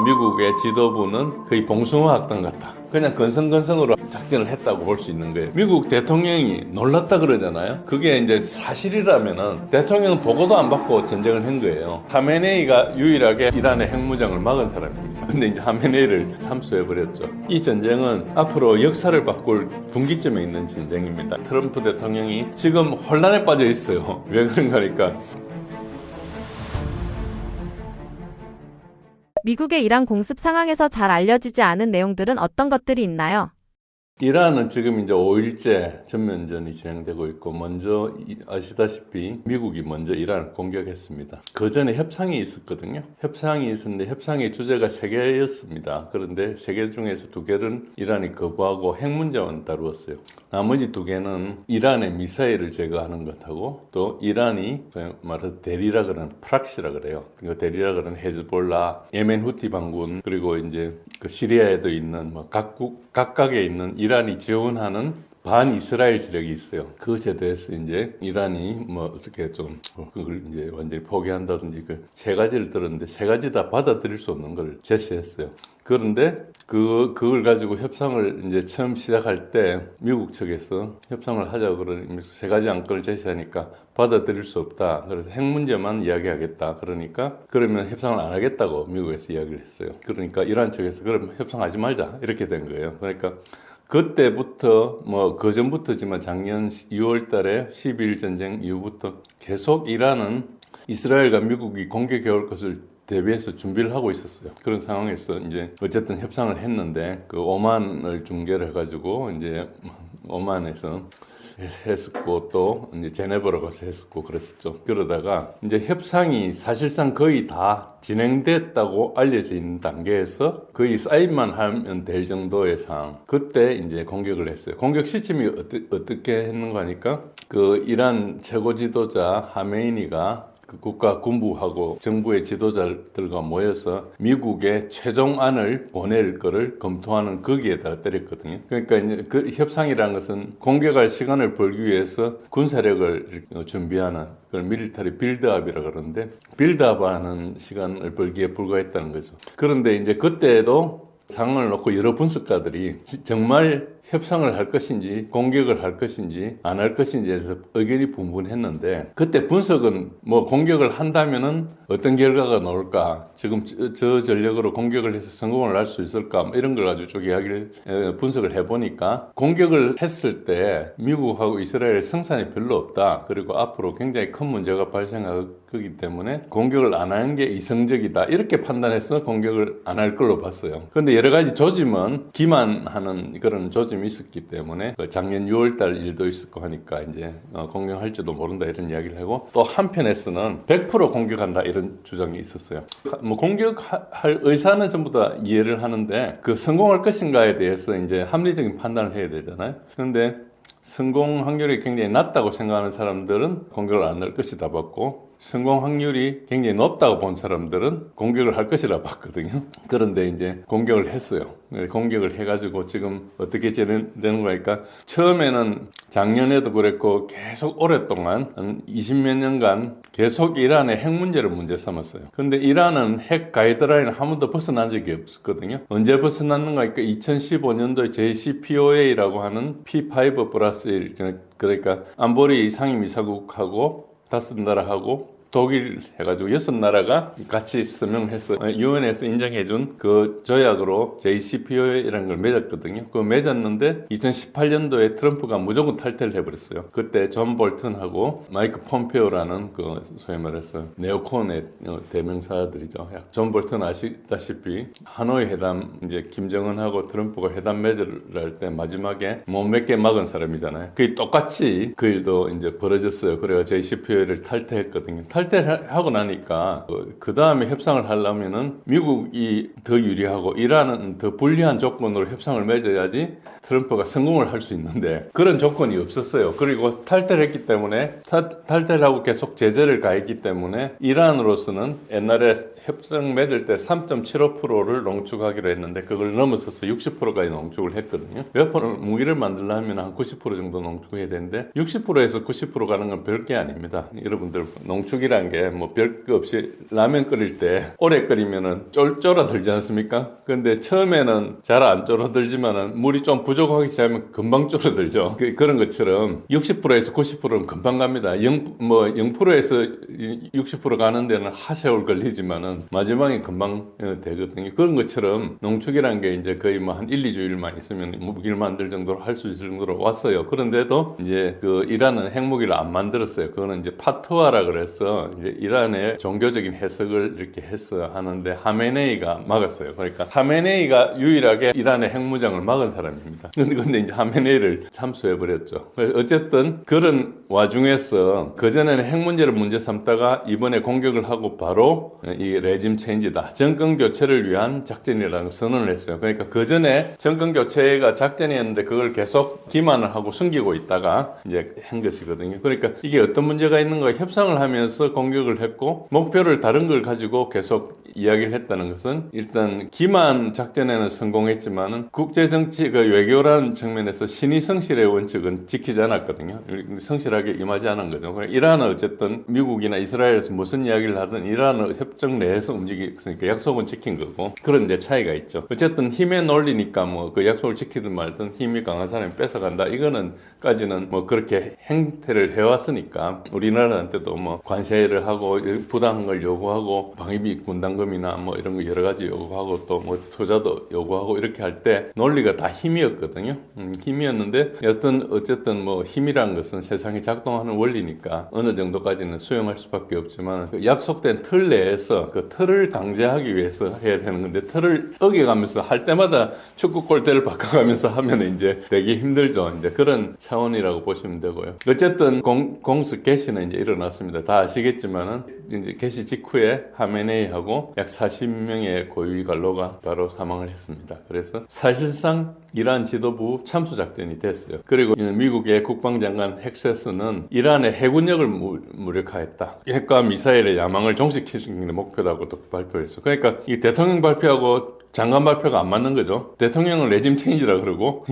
미국의 지도부는 거의 봉숭아 학당 같다. 그냥 건성건성으로 작전을 했다고 볼 수 있는 거예요. 미국 대통령이 놀랐다 그러잖아요. 그게 이제 사실이라면은 대통령은 보고도 안 받고 전쟁을 한 거예요. 하메네이가 유일하게 이란의 핵무장을 막은 사람입니다. 근데 이제 하메네이를 참수해버렸죠. 이 전쟁은 앞으로 역사를 바꿀 분기점에 있는 전쟁입니다. 트럼프 대통령이 지금 혼란에 빠져 있어요. 왜 그런가 하니까 미국의 이란 공습 상황에서 잘 알려지지 않은 내용들은 어떤 것들이 있나요? 이란은 지금 이제 5일째 전면전이 진행되고 있고, 먼저 아시다시피 미국이 먼저 이란을 공격했습니다. 그 전에 협상이 있었거든요. 협상이 있었는데 협상의 주제가 3개였습니다. 그런데 3개 중에서 2개는 이란이 거부하고 핵 문제만 다루었어요. 나머지 2개는 이란의 미사일을 제거하는 것하고 또 이란이 말해서 대리라 그러는 프락시라 그래요. 그 대리라 그러는 헤즈볼라, 예멘 후티 반군, 그리고 이제 그 시리아에도 있는 뭐 각각에 있는 이란이 지원하는 반 이스라엘 세력이 있어요. 그것에 대해서 이제 이란이 뭐 어떻게 좀 그걸 이제 완전히 포기한다든지 그 3가지를 들었는데 3가지 다 받아들일 수 없는 걸 제시했어요. 그런데 그걸 가지고 협상을 이제 처음 시작할 때 미국 측에서 협상을 하자고 그러면서 3가지 안건을 제시하니까 받아들일 수 없다. 그래서 핵 문제만 이야기하겠다. 그러니까 그러면 협상을 안 하겠다고 미국에서 이야기를 했어요. 그러니까 이란 측에서 그럼 협상하지 말자 이렇게 된 거예요. 그러니까 그때부터 뭐 그 전부터지만 작년 6월 달에 12일 전쟁 이후부터 계속 이란은 이스라엘과 미국이 공격해 올 것을 대비해서 준비를 하고 있었어요. 그런 상황에서 이제 어쨌든 협상을 했는데 그 오만을 중개를 해가지고 이제 오만에서 했었고 또 이제 제네바로 가서 했었고 그랬었죠. 그러다가 이제 협상이 사실상 거의 다 진행됐다고 알려져 있는 단계에서 거의 사인만 하면 될 정도의 상황. 그때 이제 공격을 했어요. 공격 시점이 어떻게 했는가 하니까 그 이란 최고 지도자 하메이니가 그 국가 군부하고 정부의 지도자들과 모여서 미국의 최종안을 보낼 거를 검토하는 거기에다가 때렸거든요. 그러니까 이제 그 협상이라는 것은 공격할 시간을 벌기 위해서 군사력을 준비하는 그걸 밀리터리 빌드업이라 그러는데 빌드업하는 시간을 벌기에 불과했다는 거죠. 그런데 이제 그때도 상황을 놓고 여러 분석가들이 정말 협상을 할 것인지 공격을 할 것인지 안 할 것인지에서 의견이 분분했는데 그때 분석은 뭐 공격을 한다면은 어떤 결과가 나올까 지금 저 전력으로 공격을 해서 성공을 할 수 있을까 뭐 이런 걸 가지고 쭉 이야기를 분석을 해보니까 공격을 했을 때 미국하고 이스라엘 생산이 별로 없다. 그리고 앞으로 굉장히 큰 문제가 발생하기 때문에 공격을 안 하는 게 이성적이다. 이렇게 판단해서 공격을 안 할 걸로 봤어요. 그런데 여러 가지 조짐은 기만하는 그런 조짐이 있었기 때문에 작년 6월달 일도 있었고 하니까 이제 공격할지도 모른다 이런 이야기를 하고 또 한편에서는 100% 공격한다 이런 주장이 있었어요. 뭐 공격할 의사는 전부 다 이해를 하는데 그 성공할 것인가에 대해서 이제 합리적인 판단을 해야 되잖아요. 그런데 성공 확률이 굉장히 낮다고 생각하는 사람들은 공격을 안 할 것이다 봤고 성공 확률이 굉장히 높다고 본 사람들은 공격을 할 것이라 봤거든요. 그런데 이제 공격을 했어요. 공격을 해가지고 지금 어떻게 진행되는 거니까 처음에는 작년에도 그랬고 계속 오랫동안 한 20몇 년간 계속 이란의 핵 문제를 문제 삼았어요. 근데 이란은 핵 가이드라인을 한 번도 벗어난 적이 없었거든요. 언제 벗어났는가 하니까 2015년도에 JCPOA라고 하는 P5 플러스 1 그러니까 안보리 상임이사국하고 5나라하고 독일 해가지고 6나라가 같이 서명해서 유엔에서 인정해준 그 조약으로 JCPOA라는 걸 맺었거든요. 그거 맺었는데 2018년도에 트럼프가 무조건 탈퇴를 해버렸어요. 그때 존 볼턴하고 마이크 폼페오라는 그 소위 말해서 네오콘의 대명사들이죠. 존 볼턴 아시다시피 하노이 회담 이제 김정은하고 트럼프가 회담 맺으려 때 마지막에 못 몇 개 막은 사람이잖아요. 그게 똑같이 그 일도 이제 벌어졌어요. 그래서 JCPOA를 탈퇴했거든요. 탈퇴하고 나니까 그 다음에 협상을 하려면은 미국이 더 유리하고 이란은 더 불리한 조건으로 협상을 맺어야지 트럼프가 성공을 할 수 있는데 그런 조건이 없었어요. 그리고 탈퇴를 했기 때문에 탈퇴를 하고 계속 제재를 가했기 때문에 이란으로서는 옛날에 협상 맺을 때 3.75%를 농축하기로 했는데 그걸 넘어서서 60%까지 농축을 했거든요. 웨폰 무기를 만들려면 한 90% 정도 농축해야 되는데 60%에서 90% 가는 건 별게 아닙니다. 여러분들 농축이라 농축이란 게 뭐 별거 없이 라면 끓일 때 오래 끓이면은 쫄쫄아들지 않습니까? 근데 처음에는 잘 안 쫄아들지만은 물이 좀 부족하기 시작하면 금방 쫄아들죠. 그런 것처럼 60%에서 90%는 금방 갑니다. 0%에서 60% 가는 데는 하세월 걸리지만은 마지막에 금방 되거든요. 그런 것처럼 농축이란 게 이제 거의 뭐 한 1, 2주일만 있으면 무기를 만들 정도로 할 수 있을 정도로 왔어요. 그런데도 이제 그 이란은 핵무기를 안 만들었어요. 그거는 이제 파트와라 그래서 이제 이란의 종교적인 해석을 이렇게 해서 하는데 하메네이가 막았어요. 그러니까 하메네이가 유일하게 이란의 핵무장을 막은 사람입니다. 근데 이제 하메네이를 참수해버렸죠. 어쨌든 그런 와중에서 그전에는 핵 문제를 문제 삼다가 이번에 공격을 하고 바로 이 레짐 체인지다. 정권 교체를 위한 작전이라는 선언을 했어요. 그러니까 그전에 정권 교체가 작전이었는데 그걸 계속 기만을 하고 숨기고 있다가 이제 한 것이거든요. 그러니까 이게 어떤 문제가 있는가 협상을 하면서 공격을 했고 목표를 다른 걸 가지고 계속 이야기를 했다는 것은 일단 기만 작전에는 성공했지만은 국제 정치 그 외교라는 측면에서 신의 성실의 원칙은 지키지 않았거든요. 성실하게 임하지 않은 거죠. 이란은 어쨌든 미국이나 이스라엘에서 무슨 이야기를 하든 이란은 협정 내에서 움직이니까 약속은 지킨 거고 그런 이제 차이가 있죠. 어쨌든 힘의 논리니까 뭐 그 약속을 지키든 말든 힘이 강한 사람이 뺏어간다. 이거는까지는 뭐 그렇게 행태를 해왔으니까 우리나라한테도 뭐 관세를 하고 부당한 걸 요구하고 방위비 분담금이나 뭐 이런 거 여러 가지 요구하고 또 뭐 투자도 요구하고 이렇게 할 때 논리가 다 힘이었거든요. 힘이었는데 어쨌든 뭐 힘이란 것은 세상에 작동하는 원리니까 어느 정도까지는 수용할 수밖에 없지만 그 약속된 틀 내에서 그 틀을 강제하기 위해서 해야 되는 건데 틀을 어겨가면서 할 때마다 축구 골대를 바꿔가면서 하면 이제 되게 힘들죠. 이제 그런 차원이라고 보시면 되고요. 어쨌든 공습 개시는 이제 일어났습니다. 다 아시겠지만은 이제 개시 직후에 하메네이하고 약 40명의 고위 관로가 바로 사망을 했습니다. 그래서 사실상 이란 지도부 참수 작전이 됐어요. 그리고 미국의 국방장관 헥세스는 이란의 해군력을 무력화했다. 핵과 미사일의 야망을 종식시키는 게 목표라고 또 발표했어요. 그러니까 이 대통령 발표하고 장관 발표가 안 맞는 거죠. 대통령은 레짐 체인지라 그러고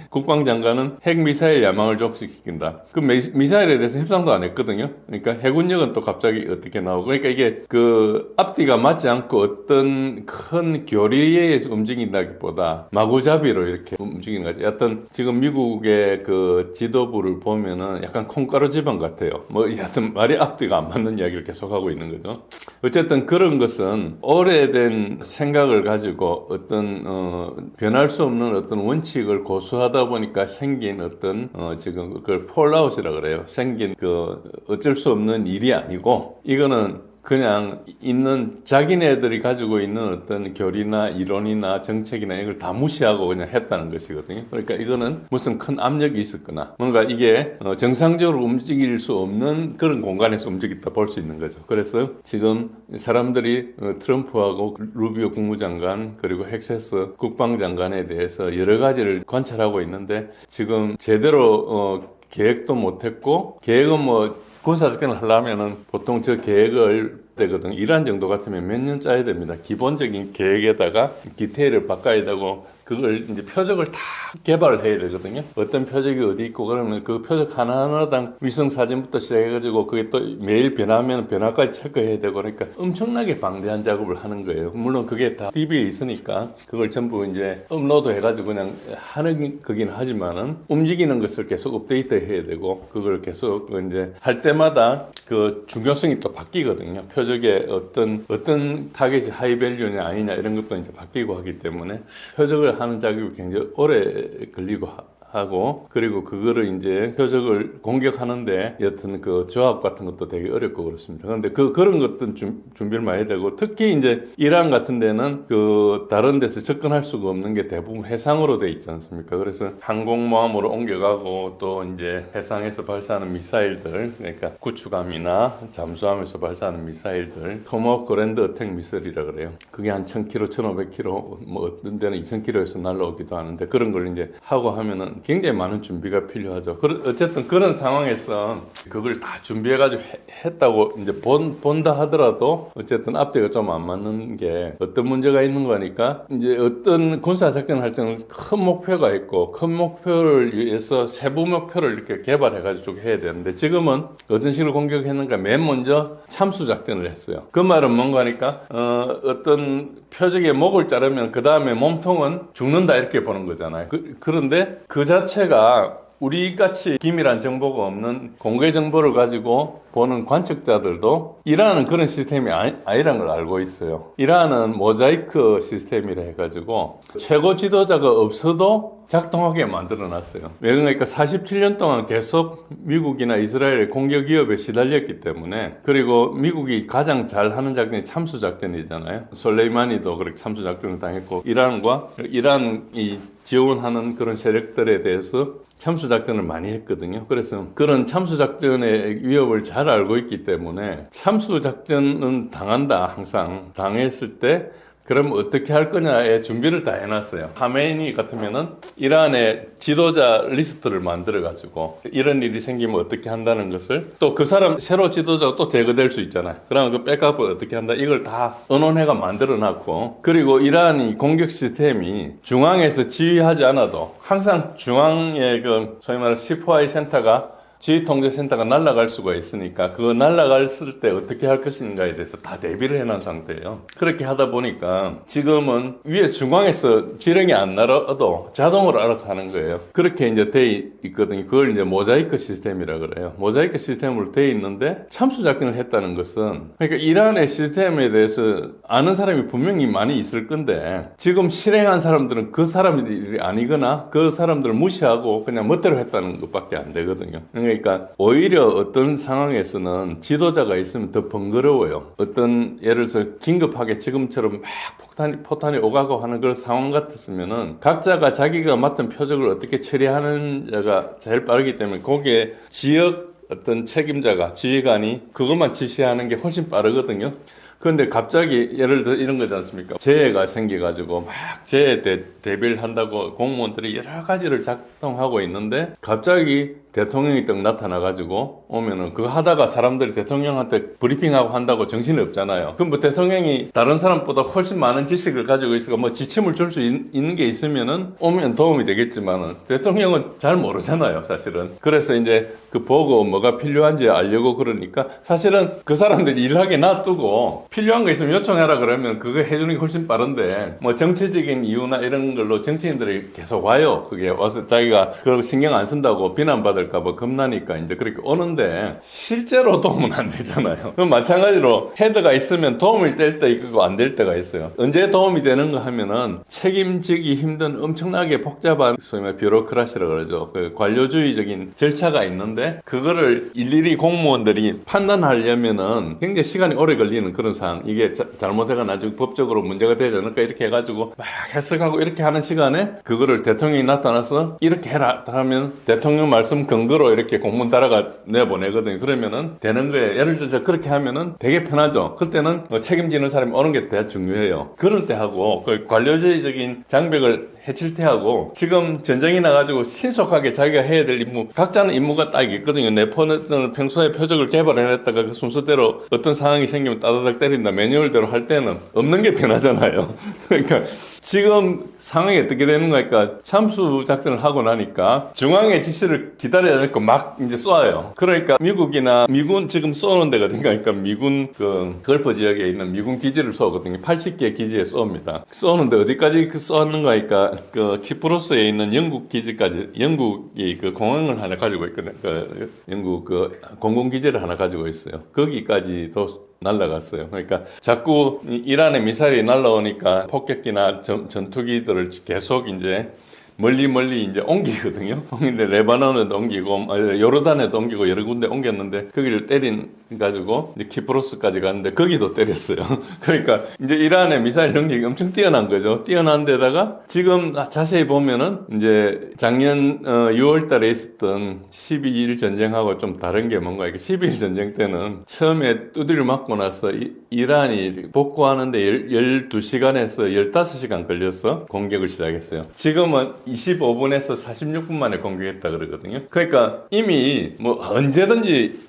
국방장관은 핵미사일 야망을 종식시킨다. 그 미사일에 대해서 협상도 안 했거든요. 그러니까 해군력은 또 갑자기 어떻게 나오고 그러니까 이게 그 앞뒤가 맞지 않고 어떤 큰 교리에 의해서 움직인다기보다 마구잡이로 이렇게 움직이는 거죠. 여하튼 지금 미국의 그 지도부를 보면은 약간 콩가루 집안 같아요. 뭐 여하튼 말이 앞뒤가 안 맞는 이야기를 계속하고 있는 거죠. 어쨌든 그런 것은 오래된 생각을 가지고 어떤 변할 수 없는 어떤 원칙을 고수하다 보니까 생긴 어떤 지금 그걸 폴아웃이라 그래요. 생긴 그 어쩔 수 없는 일이 아니고 이거는 그냥 있는 자기네들이 가지고 있는 어떤 교리나 이론이나 정책이나 이걸 다 무시하고 그냥 했다는 것이거든요. 그러니까 이거는 무슨 큰 압력이 있었거나 뭔가 이게 정상적으로 움직일 수 없는 그런 공간에서 움직였다 볼 수 있는 거죠. 그래서 지금 사람들이 트럼프하고 루비오 국무장관 그리고 헥세스 국방장관에 대해서 여러 가지를 관찰하고 있는데 지금 제대로 계획도 못했고 계획은 뭐 군사작전을 하려면은 보통 저 계획을 되거든요. 이란 정도 같으면 몇 년 짜야 됩니다. 기본적인 계획에다가 디테일을 바꿔야 되고 그걸 이제 표적을 다 개발을 해야 되거든요. 어떤 표적이 어디 있고 그러면 그 표적 하나하나당 위성 사진부터 시작해가지고 그게 또 매일 변하면 변화까지 체크해야 되고 그러니까 엄청나게 방대한 작업을 하는 거예요. 물론 그게 다 TV에 있으니까 그걸 전부 이제 업로드 해가지고 그냥 하는 거긴 하지만은 움직이는 것을 계속 업데이트 해야 되고 그걸 계속 이제 할 때마다 그 중요성이 또 바뀌거든요. 표적의 어떤 타겟이 하이밸류냐 아니냐 이런 것도 이제 바뀌고 하기 때문에 표적을 하는 작업이 굉장히 오래 걸리고 하고 그리고 그거를 이제 표적을 공격하는데 여튼 그 조합 같은 것도 되게 어렵고 그렇습니다. 그런데 그런 것들은 준비를 많이 되고 특히 이제 이란 같은 데는 그 다른 데서 접근할 수가 없는 게 대부분 해상으로 돼 있지 않습니까? 그래서 항공모함으로 옮겨가고 또 이제 해상에서 발사하는 미사일들 그러니까 구축함이나 잠수함에서 발사하는 미사일들 토마호크 그랜드 어택 미사일이라 그래요. 그게 한 1000km, 1500km 뭐 어떤 데는 2000km에서 날라오기도 하는데 그런 걸 이제 하고 하면은 굉장히 많은 준비가 필요하죠. 어쨌든 그런 상황에서 그걸 다 준비해가지고 했다고 이제 본다 하더라도 어쨌든 앞뒤가 좀 안 맞는 게 어떤 문제가 있는 거니까 이제 어떤 군사작전을 할 때는 큰 목표가 있고 큰 목표를 위해서 세부 목표를 이렇게 개발해가지고 해야 되는데 지금은 어떤 식으로 공격했는가 맨 먼저 참수작전을 했어요. 그 말은 뭔가 하니까 어떤 표적의 목을 자르면 그 다음에 몸통은 죽는다 이렇게 보는 거잖아요. 그런데 그 자체가 우리같이 기밀한 정보가 없는 공개 정보를 가지고 보는 관측자들도 이란은 그런 시스템이 아니라는 걸 알고 있어요. 이란은 모자이크 시스템이라 해가지고 최고 지도자가 없어도 작동하게 만들어놨어요. 왜 그러니까 47년 동안 계속 미국이나 이스라엘의 공격 위협에 시달렸기 때문에 그리고 미국이 가장 잘하는 작전이 참수작전이잖아요. 솔레이마니도 그렇게 참수작전을 당했고 이란이 지원하는 그런 세력들에 대해서 참수작전을 많이 했거든요. 그래서 그런 참수작전의 위협을 잘 알고 있기 때문에 참수작전은 당한다. 항상 당했을 때 그럼 어떻게 할 거냐에 준비를 다 해놨어요. 하메니 같으면은 이란의 지도자 리스트를 만들어가지고 이런 일이 생기면 어떻게 한다는 것을 또 그 사람 새로 지도자가 또 제거될 수 있잖아요. 그러면 그 백업을 어떻게 한다 이걸 다 언론회가 만들어놨고 그리고 이란이 공격 시스템이 중앙에서 지휘하지 않아도 항상 중앙에 그 소위 말하는 C4I 센터가 지휘통제센터가 날아갈 수가 있으니까 그거 날아갔을 때 어떻게 할 것인가에 대해서 다 대비를 해놓은 상태예요. 그렇게 하다 보니까 지금은 위에 중앙에서 지령이 안 날아도 자동으로 알아서 하는 거예요. 그렇게 이제 돼 있거든요. 그걸 이제 모자이크 시스템이라 그래요. 모자이크 시스템으로 돼 있는데 참수작전을 했다는 것은 그러니까 이란의 시스템에 대해서 아는 사람이 분명히 많이 있을 건데 지금 실행한 사람들은 그 사람들이 아니거나 그 사람들을 무시하고 그냥 멋대로 했다는 것밖에 안 되거든요. 그러니까 오히려 어떤 상황에서는 지도자가 있으면 더 번거로워요. 어떤 예를 들어서 긴급하게 지금처럼 막 포탄이 오가고 하는 그런 상황 같았으면은 각자가 자기가 맡은 표적을 어떻게 처리하는자가 제일 빠르기 때문에 거기에 지역 어떤 책임자가 지휘관이 그것만 지시하는 게 훨씬 빠르거든요. 그런데 갑자기 예를 들어 이런 거지 않습니까? 재해가 생겨가지고 막 재해 대비를 한다고 공무원들이 여러 가지를 작동하고 있는데 갑자기 대통령이 딱 나타나가지고 오면은 그거 하다가 사람들이 대통령한테 브리핑하고 한다고 정신이 없잖아요. 그럼 뭐 대통령이 다른 사람보다 훨씬 많은 지식을 가지고 있어서 뭐 지침을 줄 수 있는 게 있으면은 오면 도움이 되겠지만은 대통령은 잘 모르잖아요, 사실은. 그래서 이제 그 보고 뭐가 필요한지 알려고 그러니까 사실은 그 사람들이 일하게 놔두고 필요한 거 있으면 요청해라 그러면 그거 해주는 게 훨씬 빠른데 뭐 정치적인 이유나 이런 걸로 정치인들이 계속 와요. 그게 와서 자기가 그걸 신경 안 쓴다고 비난받을까봐 겁나니까 이제 그렇게 오는데 실제로 도움은 안 되잖아요. 그럼 마찬가지로 헤드가 있으면 도움이 될 때 있고 안 될 때가 있어요. 언제 도움이 되는 거 하면은 책임지기 힘든 엄청나게 복잡한 소위 말해 뷰로크라시라고 그러죠. 그 관료주의적인 절차가 있는데 그거를 일일이 공무원들이 판단하려면은 굉장히 시간이 오래 걸리는 그런 상황. 이게 잘못해가 나중에 법적으로 문제가 되지 않을까 이렇게 해가지고 막 해석하고 이렇게 하는 시간에 그거를 대통령이 나타나서 이렇게 해라 하면 대통령 말씀 근거로 이렇게 공문 따라가 내보내거든요. 그러면은 되는 거예요. 예를 들어서 그렇게 하면은 되게 편하죠. 그때는 책임지는 사람이 오는 게 되게 중요해요. 그럴 때 하고 그 관료주의적인 장벽을 해칠 때 하고 지금 전쟁이 나가지고 신속하게 자기가 해야 될 임무 각자는 임무가 딱 있거든요. 내 폰은 평소에 표적을 개발해냈다가 그 순서대로 어떤 상황이 생기면 따다닥 때린다 매뉴얼대로 할 때는 없는 게 편하잖아요. 그러니까 지금 상황이 어떻게 되는 거니까 참수 작전을 하고 나니까 중앙의 지시를 기다려야 되고 막 이제 쏴요. 그러니까 미국이나 미군 지금 쏘는 데가 그러니까 미군 그 걸프 지역에 있는 미군 기지를 쏘거든요. 80개 기지에 쏘입니다. 쏘는데 어디까지 쏘는가 하니까 그 키프로스에 있는 영국 기지까지 영국이 그 공항을 하나 가지고 있거든요. 그 영국 그 공군기지를 하나 가지고 있어요. 거기까지도 날라갔어요. 그러니까 자꾸 이란의 미사일이 날라오니까 폭격기나 전투기들을 계속 이제 멀리 이제 옮기거든요. 근데 레바논에도 옮기고 요르단에도 옮기고 여러 군데 옮겼는데 거기를 때린 가지고 이제 키프로스까지 갔는데 거기도 때렸어요. 그러니까 이제 이란의 미사일 능력이 엄청 뛰어난 거죠. 뛰어난 데다가 지금 자세히 보면은 이제 작년 6월 달에 있었던 12일 전쟁하고 좀 다른 게 뭔가 이게 12일 전쟁 때는 처음에 두드려 맞고 나서 이란이 복구하는데 12시간에서 15시간 걸려서 공격을 시작했어요. 지금은 25분에서 46분 만에 공격했다 그러거든요. 그러니까 이미 뭐 언제든지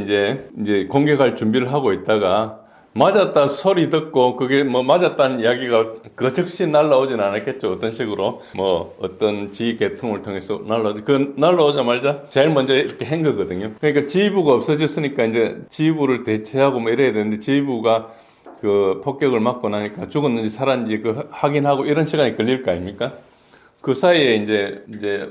이제 공격할 준비를 하고 있다가 맞았다 소리 듣고 그게 뭐 맞았다는 이야기가 그 즉시 날라오진 않았겠죠. 어떤 식으로 뭐 어떤 지휘 계통을 통해서 날라오자마자 제일 먼저 이렇게 한 거거든요. 그러니까 지휘부가 없어졌으니까 이제 지휘부를 대체하고 뭐 이래야 되는데 지휘부가 그 폭격을 맞고 나니까 죽었는지 살았는지 그 확인하고 이런 시간이 걸릴 거 아닙니까? 그 사이에 이제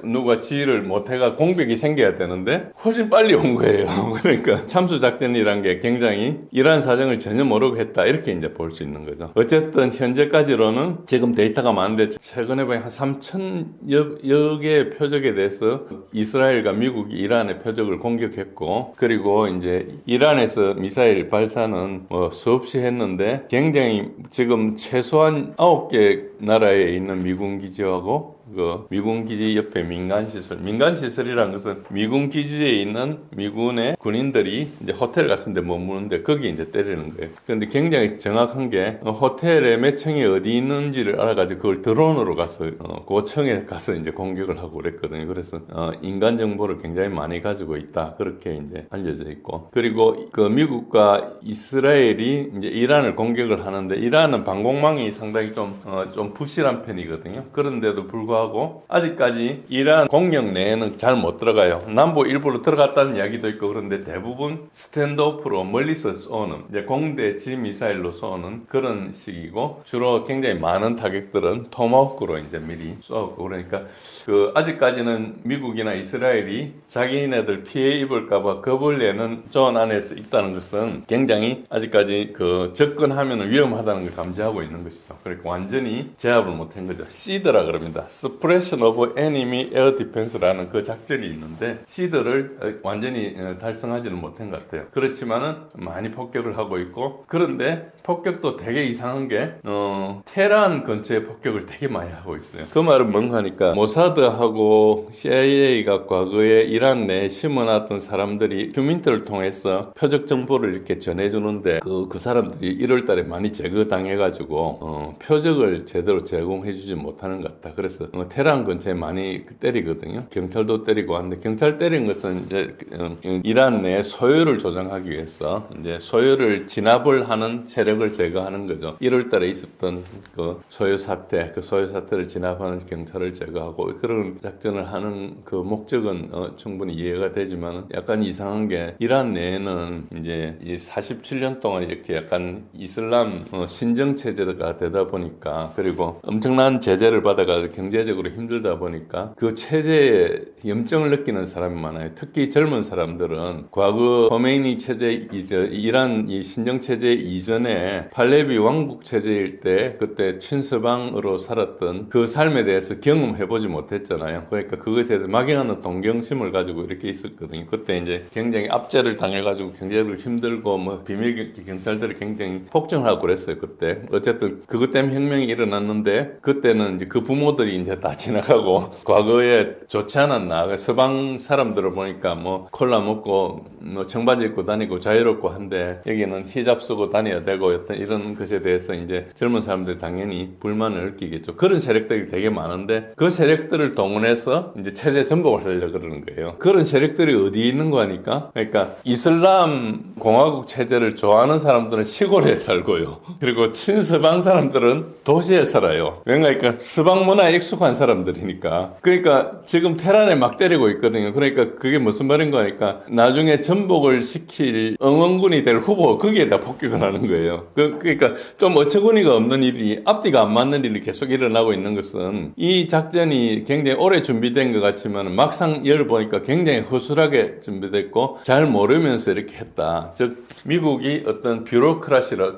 누가 지휘를 못해가 공백이 생겨야 되는데 훨씬 빨리 온 거예요. 그러니까 참수작전이란 게 굉장히 이란 사정을 전혀 모르고 했다. 이렇게 이제 볼 수 있는 거죠. 어쨌든 현재까지로는 지금 데이터가 많은데 최근에 보니 한 3,000여 개의 표적에 대해서 이스라엘과 미국이 이란의 표적을 공격했고 그리고 이제 이란에서 미사일 발사는 뭐 수없이 했는데 굉장히 지금 최소한 9개 나라에 있는 미군 기지하고 그 미군 기지 옆에 민간시설이라는 것은 미군 기지에 있는 미군의 군인들이 이제 호텔 같은 데 머무는데 거기 이제 때리는 거예요. 그런데 굉장히 정확한 게 호텔에 몇 층이 어디 있는지를 알아가지고 그걸 드론으로 가서 그 층에 가서 이제 공격을 하고 그랬거든요. 그래서 인간 정보를 굉장히 많이 가지고 있다. 그렇게 이제 알려져 있고 그리고 그 미국과 이스라엘이 이제 이란을 공격을 하는데 이란은 방공망이 상당히 좀 부실한 편이거든요. 그런데도 불구하고 아직까지 이란 공격 내에는 잘 못 들어가요. 남부 일부로 들어갔다는 이야기도 있고 그런데 대부분 스탠드오프로 멀리서 쏘는 이제 공대 지미사일로 쏘는 그런 식이고 주로 굉장히 많은 타격들은 토마호크로 이제 미리 쏘고 그러니까 그 아직까지는 미국이나 이스라엘이 자기네들 피해 입을까봐 겁을 내는 존 안에서 있다는 것은 굉장히 아직까지 그 접근하면 위험하다는 걸 감지하고 있는 것이죠. 그러니까 완전히 제압을 못한 거죠. 시드라 그럽니다. Suppression of Enemy Air Defense라는 그 작전이 있는데 시드를 완전히 달성하지는 못한 것 같아요. 그렇지만은 많이 폭격을 하고 있고 그런데 폭격도 되게 이상한 게 테헤란 근처에 폭격을 되게 많이 하고 있어요. 그 말은 뭔가 하니까 모사드하고 CIA가 과거에 이란 내에 심어놨던 사람들이 휴민트를 통해서 표적 정보를 이렇게 전해주는데 그 사람들이 1월 달에 많이 제거당해가지고 표적을 제대로 제공해주지 못하는 것 같다. 그래서 테헤란 근처에 많이 때리거든요. 경찰도 때리고 하는데 경찰 때린 것은 이제 이란 내 소요를 조정하기 위해서 이제 소요를 진압을 하는 세력을 제거하는 거죠. 1월 달에 있었던 그 소요 사태를 진압하는 경찰을 제거하고 그런 작전을 하는 그 목적은 충분히 이해가 되지만 약간 이상한 게 이란 내에는 이제 47년 동안 이렇게 약간 이슬람 신정 체제가 되다 보니까 그리고 엄청난 제재를 받아가지고 경제적으로 힘들다 보니까 그 체제에 염증을 느끼는 사람이 많아요. 특히 젊은 사람들은 과거 khomeini 체제 이란 이 신정 체제 이전에 팔레비 왕국 체제일 때 그때 친서방으로 살았던 그 삶에 대해서 경험해보지 못했잖아요. 그러니까 그것에 대해서 막연한 동경심을 가지고 이렇게 있었거든요. 그때 이제 굉장히 압제를 당해가지고 경제적으로 힘들고 뭐 비밀 경찰들이 굉장히 폭정하고 그랬어요. 그때 어쨌든 그것 때문에 혁명이 일어났는데 그때는 이제 그 부모들이 이제 다 지나가고 과거에 좋지 않았나 서방 사람들을 보니까 뭐 콜라 먹고 뭐 청바지 입고 다니고 자유롭고 한데 여기는 히잡 쓰고 다녀야 되고 어떤 이런 것에 대해서 이제 젊은 사람들이 당연히 불만을 느끼겠죠. 그런 세력들이 되게 많은데 그 세력들을 동원해서 이제 체제 전복을 하려고 그러는 거예요. 그런 세력들이 어디에 있는 거 하니까 그러니까 이슬람 공화국 체제를 좋아하는 사람들은 시골에 살고요. 그리고 친서방 사람들은 도시에 살아요. 그러니까 서방 문화에 익숙한 사람들이니까. 그러니까 지금 테헤란에 막 때리고 있거든요. 그러니까 그게 무슨 말인 거니까 나중에 전복을 시킬 응원군이 될 후보 거기에다 폭격을 하는 거예요. 그러니까 좀 어처구니가 없는 일이 앞뒤가 안 맞는 일이 계속 일어나고 있는 것은 이 작전이 굉장히 오래 준비된 것 같지만 막상 열보니까 굉장히 허술하게 준비됐고 잘 모르면서 이렇게 했다. 즉 미국이 어떤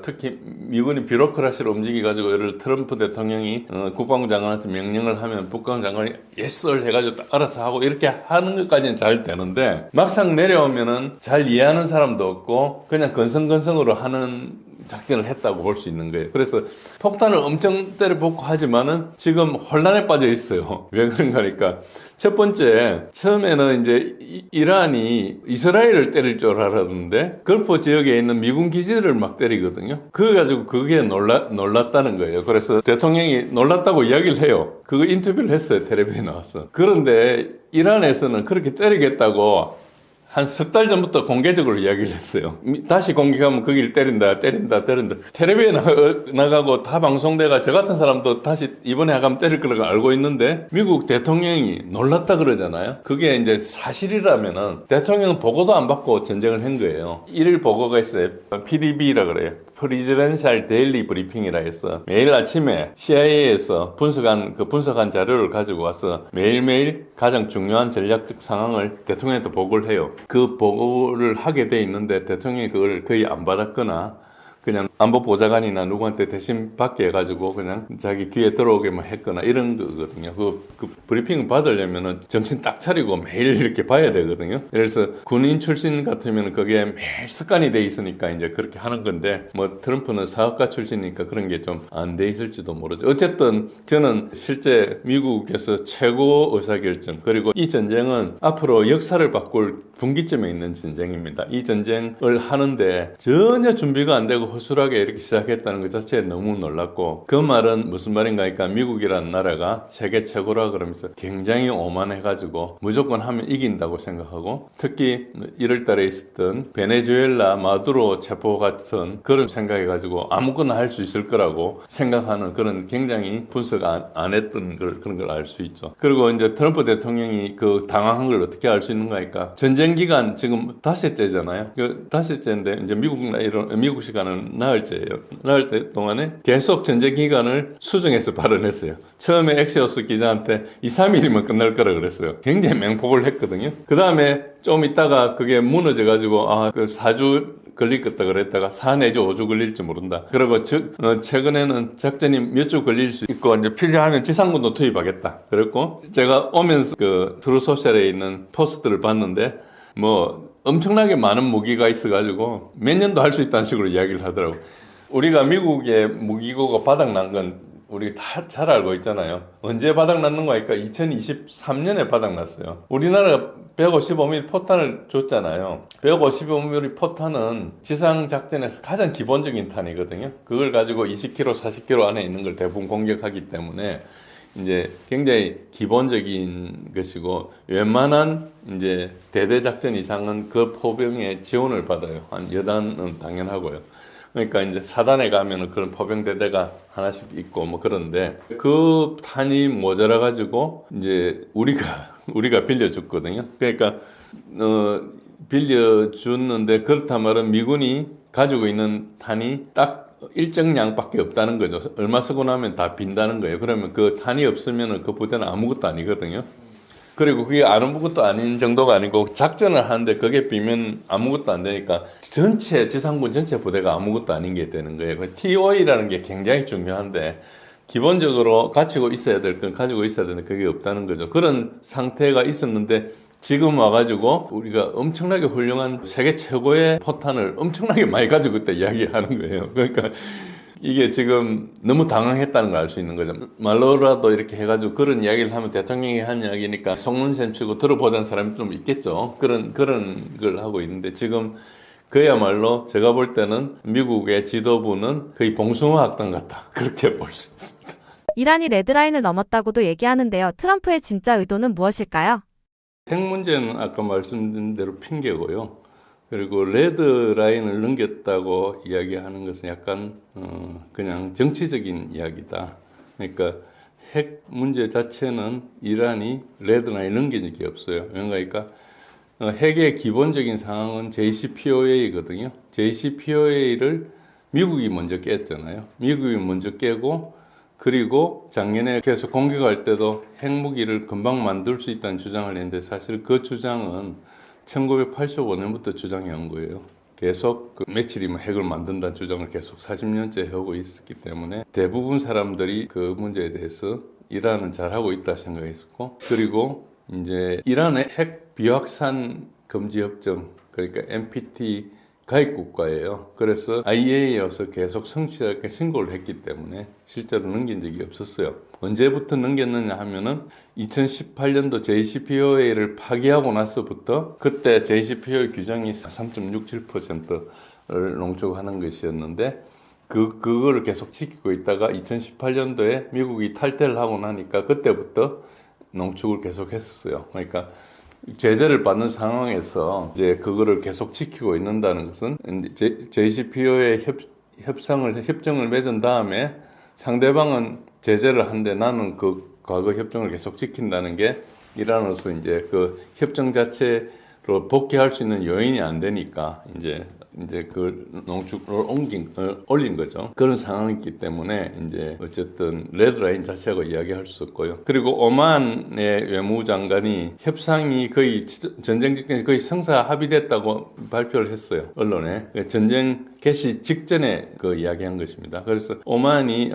특히 미군이 뷰로크라시로 움직여가지고 예를 트럼프 대통령이 국방부 장관한테 명령을 말을 하면 북한 장관이 예썰 해가지고 딱 알아서 하고 이렇게 하는 것까지는 잘 되는데 막상 내려오면은 잘 이해하는 사람도 없고 그냥 건성건성으로 하는 작전을 했다고 볼 수 있는 거예요. 그래서 폭탄을 엄청 때려붓고 하지만은 지금 혼란에 빠져 있어요. 왜 그런가 하니까 첫 번째, 처음에는 이제 이란이 이스라엘을 때릴 줄 알았는데 걸프 지역에 있는 미군 기지를 막 때리거든요. 그래가지고 그게 놀랐다는 거예요. 그래서 대통령이 놀랐다고 이야기를 해요. 그거 인터뷰를 했어요. 텔레비전에 나와서. 그런데 이란에서는 그렇게 때리겠다고 한 석 달 전부터 공개적으로 이야기를 했어요. 다시 공격하면 거기를 때린다. 텔레비에 나가고 다 방송대가 저 같은 사람도 다시 이번에 하면 때릴 거라고 알고 있는데 미국 대통령이 놀랐다 그러잖아요. 그게 이제 사실이라면은 대통령은 보고도 안 받고 전쟁을 한 거예요. 일일 보고가 있어요. PDB라 그래요. 프리지던셜 데일리 브리핑이라 해서 매일 아침에 CIA에서 분석한 자료를 가지고 와서 매일매일 가장 중요한 전략적 상황을 대통령한테 보고를 해요. 그 보고를 하게 돼 있는데 대통령이 그걸 거의 안 받았거나 그냥 안보보좌관이나 누구한테 대신 받게 해가지고 그냥 자기 귀에 들어오게만 했거나 이런 거거든요. 그 브리핑 받으려면은 정신 딱 차리고 매일 이렇게 봐야 되거든요. 그래서 군인 출신 같으면 그게 매일 습관이 돼 있으니까 이제 그렇게 하는 건데 뭐 트럼프는 사업가 출신이니까 그런 게 좀 안 돼 있을지도 모르죠. 어쨌든 저는 실제 미국에서 최고 의사결정 그리고 이 전쟁은 앞으로 역사를 바꿀 분기점에 있는 전쟁입니다. 이 전쟁을 하는데 전혀 준비가 안 되고 허술하게 이렇게 시작했다는 것 자체에 너무 놀랐고 그 말은 무슨 말인가 하니까 미국이라는 나라가 세계 최고라 그러면서 굉장히 오만해가지고 무조건 하면 이긴다고 생각하고 특히 1월 달에 있었던 베네수엘라 마두로 체포 같은 그런 생각해가지고 아무거나 할 수 있을 거라고 생각하는 그런 굉장히 분석 안 했던 그런 걸 알 수 있죠. 그리고 이제 트럼프 대통령이 그 당황한 걸 어떻게 알 수 있는가 하니까 전쟁 기간 지금 닷새째잖아요. 그 닷새째인데 이제 미국 시간은 나흘째예요. 나흘째 동안에 계속 전쟁 기간을 수정해서 발언했어요. 처음에 엑시오스 기자한테 2, 3일이면 끝날 거라 그랬어요. 굉장히 맹폭을 했거든요. 그 다음에 좀 있다가 그게 무너져가지고 그 4주 걸릴 거다 그랬다가 4 내지 5주 걸릴지 모른다. 그리고 최근에는 작전이 몇 주 걸릴 수 있고 이제 필요하면 지상군도 투입하겠다. 그랬고 제가 오면서 그 트루소셜에 있는 포스트를 봤는데 뭐 엄청나게 많은 무기가 있어가지고 몇 년도 할 수 있다는 식으로 이야기를 하더라고. 우리가 미국의 무기고가 바닥난 건 우리 다 잘 알고 있잖아요. 언제 바닥났는가 하니까 2023년에 바닥났어요. 우리나라가 155mm 포탄을 줬잖아요. 155mm 포탄은 지상작전에서 가장 기본적인 탄이거든요. 그걸 가지고 20km, 40km 안에 있는 걸 대부분 공격하기 때문에 이제 굉장히 기본적인 것이고 웬만한 이제 대대작전 이상은 그 포병의 지원을 받아요. 한 여단은 당연하고요. 그러니까 이제 사단에 가면은 그런 포병 대대가 하나씩 있고 뭐 그런데 그 탄이 모자라 가지고 이제 우리가 빌려줬거든요. 그러니까 빌려줬는데 그렇다 말은 미군이 가지고 있는 탄이 딱 일정량밖에 없다는 거죠. 얼마 쓰고 나면 다 빈다는 거예요. 그러면 그 탄이 없으면 그 부대는 아무것도 아니거든요. 그리고 그게 아무것도 아닌 정도가 아니고 작전을 하는데 그게 비면 아무것도 안 되니까 지상군 전체 부대가 아무것도 아닌 게 되는 거예요. TOA라는 게 굉장히 중요한데 기본적으로 가지고 있어야 될 건 가지고 있어야 되는데 그게 없다는 거죠. 그런 상태가 있었는데 지금 와가지고 우리가 엄청나게 훌륭한 세계 최고의 포탄을 엄청나게 많이 가지고 있다 이야기하는 거예요. 그러니까 이게 지금 너무 당황했다는 걸 알 수 있는 거죠. 말로라도 이렇게 해가지고 그런 이야기를 하면 대통령이 한 이야기니까 속는 셈 치고 들어보자는 사람이 좀 있겠죠. 그런 걸 하고 있는데 지금 그야말로 제가 볼 때는 미국의 지도부는 거의 봉숭아 학당 같다. 그렇게 볼 수 있습니다. 이란이 레드라인을 넘었다고도 얘기하는데요. 트럼프의 진짜 의도는 무엇일까요? 핵 문제는 아까 말씀드린 대로 핑계고요. 그리고 레드라인을 넘겼다고 이야기하는 것은 약간 그냥 정치적인 이야기다. 그러니까 핵 문제 자체는 이란이 레드라인을 넘긴 적이 없어요. 그러니까 핵의 기본적인 상황은 JCPOA거든요. JCPOA를 미국이 먼저 깼잖아요. 미국이 먼저 깨고 그리고 작년에 계속 공격할 때도 핵무기를 금방 만들 수 있다는 주장을 했는데 사실 그 주장은 1985년부터 주장해 온 거예요. 계속 며칠이면 핵을 만든다는 주장을 계속 40년째 하고 있었기 때문에 대부분 사람들이 그 문제에 대해서 이란은 잘하고 있다 생각했었고, 그리고 이제 이란의 핵 비확산 금지 협정, 그러니까 NPT 가입 국가예요. 그래서 IAEA에서 계속 성실하게 신고를 했기 때문에 실제로 넘긴 적이 없었어요. 언제부터 넘겼느냐 하면은 2018년도 JCPOA를 파기하고 나서부터, 그때 JCPOA 규정이 3.67%를 농축하는 것이었는데, 그거를 계속 지키고 있다가 2018년도에 미국이 탈퇴를 하고 나니까 그때부터 농축을 계속 했었어요. 그러니까 제재를 받는 상황에서 이제 그거를 계속 지키고 있는다는 것은 JCPOA 협정을 맺은 다음에 상대방은 제재를 한데 나는 그 과거 협정을 계속 지킨다는 게 이란으로서 이제 그 협정 자체로 복귀할 수 있는 요인이 안 되니까 이제 그 농축을 올린 거죠. 그런 상황이기 때문에 이제 어쨌든 레드라인 자체하고 이야기할 수 없고요. 그리고 오만의 외무장관이 협상이 거의 전쟁 직전에 거의 성사 합의됐다고 발표를 했어요. 언론에. 전쟁 개시 직전에 그 이야기한 것입니다. 그래서 오만이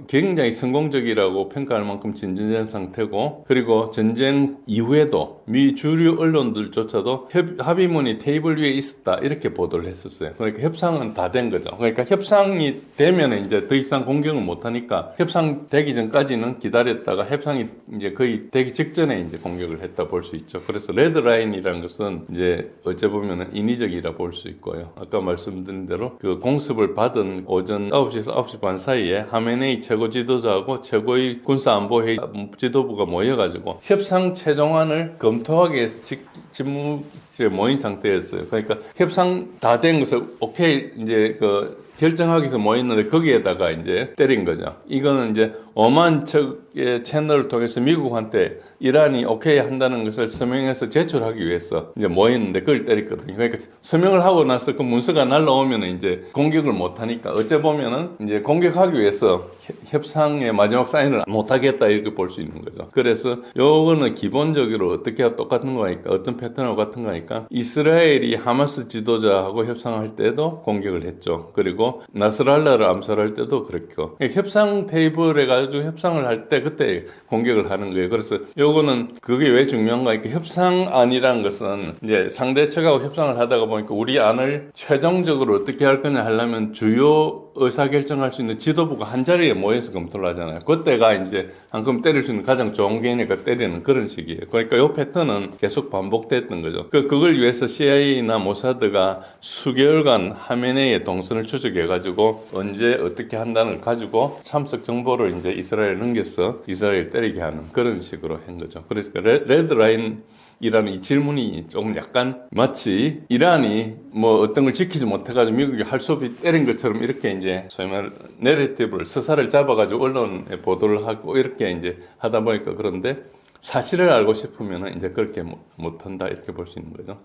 굉장히 성공적이라고 평가할 만큼 진전된 상태고, 그리고 전쟁 이후에도 미 주류 언론들조차도 합의문이 테이블 위에 있었다 이렇게 보도를 했었어요. 그러니까 협상은 다 된 거죠. 그러니까 협상이 되면 이제 더 이상 공격을 못 하니까 협상 되기 전까지는 기다렸다가 협상이 이제 거의 되기 직전에 이제 공격을 했다 볼 수 있죠. 그래서 레드라인이라는 것은 이제 어째 보면은 인위적이라 볼 수 있고요. 아까 말씀드린 대로 그 공습을 받은 오전 9시에서 9시 반 사이에 하메네이 최고 지도자하고 최고의 군사안보회의 지도부가 모여가지고 협상 최종안을 검토하기 위해서 집무실에 모인 상태였어요. 그러니까 협상 다 된 것을 오케이 이제 그 결정하기 위해서 모였는데 거기에다가 이제 때린 거죠. 이거는 이제 오만 측의 채널을 통해서 미국한테 이란이 오케이 한다는 것을 서명해서 제출하기 위해서 이제 모였는데 그걸 때렸거든요. 그러니까 서명을 하고 나서 그 문서가 날라오면 이제 공격을 못 하니까 어째 보면은 이제 공격하기 위해서 협상의 마지막 사인을 못 하겠다 이렇게 볼 수 있는 거죠. 그래서 요거는 기본적으로 어떻게 똑같은 거니까, 어떤 패턴하고 같은 거니까, 이스라엘이 하마스 지도자하고 협상할 때도 공격을 했죠. 그리고 나스랄라를 암살할 때도 그랬고, 협상 테이블에 가지고 협상을 할 때 그때 공격을 하는 거예요. 그래서 요거는 그게 왜 중요한가? 이렇게 협상안이라는 것은 이제 상대 측하고 협상을 하다가 보니까 우리 안을 최종적으로 어떻게 할 거냐 하려면 주요 의사결정할 수 있는 지도부가 한 자리에 모여서 검토를 하잖아요. 그때가 이제 한금 때릴 수 있는 가장 좋은 기회니까 때리는 그런 식이에요. 그러니까 요 패턴은 계속 반복됐던 거죠. 그걸 위해서 CIA나 모사드가 수개월간 하메네이의 동선을 추적해가지고 언제 어떻게 한다는 걸 가지고 참석 정보를 이제 이스라엘에 넘겨서 이스라엘 때리게 하는 그런 식으로 한 거죠. 그래서 레드라인 이라는 이 질문이 조금 약간 마치 이란이 뭐 어떤 걸 지키지 못해가지고 미국이 할 수 없이 때린 것처럼 이렇게 이제 소위 말 내러티브를 서사를 잡아가지고 언론에 보도를 하고 이렇게 이제 하다 보니까 그런데 사실을 알고 싶으면 이제 그렇게 못한다 이렇게 볼 수 있는 거죠.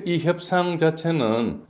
이 협상 자체는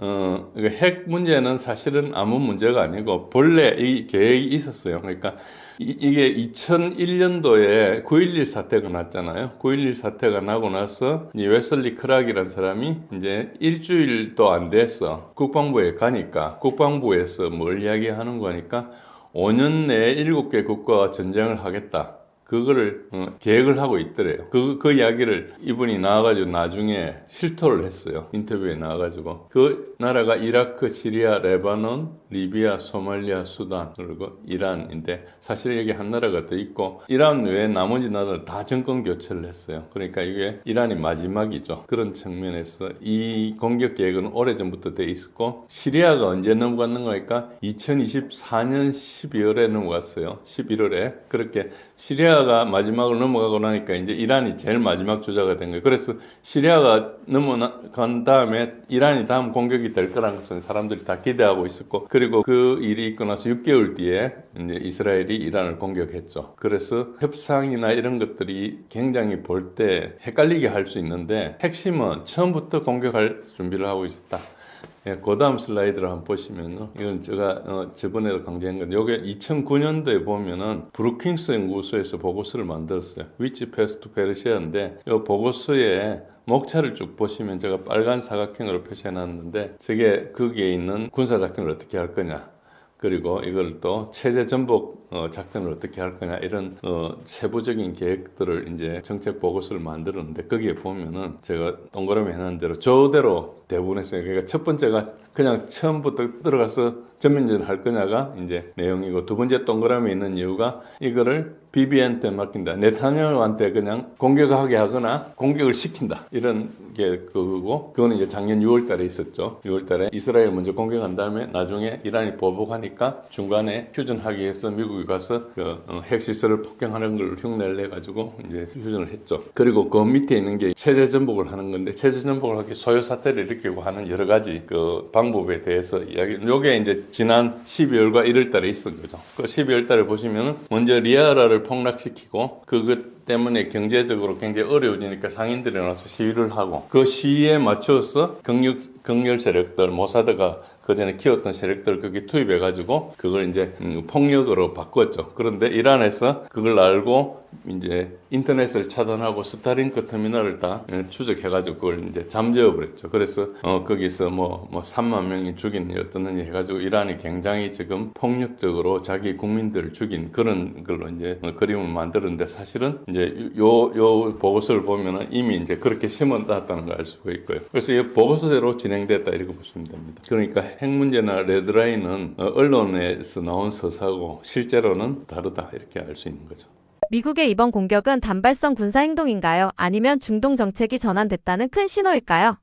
핵 문제는 사실은 아무 문제가 아니고 본래 이 계획이 있었어요. 그러니까 이게 2001년도에 9.11 사태가 났잖아요. 9.11 사태가 나고 나서 이 웨슬리 크락이라는 사람이 이제 일주일도 안 돼서 국방부에 가니까 국방부에서 뭘 이야기하는 거니까 5년 내에 7개 국가와 전쟁을 하겠다. 그거를 계획을 하고 있더래요. 그 이야기를 이분이 나와가지고 나중에 실토를 했어요. 인터뷰에 나와가지고 그 나라가 이라크, 시리아, 레바논, 리비아, 소말리아, 수단 그리고 이란인데 사실 여기 한 나라가 더 있고 이란 외에 나머지 나라들 다 정권 교체를 했어요. 그러니까 이게 이란이 마지막이죠. 그런 측면에서 이 공격 계획은 오래전부터 돼 있었고 시리아가 언제 넘어갔는 거니까 2024년 12월에 넘어갔어요. 11월에 그렇게 시리아가 마지막으로 넘어가고 나니까 이제 이란이 제일 마지막 주자가 된 거예요. 그래서 시리아가 넘어간 다음에 이란이 다음 공격이 될 거라는 것은 사람들이 다 기대하고 있었고 그리고 그 일이 있고 나서 6개월 뒤에 이제 이스라엘이 이란을 공격했죠. 그래서 협상이나 이런 것들이 굉장히 볼 때 헷갈리게 할 수 있는데 핵심은 처음부터 공격할 준비를 하고 있었다. 예, 그 다음 슬라이드를 한번 보시면은, 이건 제가, 저번에도 강조한 건데, 요게 2009년도에 보면은, 브루킹스 연구소에서 보고서를 만들었어요. 위치 패스트 페르시아인데, 이 보고서에 목차를 쭉 보시면 제가 빨간 사각형으로 표시해 놨는데, 저게 거기에 있는 군사작전을 어떻게 할 거냐. 그리고 이걸 또 체제 전복 작전을 어떻게 할 거냐 이런 세부적인 계획들을 이제 정책 보고서를 만들었는데 거기에 보면은 제가 동그라미 해놓은 대로 저대로 대부분 했어요. 그러니까 첫 번째가 그냥 처음부터 들어가서 전면전 할 거냐가 이제 내용이고, 두 번째 동그라미 있는 이유가 이거를 비비한테 맡긴다. 네타냐후한테 그냥 공격하게 하거나 공격을 시킨다. 이런 게 그거고, 그거는 이제 작년 6월 달에 있었죠. 6월 달에 이스라엘 먼저 공격한 다음에 나중에 이란이 보복하니까 중간에 휴전하기 위해서 미국이 가서 핵시설을 폭격하는 걸 흉내를 내가지고 이제 휴전을 했죠. 그리고 그 밑에 있는 게 체제 전복을 하는 건데, 체제 전복을 하기 소요 사태를 일으키고 하는 여러 가지 그 방법에 대해서 이야기, 요게 이제 지난 12월과 1월 달에 있었던 거죠. 그 12월 달에 보시면은 먼저 리아라를 폭락시키고, 그것 때문에 경제적으로 굉장히 어려워지니까 상인들이 나와서 시위를 하고, 그 시위에 맞춰서 극렬 세력들, 모사드가 그전에 키웠던 세력들을 거기 투입해가지고 그걸 이제 폭력으로 바꿨죠. 그런데 이란에서 그걸 알고 이제 인터넷을 차단하고 스타링크 터미널을 다 추적해가지고 그걸 이제 잠재워버렸죠. 그래서 거기서 뭐 3만 명이 죽인 어떤 해가지고 이란이 굉장히 지금 폭력적으로 자기 국민들을 죽인 그런 걸로 이제 그림을 만들었는데, 사실은 이제 요 보고서를 보면은 이미 이제 그렇게 심어놨다는 걸 알 수가 있고요. 그래서 이 보고서대로 진행됐다 이렇게 보시면 됩니다. 그러니까 핵 문제나 레드라인은 언론에서 나온 서사고 실제로는 다르다 이렇게 알 수 있는 거죠. 미국의 이번 공격은 단발성 군사 행동인가요? 아니면 중동 정책이 전환됐다는 큰 신호일까요?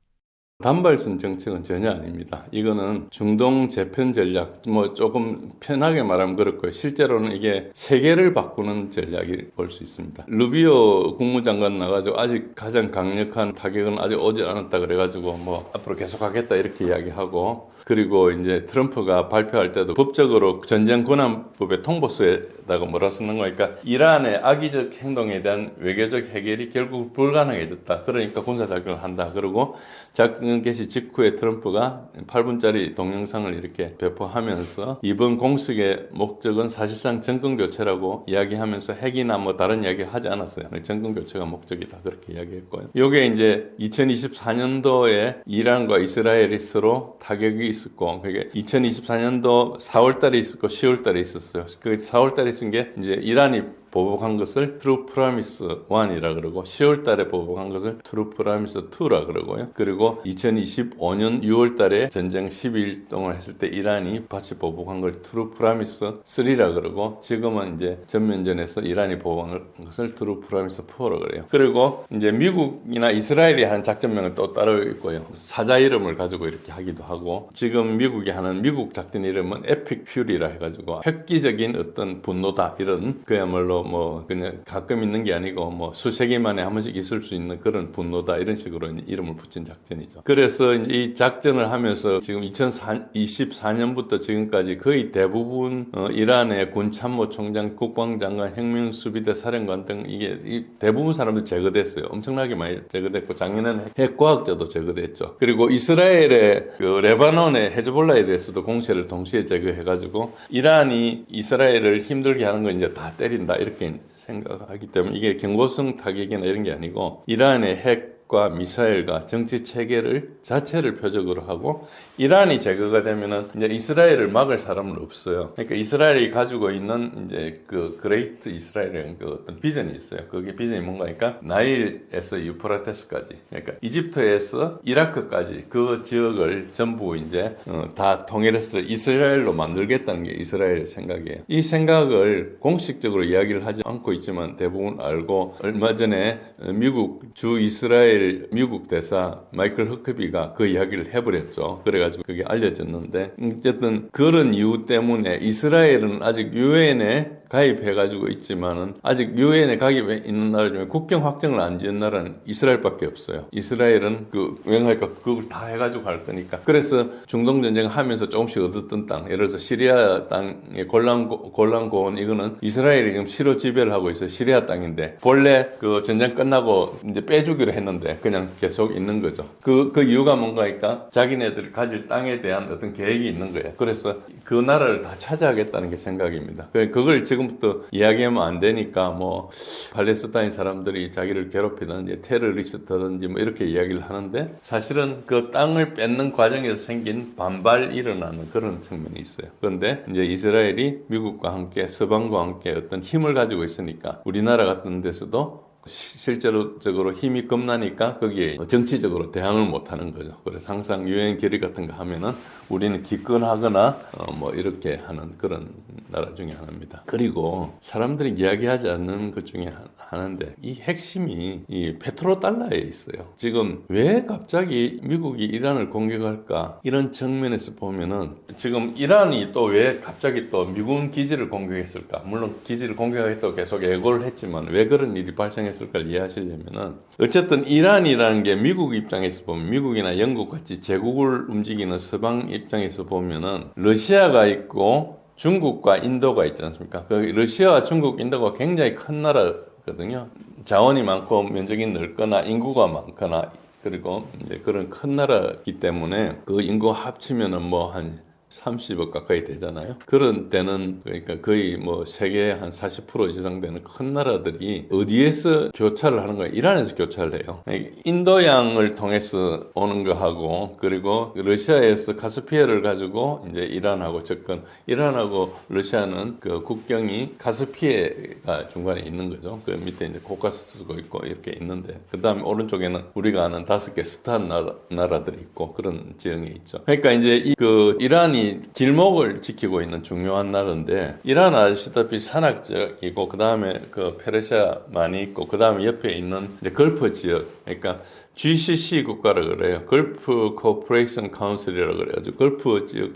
단발성 정책은 전혀 아닙니다. 이거는 중동 재편 전략, 뭐 조금 편하게 말하면 그렇고요. 실제로는 이게 세계를 바꾸는 전략이 볼 수 있습니다. 루비오 국무장관 나가지고 아직 가장 강력한 타격은 아직 오지 않았다 그래가지고 뭐 앞으로 계속하겠다 이렇게 이야기하고, 그리고 이제 트럼프가 발표할 때도 법적으로 전쟁 권한법의 통보서에다가 뭐라 쓰는 거니까 이란의 악의적 행동에 대한 외교적 해결이 결국 불가능해졌다. 그러니까 군사작전을 한다. 그리고 작전 개시 직후에 트럼프가 8분짜리 동영상을 이렇게 배포하면서 이번 공습의 목적은 사실상 정권교체라고 이야기하면서 핵이나 뭐 다른 이야기를 하지 않았어요. 정권교체가 목적이다. 그렇게 이야기했고요. 이게 이제 2024년도에 이란과 이스라엘이 서로 타격이 있었고, 그게 2024년도 4월 달에 있었고 10월 달에 있었어요. 그 4월 달에 있은 게 이제 이란이 보복한 것을 트루 프라미스 1이라 그러고, 10월 달에 보복한 것을 트루 프라미스 2라 그러고요. 그리고 2025년 6월 달에 전쟁 12일 동안 했을 때 이란이 같이 보복한 걸 트루 프라미스 3라 그러고, 지금은 이제 전면전에서 이란이 보복한 것을 트루 프라미스 4라 그래요. 그리고 이제 미국이나 이스라엘이 하는 작전명은 또 따로 있고요. 사자 이름을 가지고 이렇게 하기도 하고, 지금 미국이 하는 미국 작전 이름은 에픽 퓨리라 해가지고 획기적인 어떤 분노다, 이런 그야말로 뭐 그냥 가끔 있는 게 아니고 뭐 수세기 만에 한 번씩 있을 수 있는 그런 분노다, 이런 식으로 이름을 붙인 작전이죠. 그래서 이 작전을 하면서 지금 2024년부터 지금까지 거의 대부분 이란의 군 참모총장, 국방장관, 혁명수비대 사령관 등 이게 대부분 사람들 제거됐어요. 엄청나게 많이 제거됐고, 작년에는 핵과학자도 제거됐죠. 그리고 이스라엘의 그 레바논의 헤즈볼라에 대해서도 공세를 동시에 제거해가지고 이란이 이스라엘을 힘들게 하는 건 이제 다 때린다 이렇게 생각하기 때문에 이게 경고성 타격이나 이런 게 아니고 이란의 핵과 미사일과 정치 체계를 자체를 표적으로 하고, 이란이 제거가 되면은 이제 이스라엘을 막을 사람은 없어요. 그러니까 이스라엘이 가지고 있는 이제 그 그레이트 이스라엘이라는 그 어떤 비전이 있어요. 그게 비전이 뭔가니까 나일에서 유프라테스까지, 그러니까 이집트에서 이라크까지 그 지역을 전부 이제 다 통일해서 이스라엘로 만들겠다는 게 이스라엘의 생각이에요. 이 생각을 공식적으로 이야기를 하지 않고 있지만 대부분 알고, 얼마 전에 미국 주 이스라엘 미국 대사 마이클 허커비가 그 이야기를 해버렸죠. 그래가지고 그게 알려졌는데, 어쨌든 그런 이유 때문에 이스라엘은 아직 유엔에 가입해가지고 있지만은 아직 유엔에 가입해 있는 나라 중에 국경 확정을 안 지은 나라는 이스라엘밖에 없어요. 이스라엘은 왜냐니까 그걸 다 해가지고 갈 거니까. 그래서 중동 전쟁 하면서 조금씩 얻었던 땅, 예를 들어서 시리아 땅의 골란고원, 이거는 이스라엘이 지금 시로 지배를 하고 있어요. 시리아 땅인데 본래 그 전쟁 끝나고 이제 빼주기로 했는데 그냥 계속 있는 거죠. 그 이유가 뭔가니까 자기네들 가질 땅에 대한 어떤 계획이 있는 거예요. 그래서 그 나라를 다 차지하겠다는 게 생각입니다. 그걸 지금 지금부터 이야기하면 안 되니까 뭐 팔레스타인 사람들이 자기를 괴롭히는 테러리스트든지 뭐 이렇게 이야기를 하는데 사실은 그 땅을 뺏는 과정에서 생긴 반발이 일어나는 그런 측면이 있어요. 그런데 이제 이스라엘이 미국과 함께 서방과 함께 어떤 힘을 가지고 있으니까 우리나라 같은 데서도 실제로적으로 힘이 겁나니까 거기에 정치적으로 대항을 못하는 거죠. 그래서 항상 유엔 결의 같은 거 하면은 우리는 기권하거나 뭐 이렇게 하는 그런 나라 중에 하나입니다. 그리고 사람들이 이야기하지 않는 것 중에 하나인데 이 핵심이 이 페트로달러에 있어요. 지금 왜 갑자기 미국이 이란을 공격할까 이런 측면에서 보면은 지금 이란이 또 왜 갑자기 또 미군 기지를 공격했을까? 물론 기지를 공격하겠다고 계속 예고를 했지만 왜 그런 일이 발생했을까를 이해하시려면은 어쨌든 이란이라는 게 미국 입장에서 보면 미국이나 영국 같이 제국을 움직이는 서방 입장에서 보면은 러시아가 있고 중국과 인도가 있지 않습니까? 그 러시아와 중국, 인도가 굉장히 큰 나라거든요. 자원이 많고 면적이 넓거나 인구가 많거나 그리고 이제 그런 큰 나라이기 때문에 그 인구 합치면은 뭐 한 30억 가까이 되잖아요. 그런 때는 그러니까 거의 뭐 세계의 한 40% 이상 되는 큰 나라들이 어디에서 교차를 하는 거예요? 이란에서 교차를 해요. 인도양을 통해서 오는 거하고 그리고 러시아에서 카스피해를 가지고 이제 이란하고 접근. 이란하고 러시아는 그 국경이 카스피해가 중간에 있는 거죠. 그 밑에 이제 코카서스가 있고 이렇게 있는데 그다음에 오른쪽에는 우리가 아는 5개 스탄 나라들이 있고 그런 지형이 있죠. 그러니까 이제 그 이란이 길목을 지키고 있는 중요한 나라인데 이란 아시다시피 산악적이고 그 다음에 그 페르시아 많이 있고 그 다음에 옆에 있는 이제 걸프 지역 그러니까 GCC 국가라 그래요. 걸프 코퍼레이션 카운슬이라고 그래요. 걸프 지역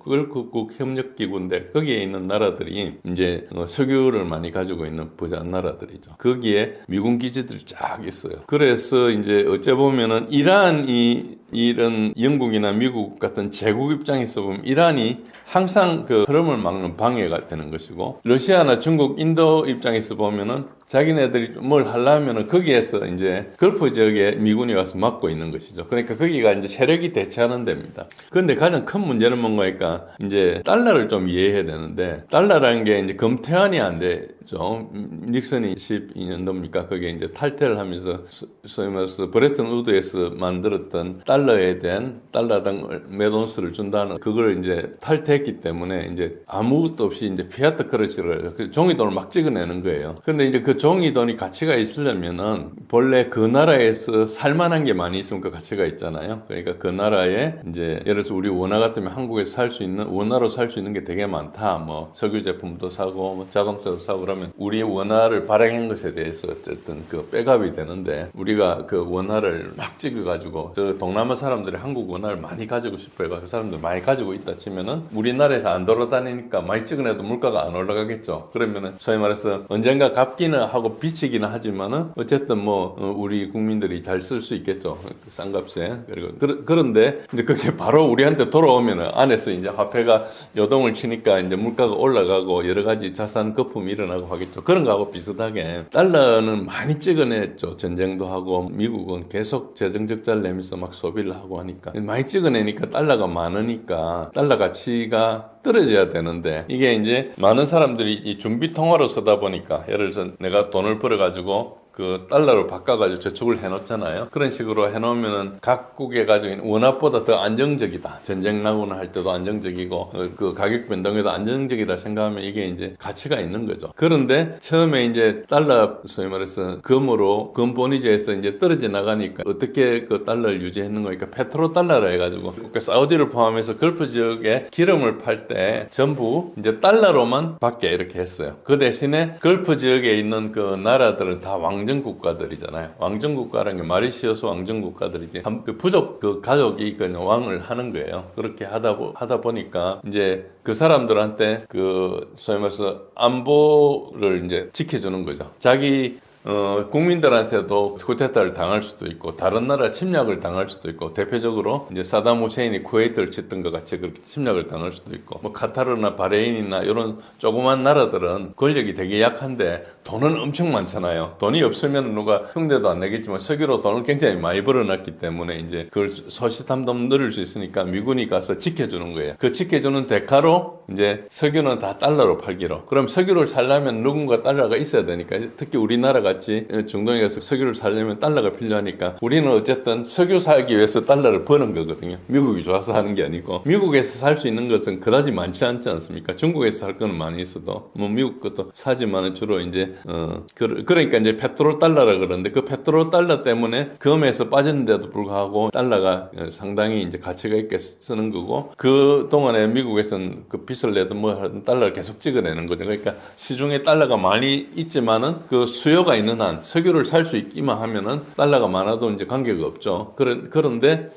걸프국 협력 기구인데 거기에 있는 나라들이 이제 석유를 많이 가지고 있는 부자 나라들이죠. 거기에 미군 기지들이 쫙 있어요. 그래서 이제 어째 보면은 이란이 이런 영국이나 미국 같은 제국 입장에서 보면 이란이 항상 그 흐름을 막는 방해가 되는 것이고 러시아나 중국, 인도 입장에서 보면은 자기네들이 뭘 하려면은 거기에서 이제 걸프 지역에 미군이 와서 막고 있는 것이죠. 그러니까 거기가 이제 세력이 대치하는 데입니다. 그런데 가장 큰 문제는 뭔가니까 이제 달러를 좀 이해해야 되는데 달러라는 게 이제 검토안이 안 되죠. 닉슨이 12년도입니까? 거기에 이제 탈퇴를 하면서 소위 말해서 브레튼 우드에서 만들었던 달러에 대한 달러당 몇 온스를 준다는 그걸 이제 탈퇴했기 때문에 이제 아무것도 없이 이제 피아트 커런시를 종이돈을 막 찍어내는 거예요. 근데 이제 그 종이돈이 가치가 있으려면은 본래 그 나라에서 살만한 게 많이 있으면 그 가치가 있잖아요. 그러니까 그 나라에 이제 예를 들어서 우리 원화 같으면 한국에서 살 수 있는 원화로 살 수 있는 게 되게 많다. 뭐 석유 제품도 사고 뭐 자동차도 사고 그러면 우리 원화를 발행한 것에 대해서 어쨌든 그 백업이 되는데 우리가 그 원화를 막 찍어가지고 저 동남아 사람들이 한국 원화를 많이 가지고 싶어해서 그 사람들 많이 가지고 있다 치면은 우리나라에서 안 돌아다니니까 많이 찍어내도 물가가 안 올라가겠죠. 그러면은 소위 말해서 언젠가 갚기는 하고 비치기는 하지만은 어쨌든 뭐 우리 국민들이 잘 쓸 수 있겠죠. 싼 값에. 그리고 그런데 이제 그게 바로 우리한테 돌아오면은 안에서 이제 화폐가 요동을 치니까 이제 물가가 올라가고 여러 가지 자산 거품이 일어나고 하겠죠. 그런 거하고 비슷하게 달러는 많이 찍어냈죠. 전쟁도 하고 미국은 계속 재정 적자를 내면서 막 소비를 하고 하니까 많이 찍어내니까 달러가 많으니까 달러 가치가 떨어져야 되는데 이게 이제 많은 사람들이 이 준비 통화로 쓰다 보니까 예를 들어서 내가 돈을 벌어가지고 그 달러로 바꿔가지고 저축을 해놓잖아요. 그런 식으로 해놓으면은 각국에 가지고 있는 원화보다 더 안정적이다. 전쟁 나거나 할 때도 안정적이고 그 가격 변동에도 안정적이다 생각하면 이게 이제 가치가 있는 거죠. 그런데 처음에 이제 달러 소위 말해서 금으로 금보니제에서 이제 떨어져 나가니까 어떻게 그 달러를 유지했는 거니까 페트로 달러라 해가지고 그 사우디를 포함해서 걸프 지역에 기름을 팔 때 전부 이제 달러로만 받게 이렇게 했어요. 그 대신에 걸프 지역에 있는 그 나라들은 다 왕정국가들이잖아요. 왕정국가라는 게 마리시어스 왕정국가들이지. 그 부족, 그 가족이 그냥 왕을 하는 거예요. 그렇게 하다 보니까 이제 그 사람들한테 그 소위 말해서 안보를 이제 지켜주는 거죠. 자기 국민들한테도 쿠데타를 당할 수도 있고 다른 나라 침략을 당할 수도 있고 대표적으로 이제 사담 후세인이 쿠웨이트를 쳤던 것 같이 그렇게 침략을 당할 수도 있고 뭐 카타르나 바레인이나 이런 조그만 나라들은 권력이 되게 약한데 돈은 엄청 많잖아요. 돈이 없으면 누가 흉내도 안 내겠지만 석유로 돈을 굉장히 많이 벌어놨기 때문에 이제 그걸 소시탐탐 누릴 수 있으니까 미군이 가서 지켜주는 거예요. 그 지켜주는 대가로 이제 석유는 다 달러로 팔기로. 그럼 석유를 살려면 누군가 달러가 있어야 되니까 특히 우리나라 같이 중동에 가서 석유를 살려면 달러가 필요하니까 우리는 어쨌든 석유 사기 위해서 달러를 버는 거거든요. 미국이 좋아서 하는 게 아니고 미국에서 살 수 있는 것은 그다지 많지 않지 않습니까? 중국에서 살 거는 많이 있어도 뭐 미국 것도 사지만은 주로 이제 그러니까 이제 페트로 달러라 그러는데 그 페트로 달러 때문에 금에서 빠졌는데도 불구하고 달러가 상당히 이제 가치가 있게 쓰는 거고 그 동안에 미국에서는 그 빚을 내도 뭐 달러를 계속 찍어내는 거죠. 그러니까 시중에 달러가 많이 있지만은 그 수요가 있는 한 석유를 살 수 있기만 하면은 달러가 많아도 이제 관계가 없죠. 그런데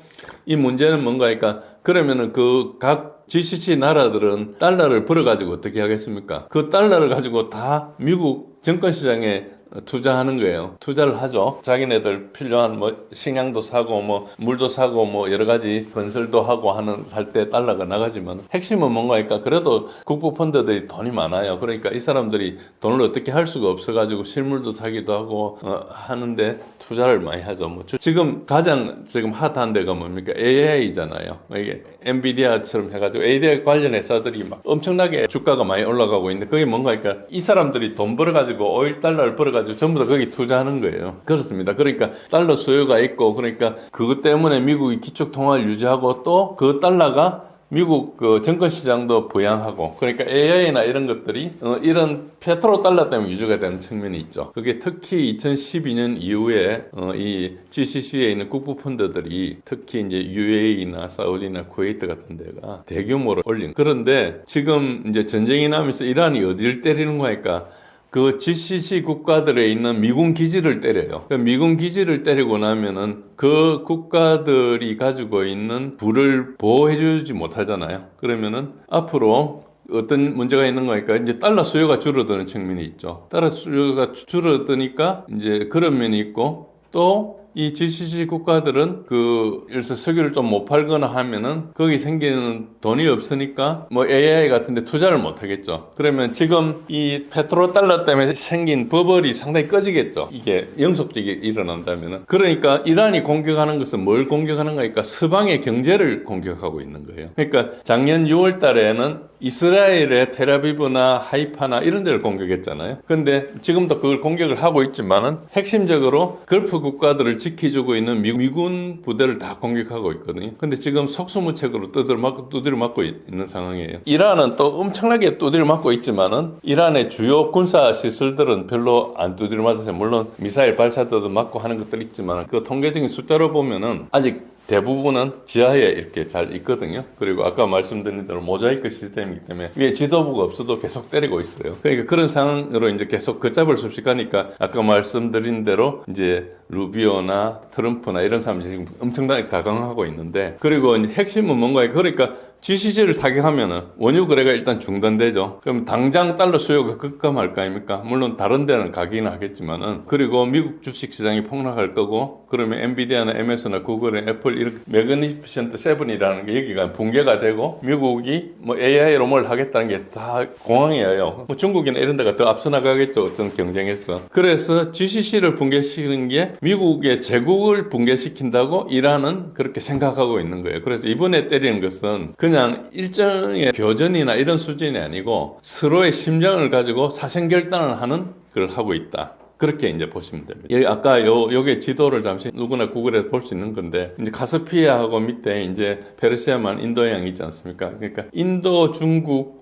이 문제는 뭔가 그러니까 그러면은 그 각 GCC 나라들은 달러를 벌어가지고 어떻게 하겠습니까? 그 달러를 가지고 다 미국 증권시장에 투자하는 거예요. 투자를 하죠. 자기네들 필요한 뭐 식량도 사고 뭐 물도 사고 뭐 여러 가지 건설도 하고 할 때 달러가 나가지만 핵심은 뭔가니까 그래도 국부 펀드들이 돈이 많아요. 그러니까 이 사람들이 돈을 어떻게 할 수가 없어가지고 실물도 사기도 하고 하는데 투자를 많이 하죠. 뭐 지금 가장 핫한 데가 뭡니까? AI잖아요. 이게 엔비디아처럼 해가지고 AI 관련 회사들이 막 엄청나게 주가가 많이 올라가고 있는데 그게 뭔가 그러니까 이 사람들이 돈 벌어가지고 5달러를 벌어가지고 전부 다 거기 투자하는 거예요. 그렇습니다. 그러니까 달러 수요가 있고 그러니까 그것 때문에 미국이 기축 통화를 유지하고 또 그 달러가 미국 그 증권시장도 부양하고 그러니까 AI나 이런 것들이 이런 페트로 달러 때문에 유지가 되는 측면이 있죠. 그게 특히 2012년 이후에 이 GCC에 있는 국부 펀드들이 특히 이제 UAE나 사우디나 쿠웨이트 같은 데가 대규모로 올린. 그런데 지금 이제 전쟁이 나면서 이란이 어디를 때리는 거니까 그 GCC 국가들에 있는 미군 기지를 때려요. 미군 기지를 때리고 나면은 그 국가들이 가지고 있는 부를 보호해주지 못하잖아요. 그러면은 앞으로 어떤 문제가 있는 거니까 이제 달러 수요가 줄어드는 측면이 있죠. 달러 수요가 줄어드니까 이제 그런 면이 있고 또 이 GCC 국가들은 예를 들어서 석유를 좀 못 팔거나 하면은 거기 생기는 돈이 없으니까 뭐 AI 같은 데 투자를 못 하겠죠. 그러면 지금 이 페트로 달러 때문에 생긴 버블이 상당히 꺼지겠죠. 이게 영속적이 일어난다면은. 그러니까 이란이 공격하는 것은 뭘 공격하는 거니까 서방의 경제를 공격하고 있는 거예요. 그러니까 작년 6월 달에는 이스라엘의 텔아비브나 하이파나 이런 데를 공격했잖아요. 근데 지금도 그걸 공격을 하고 있지만은 핵심적으로 걸프 국가들을 지켜주고 있는 미군 부대를 다 공격하고 있거든요. 근데 지금 속수무책으로 두드려 맞고 있는 상황이에요. 이란은 또 엄청나게 두드려 맞고 있지만은 이란의 주요 군사 시설들은 별로 안 두드려 맞아서 물론 미사일 발사도도 맞고 하는 것들이 있지만 그 통계적인 숫자로 보면은 아직 대부분은 지하에 이렇게 잘 있거든요. 그리고 아까 말씀드린 대로 모자이크 시스템이기 때문에 위에 지도부가 없어도 계속 때리고 있어요. 그러니까 그런 상황으로 이제 계속 걷잡을 수 없이 가니까 아까 말씀드린 대로 이제 루비오나 트럼프나 이런 사람들이 지금 엄청나게 가강하고 있는데 그리고 이제 핵심은 뭔가요? 그러니까 GCC를 타격하면은 원유 거래가 일단 중단되죠. 그럼 당장 달러 수요가 급감할 거 아닙니까? 물론 다른 데는 가기는 하겠지만은 그리고 미국 주식 시장이 폭락할 거고 그러면 엔비디아나 MS나 구글이나 애플 이렇게 매그니피션트 세븐이라는 게 여기가 붕괴가 되고 미국이 뭐 AI로 뭘 하겠다는 게 다 공황이에요. 뭐 중국이나 이런 데가 더 앞서 나가겠죠. 어떤 경쟁에서. 그래서 GCC를 붕괴시키는 게 미국의 제국을 붕괴시킨다고 이란은 그렇게 생각하고 있는 거예요. 그래서 이번에 때리는 것은 그냥 일정의 교전이나 이런 수준이 아니고 서로의 심정을 가지고 사생결단을 하는 걸 하고 있다. 그렇게 이제 보시면 됩니다. 아까 요게 지도를 잠시 누구나 구글에서 볼 수 있는 건데, 이제 카스피아하고 밑에 이제 페르시아만 인도양이 있지 않습니까? 그러니까 인도, 중국,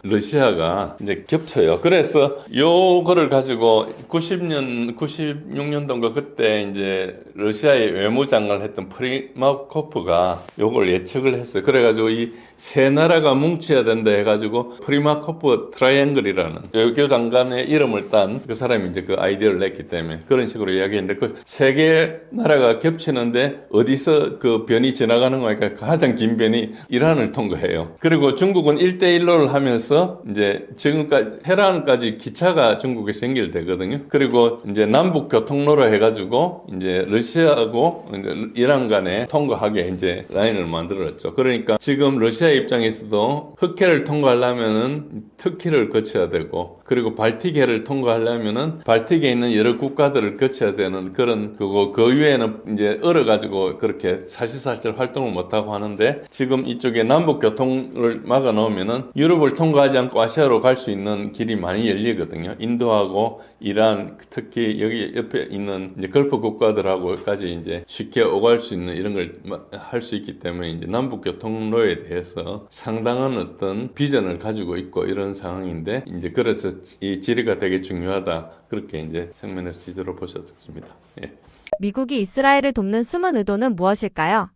러시아가 이제 겹쳐요. 그래서 요거를 가지고 96년도인가 그때 이제 러시아의 외무장관을 했던 프리마코프가 요걸 예측을 했어요. 그래가지고 이 세 나라가 뭉쳐야 된다 해가지고 프리마코프 트라이앵글이라는 외교 장관의 이름을 딴 그 사람이 이제 그 아이디어를 냈기 때문에 그런 식으로 이야기했는데 그 세 개 나라가 겹치는데 어디서 그 변이 지나가는 거니까 가장 긴 변이 이란을 통과해요. 그리고 중국은 1대1로를 하면서 이제 지금까지 테헤란까지 기차가 중국에서 연결되거든요. 그리고 이제 남북 교통로로 해가지고 이제 러시아하고 이제 이란 간에 통과하게 이제 라인을 만들었죠. 그러니까 지금 러시아 입장에서도 흑해를 통과하려면은 터키를 거쳐야 되고, 그리고 발틱해를 통과하려면은 발틱에 있는 여러 국가들을 거쳐야 되는 그런 그거, 그 위에는 이제 얼어가지고 그렇게 사실사실 활동을 못하고 하는데, 지금 이쪽에 남북 교통을 막아 놓으면은 유럽을 통과하지 않고 아시아로 갈 수 있는 길이 많이 열리거든요. 인도하고 이란, 특히 여기 옆에 있는 이제 걸프 국가들하고까지 이제 쉽게 오갈 수 있는 이런 걸 할 수 있기 때문에 이제 남북 교통로에 대해서 상당한 어떤 비전을 가지고 있고 이런 상황인데, 이제 그래서 이 지리가 되게 중요하다, 그렇게 이제 측면에서 지도로 보셨습니다. 예. 미국이 이스라엘을 돕는 숨은 의도는 무엇일까요?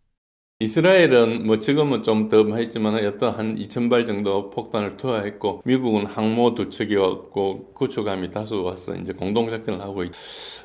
이스라엘은 뭐 지금은 좀 더 했지만 어떤 한 2,000발 정도 폭탄을 투하했고, 미국은 항모 2척이 왔고 구축함이 다수 와서 이제 공동작전을 하고 있죠.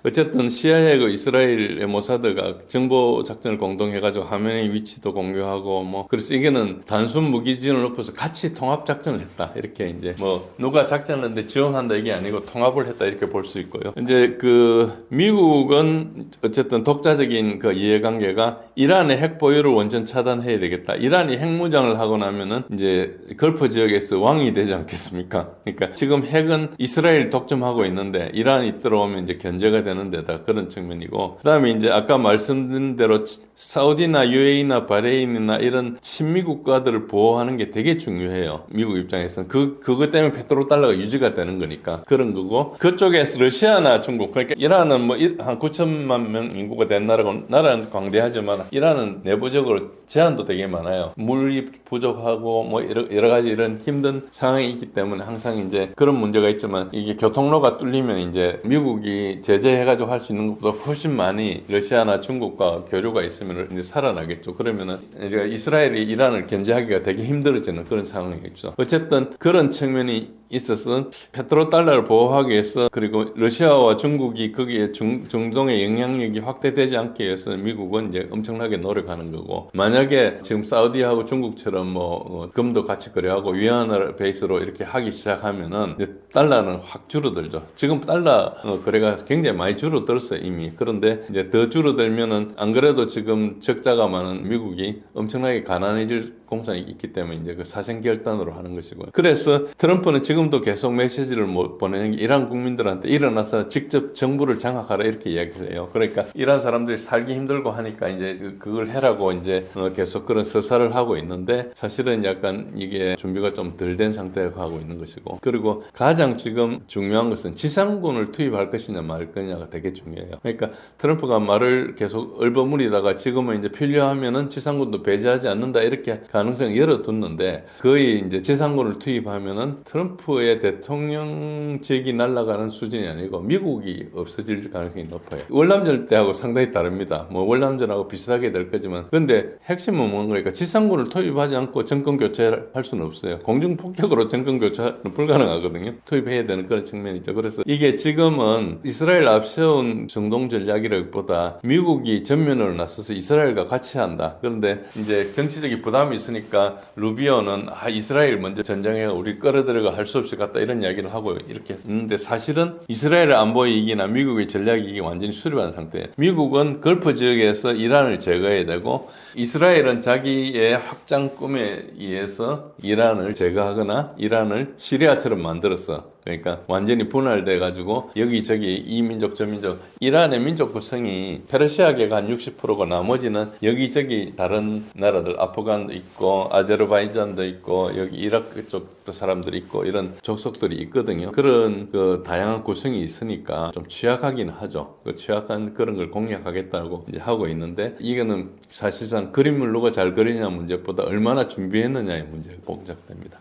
어쨌든 CIA하고 이스라엘의 모사드가 정보 작전을 공동해가지고 하면의 위치도 공유하고 뭐, 그래서 이게는 단순 무기지원을 높여서 같이 통합 작전을 했다, 이렇게 이제 뭐 누가 작전하는데 지원한다 이게 아니고 통합을 했다, 이렇게 볼 수 있고요. 이제 그 미국은 어쨌든 독자적인 그 이해관계가 이란의 핵 보유를 완전 차단해야 되겠다. 이란이 핵무장을 하고 나면은 이제 걸프 지역에서 왕이 되지 않겠습니까? 그러니까 지금 핵은 이스라엘 독점하고 있는데 이란이 들어오면 이제 견제가 되는 데다, 그런 측면이고, 그다음에 이제 아까 말씀드린 대로 사우디나 UAE나 바레인이나 이런 친미 국가들을 보호하는 게 되게 중요해요. 미국 입장에서는 그것 때문에 페트로달러가 유지가 되는 거니까 그런 거고, 그쪽에서 러시아나 중국, 그러니까 이란은 뭐 한 9천만 명 인구가 된 나라는 광대하지만 이란은 내부적으로 제한도 되게 많아요. 물이 부족하고 뭐 여러 가지 이런 힘든 상황이 있기 때문에 항상 이제 그런 문제가 있지만, 이게 교통로가 뚫리면 이제 미국이 제재해가지고 할 수 있는 것보다 훨씬 많이 러시아나 중국과 교류가 있으면 이제 살아나겠죠. 그러면은 이제 이스라엘이 이란을 견제하기가 되게 힘들어지는 그런 상황이겠죠. 어쨌든 그런 측면이 있어서 페트로달러를 보호하기 위해서, 그리고 러시아와 중국이 거기에 중동의 영향력이 확대되지 않게 위해서 미국은 이제 엄청나게 노력하는 거고, 만약에 지금 사우디하고 중국처럼 뭐 금도 같이 거래하고 위안을 베이스로 이렇게 하기 시작하면은 이제 달러는 확 줄어들죠. 지금 달러 거래가 굉장히 많이 줄어들었어요, 이미. 그런데 이제 더 줄어들면은, 안 그래도 지금 적자가 많은 미국이 엄청나게 가난해질 공산이 있기 때문에 이제 그 사생결단으로 하는 것이고요. 그래서 트럼프는 지금도 계속 메시지를 못 보내는 게, 이란 국민들한테 일어나서 직접 정부를 장악하라, 이렇게 이야기를 해요. 그러니까 이란 사람들이 살기 힘들고 하니까 이제 그걸 해라고 이제 계속 그런 서사를 하고 있는데, 사실은 약간 이게 준비가 좀 덜 된 상태에 가고 있는 것이고, 그리고 가장 지금 중요한 것은 지상군을 투입할 것이냐 말 거냐가 되게 중요해요. 그러니까 트럼프가 말을 계속 얼버무리다가 지금은 이제 필요하면은 지상군도 배제하지 않는다, 이렇게 가능성을 열어뒀는데, 거의 이제 지상군을 투입하면은 트럼프의 대통령직이 날아가는 수준이 아니고 미국이 없어질 가능성이 높아요. 월남전 때하고 상당히 다릅니다. 뭐 월남전하고 비슷하게 될 거지만, 근데 핵심은 뭔가니까 지상군을 투입하지 않고 정권 교체할 수는 없어요. 공중 폭격으로 정권 교체는 불가능하거든요. 투입해야 되는 그런 측면이죠. 그래서 이게 지금은 이스라엘 앞세운 중동 전략이라기보다 미국이 전면으로 나서서 이스라엘과 같이 한다. 그런데 이제 정치적인 부담이 있으니까 루비오는 이스라엘 먼저 전쟁에 우리 끌어들여가 할 수 없이 갔다, 이런 이야기를 하고 이렇게 있는데, 사실은 이스라엘의 안보 이익이나 미국의 전략 이익이 완전히 수립한 상태예요. 미국은 걸프 지역에서 이란을 제거해야 되고, 이스라엘은 자기의 확장 꿈에 의해서 이란을 제거하거나 이란을 시리아처럼 만들었어. 그러니까 완전히 분할돼 가지고 여기저기 이 민족 저 민족, 이란의 민족 구성이 페르시아계가 한 60%고 나머지는 여기저기 다른 나라들, 아프간도 있고 아제르바이잔도 있고 여기 이라크 쪽도 사람들이 있고 이런 족속들이 있거든요. 그런 그 다양한 구성이 있으니까 좀 취약하긴 하죠. 그 취약한 그런 걸 공략하겠다고 이제 하고 있는데, 이거는 사실상 그림을 누가 잘 그리냐 문제보다 얼마나 준비했느냐의 문제가 봉착됩니다.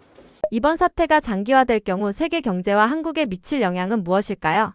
이번 사태가 장기화될 경우 세계 경제와 한국에 미칠 영향은 무엇일까요?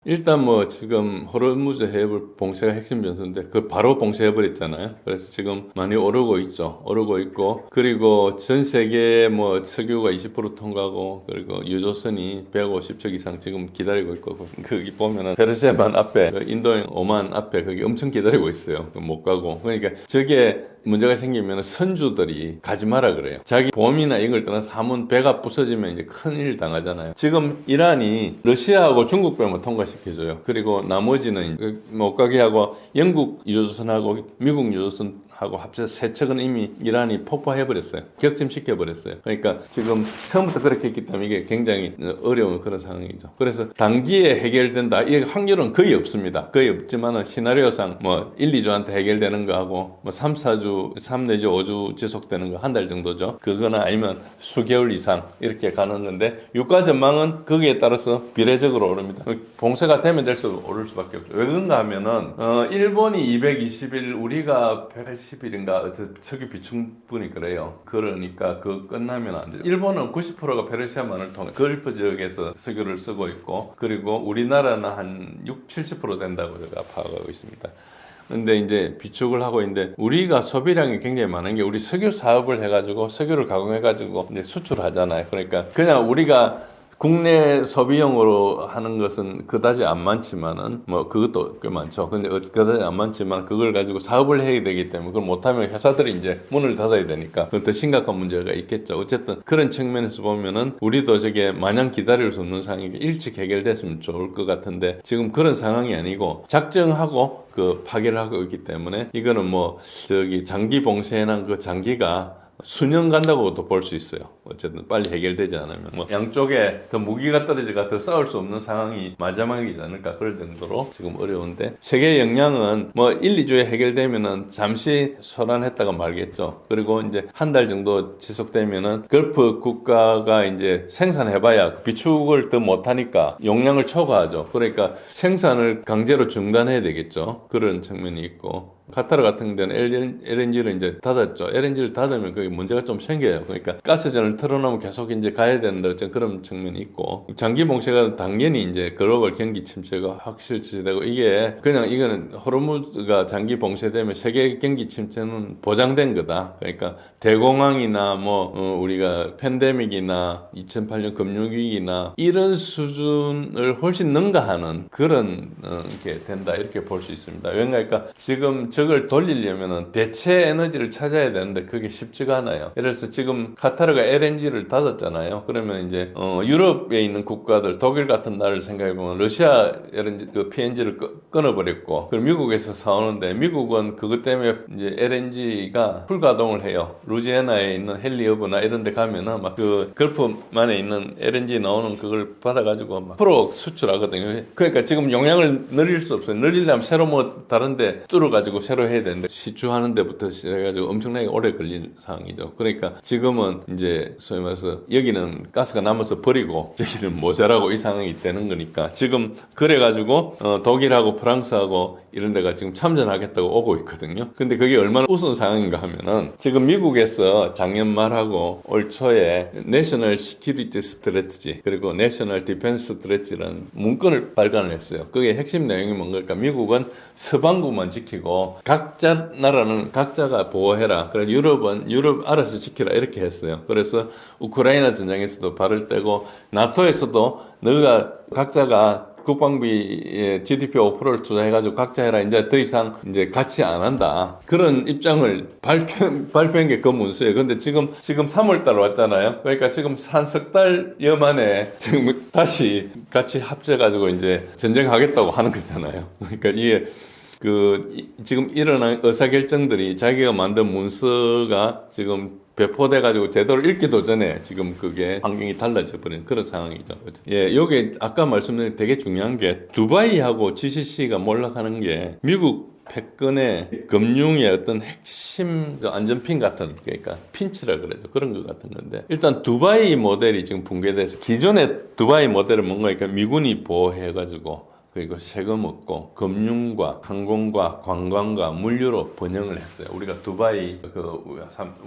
일단 뭐 지금 호르무즈 해협을 봉쇄가 핵심 변수인데 그걸 바로 봉쇄해버렸잖아요. 그래서 지금 많이 오르고 있죠. 오르고 있고, 그리고 전 세계 뭐 석유가 20% 통과하고, 그리고 유조선이 150척 이상 지금 기다리고 있고, 거기 보면은 페르시아만 앞에, 인도양 오만 앞에 거기 엄청 기다리고 있어요. 못 가고. 그러니까 저게 문제가 생기면 선주들이 가지 마라 그래요. 자기 보험이나 이걸 떠나서 한번 배가 부서지면 이제 큰일 당하잖아요. 지금 이란이 러시아하고 중국 배만 통과시켜줘요. 그리고 나머지는 못 가게 하고 영국 유조선하고 미국 유조선하고 합쳐서 세 척은 이미 이란이 폭파해버렸어요. 격침시켜버렸어요. 그러니까 지금 처음부터 그렇게 했기 때문에 이게 굉장히 어려운 그런 상황이죠. 그래서 단기에 해결된다. 이 확률은 거의 없습니다. 거의 없지만은 시나리오상 뭐 1, 2주한테 해결되는 거하고 뭐 3, 4주, 3 내지 5주 지속되는 거 한 달 정도죠. 그거나 아니면 수개월 이상 이렇게 가는 건데 유가 전망은 거기에 따라서 비례적으로 오릅니다. 봉쇄가 되면 될수록 오를 수밖에 없죠. 왜 그런가 하면은 일본이 220일, 우리가 180일인가 석유 비축분이 그래요. 그러니까 그거 끝나면 안 돼요. 일본은 90%가 페르시아만을 통해 걸프 지역에서 석유를 쓰고 있고 그리고 우리나라는 한 6, 70% 된다고 제가 파악하고 있습니다. 근데 이제 비축을 하고 있는데 우리가 소비량이 굉장히 많은 게 우리 석유 사업을 해가지고 석유를 가공해가지고 이제 수출하잖아요. 그러니까 그냥 우리가 국내 소비용으로 하는 것은 그다지 안 많지만은 뭐 그것도 꽤 많죠. 근데 그다지 안 많지만 그걸 가지고 사업을 해야 되기 때문에 그걸 못하면 회사들이 이제 문을 닫아야 되니까 그건 더 심각한 문제가 있겠죠. 어쨌든 그런 측면에서 보면은 우리도 저게 마냥 기다릴 수 없는 상황이니까 일찍 해결됐으면 좋을 것 같은데 지금 그런 상황이 아니고 작정하고 그 파괴를 하고 있기 때문에 이거는 뭐 저기 장기 봉쇄나 그 장기가 수년 간다고도 볼 수 있어요. 어쨌든 빨리 해결되지 않으면 뭐 양쪽에 더 무기가 떨어져가 더 싸울 수 없는 상황이 마지막이지 않을까 그럴 정도로 지금 어려운데 세계 역량은 뭐 1, 2주에 해결되면은 잠시 소란했다가 말겠죠. 그리고 이제 한 달 정도 지속되면은 걸프 국가가 이제 생산해봐야 비축을 더 못하니까 용량을 초과하죠. 그러니까 생산을 강제로 중단해야 되겠죠. 그런 측면이 있고 카타르 같은 데는 LNG를 이제 닫았죠. LNG를 닫으면 그게 문제가 좀 생겨요. 그러니까 가스전을 틀어놓으면 계속 이제 가야 된다. 그런 측면이 있고. 장기 봉쇄가 당연히 이제 글로벌 경기 침체가 확실시되고 이게 그냥 이거는 호르무즈가 장기 봉쇄되면 세계 경기 침체는 보장된 거다. 그러니까 대공황이나 뭐 우리가 팬데믹이나 2008년 금융위기나 이런 수준을 훨씬 능가하는 그런 게 된다. 이렇게 볼 수 있습니다. 그러니까 지금 저걸 돌리려면은 대체 에너지를 찾아야 되는데 그게 쉽지가 않아요. 그래서 지금 카타르가 LNG를 닫았잖아요. 그러면 이제 유럽에 있는 국가들 독일 같은 나라를 생각해 보면 러시아 LNG 그 PNG를 끊어버렸고 그리고 미국에서 사오는데 미국은 그것 때문에 이제 LNG가 풀가동을 해요. 루지애나에 있는 헨리허브나 이런 데 가면은 막 그 걸프만에 있는 LNG 나오는 그걸 받아가지고 막 프로 수출하거든요. 그러니까 지금 용량을 늘릴 수 없어요. 늘리려면 새로 뭐 다른데 뚫어가지고 새로 해야 되는데 시추하는 데부터 시작해가지고 엄청나게 오래 걸린 상황이죠. 그러니까 지금은 이제 소위 말해서 여기는 가스가 남아서 버리고 저기는 모자라고 이 상황이 되는 거니까 지금 그래가지고 독일하고 프랑스하고 이런 데가 지금 참전하겠다고 오고 있거든요. 근데 그게 얼마나 우스운 상황인가 하면은 지금 미국에서 작년 말하고 올 초에 내셔널 시큐리티 스트래티지 그리고 내셔널 디펜스 스트래티지라는 문건을 발간을 했어요. 그게 핵심 내용이 뭔가 미국은 서방구만 지키고 각자 나라는 각자가 보호해라. 그래서 유럽은 유럽 알아서 지키라 이렇게 했어요. 그래서 우크라이나 전쟁에서도 발을 떼고 나토에서도 너가 각자가 국방비에 GDP 5%를 투자해가지고 각자 해라. 이제 더 이상 이제 같이 안 한다. 그런 입장을 발표한 게 그 문서예요. 근데 지금 3월달 왔잖아요. 그러니까 지금 한 석 달여 만에 지금 다시 같이 합쳐가지고 이제 전쟁하겠다고 하는 거잖아요. 그러니까 이게 지금 일어난 의사결정들이 자기가 만든 문서가 지금 배포돼가지고 제대로 읽기도 전에 지금 그게 환경이 달라져 버린 그런 상황이죠. 예, 요게 아까 말씀드린 되게 중요한 게 두바이하고 GCC가 몰락하는 게 미국 패권의 금융의 어떤 핵심 안전핀 같은 그러니까 핀치라 그러죠. 그런 것 같은 건데 일단 두바이 모델이 지금 붕괴돼서 기존의 두바이 모델은 뭔가 그러니까 미군이 보호해가지고 그리고 세금 없고 금융과 항공과 관광과 물류로 번영을 했어요. 우리가 두바이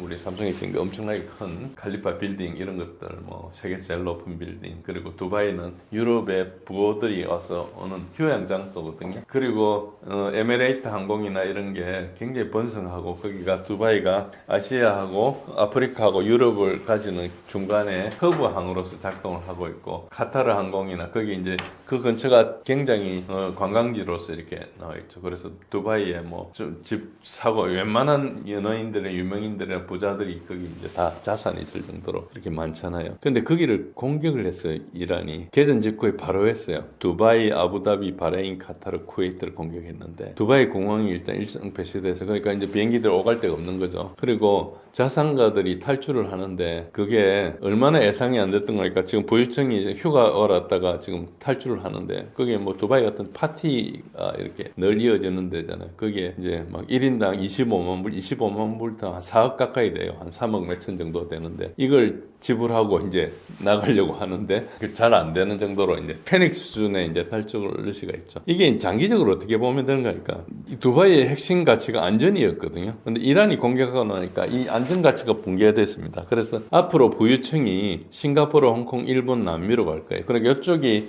우리 삼성이 지은 그 엄청나게 큰 칼리파 빌딩 이런 것들 뭐 세계 제일 높은 빌딩 그리고 두바이는 유럽의 부호들이 와서 오는 휴양 장소거든요. 그리고 에미레이트 항공이나 이런 게 굉장히 번성하고 거기가 두바이가 아시아하고 아프리카하고 유럽을 가지는 중간에 허브 항으로서 작동을 하고 있고 카타르 항공이나 거기 이제 그 근처가 굉장히 굉장히 관광지로서 이렇게 나와 있죠. 그래서 두바이에 뭐 집 사고 웬만한 연예인들의 유명인들이나 부자들이 거기 이제 다 자산이 있을 정도로 그렇게 많잖아요. 근데 거기를 공격을 했어요. 이란이 개전 직후에 바로 했어요. 두바이, 아부다비, 바레인, 카타르, 쿠웨이트를 공격했는데 두바이 공항이 일단 일정 폐쇄돼서 그러니까 이제 비행기들 오갈 데가 없는 거죠. 그리고 자산가들이 탈출을 하는데 그게 얼마나 예상이 안 됐던 거니까 지금 보유층이 이제 휴가 왔다가 지금 탈출을 하는데 그게 뭐 두바이 같은 파티가 이렇게 늘 이어지는 데잖아요. 그게 이제 막 1인당 25만 불부터 한 4억 가까이 돼요. 한 3억 몇천 정도 되는데 이걸 지불하고 이제 나가려고 하는데 잘 안 되는 정도로 이제 패닉 수준의 이제 탈출을 러시가 있죠. 이게 장기적으로 어떻게 보면 되는 거니까 두바이의 핵심 가치가 안전이었거든요. 근데 이란이 공격하고 나니까 이 안전 가치가 붕괴됐습니다. 그래서 앞으로 부유층이 싱가포르, 홍콩, 일본, 남미로 갈 거예요. 그러니까 이쪽이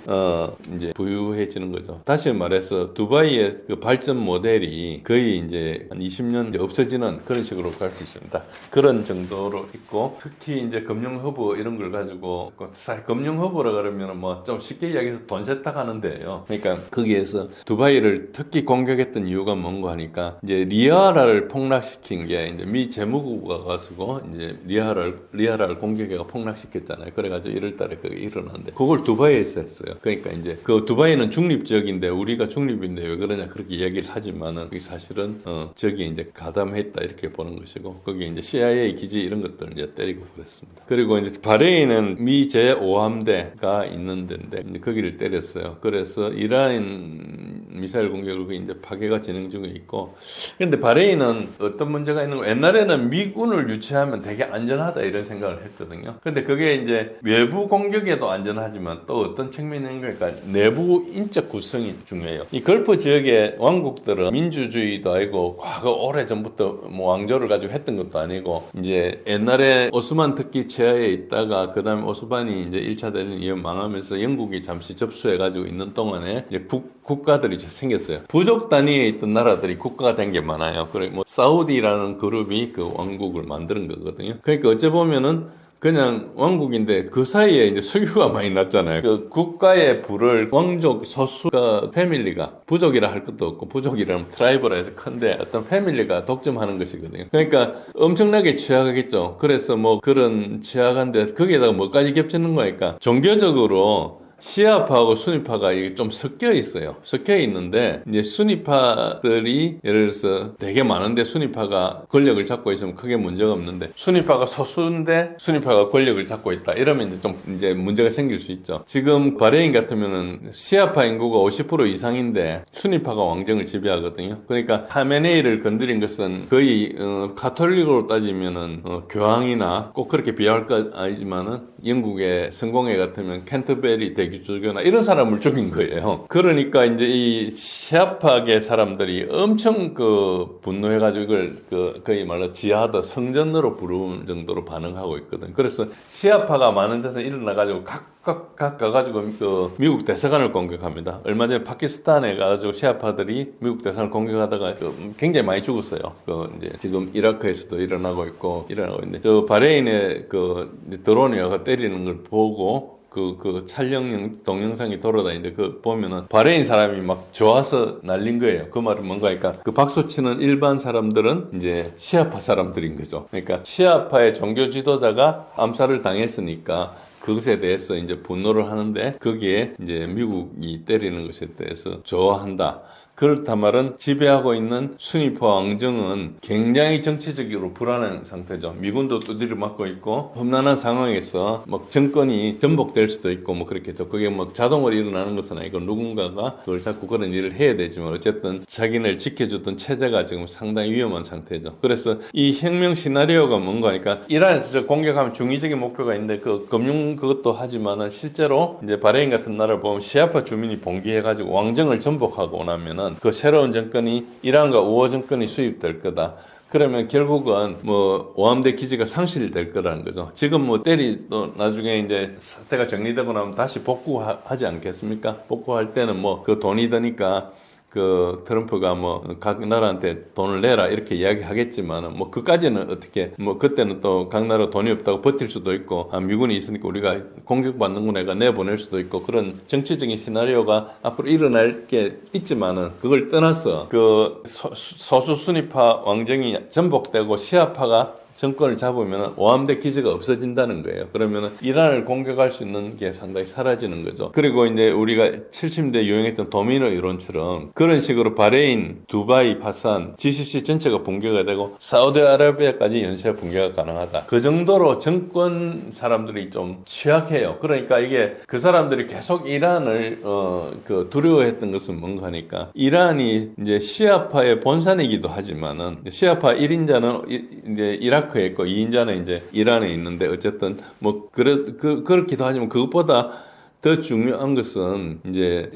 이제 부유해지는 거죠. 다시 말해서 두바이의 그 발전 모델이 거의 이제 한 20년 이제 없어지는 그런 식으로 갈 수 있습니다. 그런 정도로 있고 특히 이제 금융 허브 이런 걸 가지고 사실 금융 허브라 그러면 뭐 좀 쉽게 이야기해서 돈 세탁하는 데예요. 그러니까 거기에서 두바이를 특히 공격했던 이유가 뭔가 하니까 이제 리아라를 폭락시킨 게 이제 미 재무부가 가지고 이제 리아라를 공격해가 폭락시켰잖아요. 그래가지고 1월달에 그게 일어났는데 그걸 두바이에서 했어요. 그러니까 이제 그 두바이는 중립지역인데 우리가 중립인데 왜 그러냐 그렇게 이야기를 하지만은 그게 사실은 저기 이제 가담했다 이렇게 보는 것이고 거기 이제 CIA 기지 이런 것들을 이제 때리고 그랬습니다. 그리고 이제 바레인은 미 제5함대가 있는 데인데 이제 거기를 때렸어요. 그래서 이란 미사일 공격으로 이제 파괴가 진행 중에 있고 근데 바레인은 어떤 문제가 있는 거 옛날에는 미군을 유치하면 되게 안전하다 이런 생각을 했거든요. 근데 그게 이제 외부 공격에도 안전하지만 또 어떤 측면이 있는 거니까 내부 인적 구성이 중요해요. 이 걸프 지역의 왕국들은 민주주의도 아니고 과거 오래전부터 뭐 왕조를 가지고 했던 것도 아니고 이제 옛날에 오스만 특기 체하에 있다가 그다음에 오스만이 이제 1차 대전 이후 망하면서 영국이 잠시 접수해 가지고 있는 동안에 이제 국가들이 생겼어요. 부족 단위에 있던 나라들이 국가가 된 게 많아요. 그래 뭐 사우디라는 그룹이 그 왕국을 만드는 거거든요. 그러니까 어째 보면은 그냥 왕국인데 그 사이에 이제 석유가 많이 났잖아요. 그 국가의 부를 왕족 소수가 패밀리가 부족이라 할 것도 없고 부족이라면 트라이브라 해서 큰데 어떤 패밀리가 독점하는 것이거든요. 그러니까 엄청나게 취약하겠죠. 그래서 뭐 그런 취약한데 거기에다가 뭐까지 겹치는 거니까 종교적으로 시아파하고 수니파가 이게 좀 섞여 있어요. 섞여 있는데 이제 수니파들이 예를 들어서 되게 많은데 수니파가 권력을 잡고 있으면 크게 문제가 없는데 수니파가 소수인데 수니파가 권력을 잡고 있다. 이러면 이제 좀 이제 문제가 생길 수 있죠. 지금 바레인 같으면은 시아파 인구가 50% 이상인데 수니파가 왕정을 지배하거든요. 그러니까 하메네이를 건드린 것은 거의 가톨릭으로 따지면은 교황이나 꼭 그렇게 비할 것 아니지만은 영국의 성공회 같으면 캔터베리 대기조교나 이런 사람을 죽인 거예요. 그러니까 이제 이 시아파계 사람들이 엄청 그 분노해가지고 이걸 거의 말로 지하드 성전으로 부르는 정도로 반응하고 있거든. 그래서 시아파가 많은 데서 일어나가지고 각각 가가지고 그 미국 대사관을 공격합니다. 얼마 전에 파키스탄에 가가지고 시아파들이 미국 대사관을 공격하다가 굉장히 많이 죽었어요. 이제 지금 이라크에서도 일어나고 있는데 저 바레인에 드론이 와가 때리는 걸 보고 그 촬영 동영상이 돌아다니는데 그 보면은 바레인 사람이 막 좋아서 날린 거예요. 그 말은 뭔가 그러니까 그 박수치는 일반 사람들은 이제 시아파 사람들인 거죠. 그러니까 시아파의 종교 지도자가 암살을 당했으니까 그것에 대해서 이제 분노를 하는데 거기에 이제 미국이 때리는 것에 대해서 좋아한다. 그렇다 말은 지배하고 있는 수니파 왕정은 굉장히 정치적으로 불안한 상태죠. 미군도 두드려 맞고 있고 험난한 상황에서 막 정권이 전복될 수도 있고 뭐 그렇겠죠. 그게 뭐 자동으로 일어나는 것은 아니고 누군가가 그걸 자꾸 그런 일을 해야 되지만 어쨌든 자기네를 지켜주던 체제가 지금 상당히 위험한 상태죠. 그래서 이 혁명 시나리오가 뭔가 하니까 이란에서 공격하면 중의적인 목표가 있는데 그 금융 그것도 하지만은 실제로 이제 바레인 같은 나라를 보면 시아파 주민이 봉기해가지고 왕정을 전복하고 나면은 그 새로운 정권이 이란과 우호 정권이 수입될 거다. 그러면 결국은 뭐 오함대 기지가 상실될 거라는 거죠. 지금 뭐 또 나중에 이제 사태가 정리되고 나면 다시 복구하지 않겠습니까? 복구할 때는 뭐 그 돈이 드니까 그 트럼프가 뭐 각 나라한테 돈을 내라 이렇게 이야기하겠지만은 뭐 그까지는 어떻게 뭐 그때는 또 각 나라 돈이 없다고 버틸 수도 있고 미군이 있으니까 우리가 공격받는 거 내가 내보낼 수도 있고 그런 정치적인 시나리오가 앞으로 일어날 게 있지만은 그걸 떠나서 그 소수 순위파 왕정이 전복되고 시아파가 정권을 잡으면 오함대 기지가 없어진다는 거예요. 그러면 이란을 공격할 수 있는 게 상당히 사라지는 거죠. 그리고 이제 우리가 70년대 유행했던 도미노 이론처럼 그런 식으로 바레인, 두바이, 파산, GCC 전체가 붕괴가 되고 사우디아라비아까지 연쇄 붕괴가 가능하다. 그 정도로 정권 사람들이 좀 취약해요. 그러니까 이게 그 사람들이 계속 이란을 그 두려워했던 것은 뭔가 하니까 이란이 이제 시아파의 본산이기도 하지만은 시아파 1인자는 이제 이라크에 있고 2인자는 이제 이란에 있는데 어쨌든 뭐 그렇기도 하지만 그것보다 더 중요한 것은 이제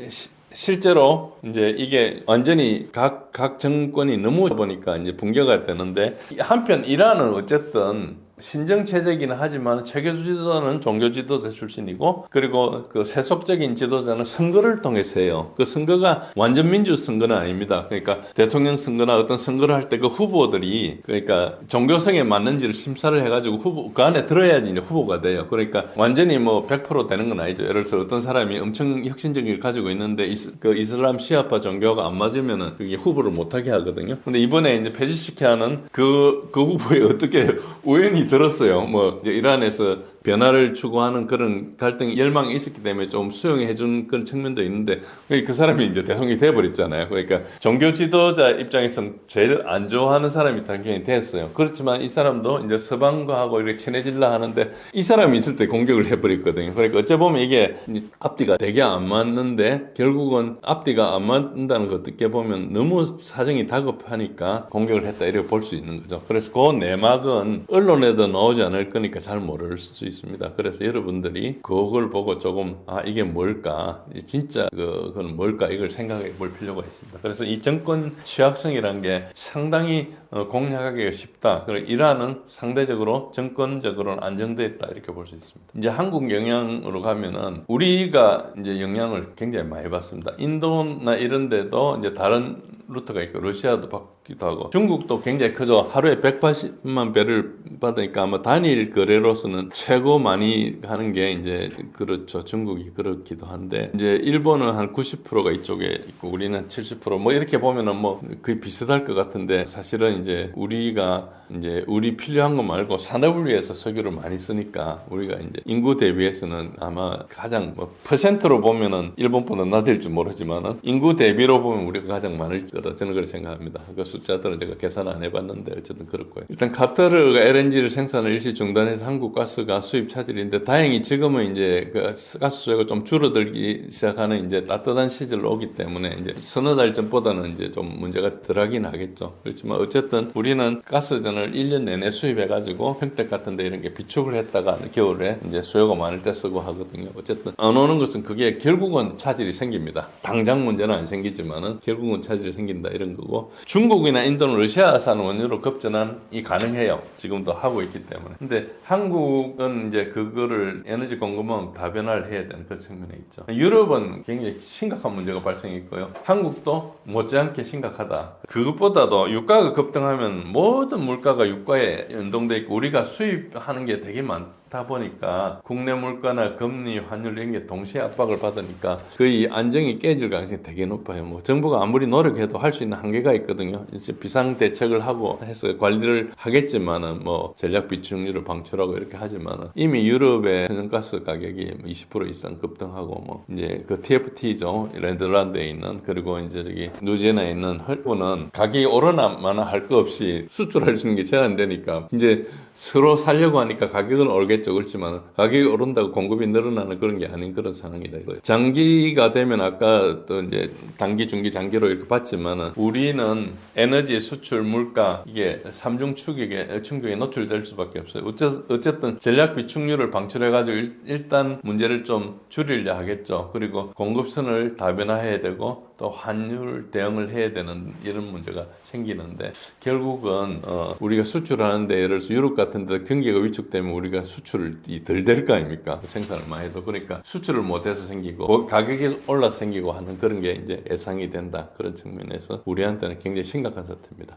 실제로 이제 이게 완전히 각 정권이 너무 보니까 이제 붕괴가 되는데 한편 이란은 어쨌든 신정 체제이기는 하지만 체계 지도자는 종교 지도자 출신이고 그리고 그 세속적인 지도자는 선거를 통해서 해요. 그 선거가 완전 민주 선거는 아닙니다. 그러니까 대통령 선거나 어떤 선거를 할 때 그 후보들이 그러니까 종교성에 맞는지를 심사를 해가지고 후보 그 안에 들어야지 이제 후보가 돼요. 그러니까 완전히 뭐 100% 되는 건 아니죠. 예를 들어서 어떤 사람이 엄청 혁신적인 걸 가지고 있는데 그 이슬람 시아파 종교가 안 맞으면은 그게 후보를 못하게 하거든요. 근데 이번에 이제 페지시키아는 그 후보에 어떻게 우연히 들었어요. 뭐 이제 이란에서 변화를 추구하는 그런 갈등, 열망이 있었기 때문에 좀 수용해준 그런 측면도 있는데 그 사람이 이제 대통령이 돼버렸잖아요. 그러니까 종교 지도자 입장에서는 제일 안 좋아하는 사람이 당연히 됐어요. 그렇지만 이 사람도 이제 서방과하고 이렇게 친해질라 하는데 이 사람이 있을 때 공격을 해버렸거든요. 그러니까 어째 보면 이게 앞뒤가 되게 안 맞는데 결국은 앞뒤가 안 맞는다는 거 어떻게 보면 너무 사정이 다급하니까 공격을 했다 이렇게 볼 수 있는 거죠. 그래서 그 내막은 언론에도 나오지 않을 거니까 잘 모를 수 있습니다. 그래서 여러분들이 그걸 보고 조금 이게 뭘까 진짜 그건 뭘까 이걸 생각해 볼 필요가 있습니다. 그래서 이 정권 취약성이라는 게 상당히 공략하기가 쉽다. 그리고 이란은 상대적으로 정권적으로는 안정되어 있다 이렇게 볼 수 있습니다. 이제 한국 영향으로 가면은 우리가 이제 영향을 굉장히 많이 받습니다. 인도나 이런 데도 이제 다른 루트가 있고 러시아도 받기도 하고 중국도 굉장히 크죠. 하루에 180만 배를 받으니까 아마 단일 거래로서는 최고 많이 하는 게 이제 그렇죠. 중국이 그렇기도 한데 이제 일본은 한 90%가 이쪽에 있고 우리는 70%뭐 이렇게 보면은 뭐 거의 비슷할 것 같은데 사실은 이제 우리가 이제 우리 필요한 거 말고 산업을 위해서 석유를 많이 쓰니까 우리가 이제 인구 대비해서는 아마 가장 뭐 퍼센트로 보면은 일본보다 낮을지 모르지만은 인구 대비로 보면 우리가 가장 많을 거다 저는 그렇게 생각합니다. 그 숫자들은 제가 계산 안 해봤는데 어쨌든 그렇고요. 일단 카타르가 LNG를 생산을 일시 중단해서 한국 가스가 수입 차질인데 다행히 지금은 이제 그 가스 수요가 좀 줄어들기 시작하는 이제 따뜻한 시절로 오기 때문에 이제 서너 달 전보다는 이제 좀 문제가 덜하긴 하겠죠. 그렇지만 어쨌든 우리는 가스전을 1년 내내 수입해가지고 평택 같은데 이런 게 비축을 했다가 겨울에 이제 수요가 많을 때 쓰고 하거든요. 어쨌든 안 오는 것은 그게 결국은 차질이 생깁니다. 당장 문제는 안 생기지만은 결국은 차질이 생긴다 이런 거고 중국이나 인도는 러시아산 원유로 급전환이 가능해요. 지금도 하고 있기 때문에. 근데 한국은 이제 그거를 에너지 공급망 다변화를 해야 되는 그런 측면이 있죠. 유럽은 굉장히 심각한 문제가 발생했고요. 한국도 못지않게 심각하다. 그것보다도 유가가 급등하면 모든 물가가 유가에 연동돼 있고 우리가 수입하는 게 되게 많다 보니까 국내 물가나 금리, 환율 이런 게 동시에 압박을 받으니까 거의 안정이 깨질 가능성이 되게 높아요. 뭐 정부가 아무리 노력해도 할 수 있는 한계가 있거든요. 이제 비상 대책을 하고 해서 관리를 하겠지만은 뭐 전략 비축률을 방출하고 이렇게 하지만은 이미 유럽의 천연가스 가격이 20% 이상 급등하고 뭐 이제 그 TFT죠. 네덜란드에 있는 그리고 이제 저기 뉴질랜드에 있는 헐브는 가격이 오르나마나 할 거 없이 수출할 수 있는 게 제한되니까 이제 서로 살려고 하니까 가격은 오르겠죠. 그렇지만 가격이 오른다고 공급이 늘어나는 그런 게 아닌 그런 상황이다 이거예요. 장기가 되면 아까 또 이제 단기, 중기, 장기로 이렇게 봤지만은 우리는 에너지 수출 물가 이게 삼중 충격에 노출될 수밖에 없어요. 어쨌든 전략 비축률을 방출해가지고 일단 문제를 좀 줄이려 하겠죠. 그리고 공급선을 다변화해야 되고 또 또 환율 대응을 해야 되는 이런 문제가 생기는데 결국은 우리가 수출하는데 예를 들어서 유럽 같은 데 경기가 위축되면 우리가 수출이 덜 될 거 아닙니까? 생산을 많이 해도. 그러니까 수출을 못해서 생기고 가격이 올라서 생기고 하는 그런 게 이제 예상이 된다. 그런 측면에서 우리한테는 굉장히 심각한 사태입니다.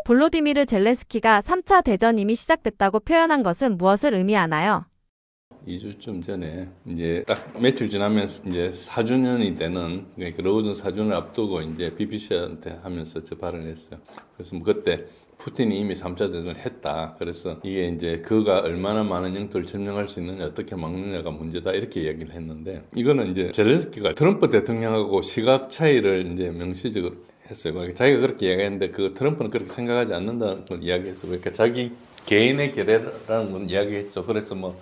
볼로디미르 젤렌스키가 3차 대전 이미 시작됐다고 표현한 것은 무엇을 의미하나요? 2주쯤 전에 이제 딱 며칠 지나면 이제 4주년이 되는 그러니까 러우전 4주년을 앞두고 이제 BBC한테 하면서 저 발언을 했어요. 그래서 뭐 그때 푸틴이 이미 3차 대전을 했다. 그래서 이게 이제 그가 얼마나 많은 영토를 점령할 수 있느냐, 어떻게 막느냐가 문제다 이렇게 이야기를 했는데 이거는 이제 젤렌스키가 트럼프 대통령하고 시각 차이를 이제 명시적으로 했어요. 그러니까 자기가 그렇게 이야기했는데 그 트럼프는 그렇게 생각하지 않는다는 걸 이야기했어요. 그러니까 자기 개인의 결례라는 건 이야기했죠. 그래서 뭐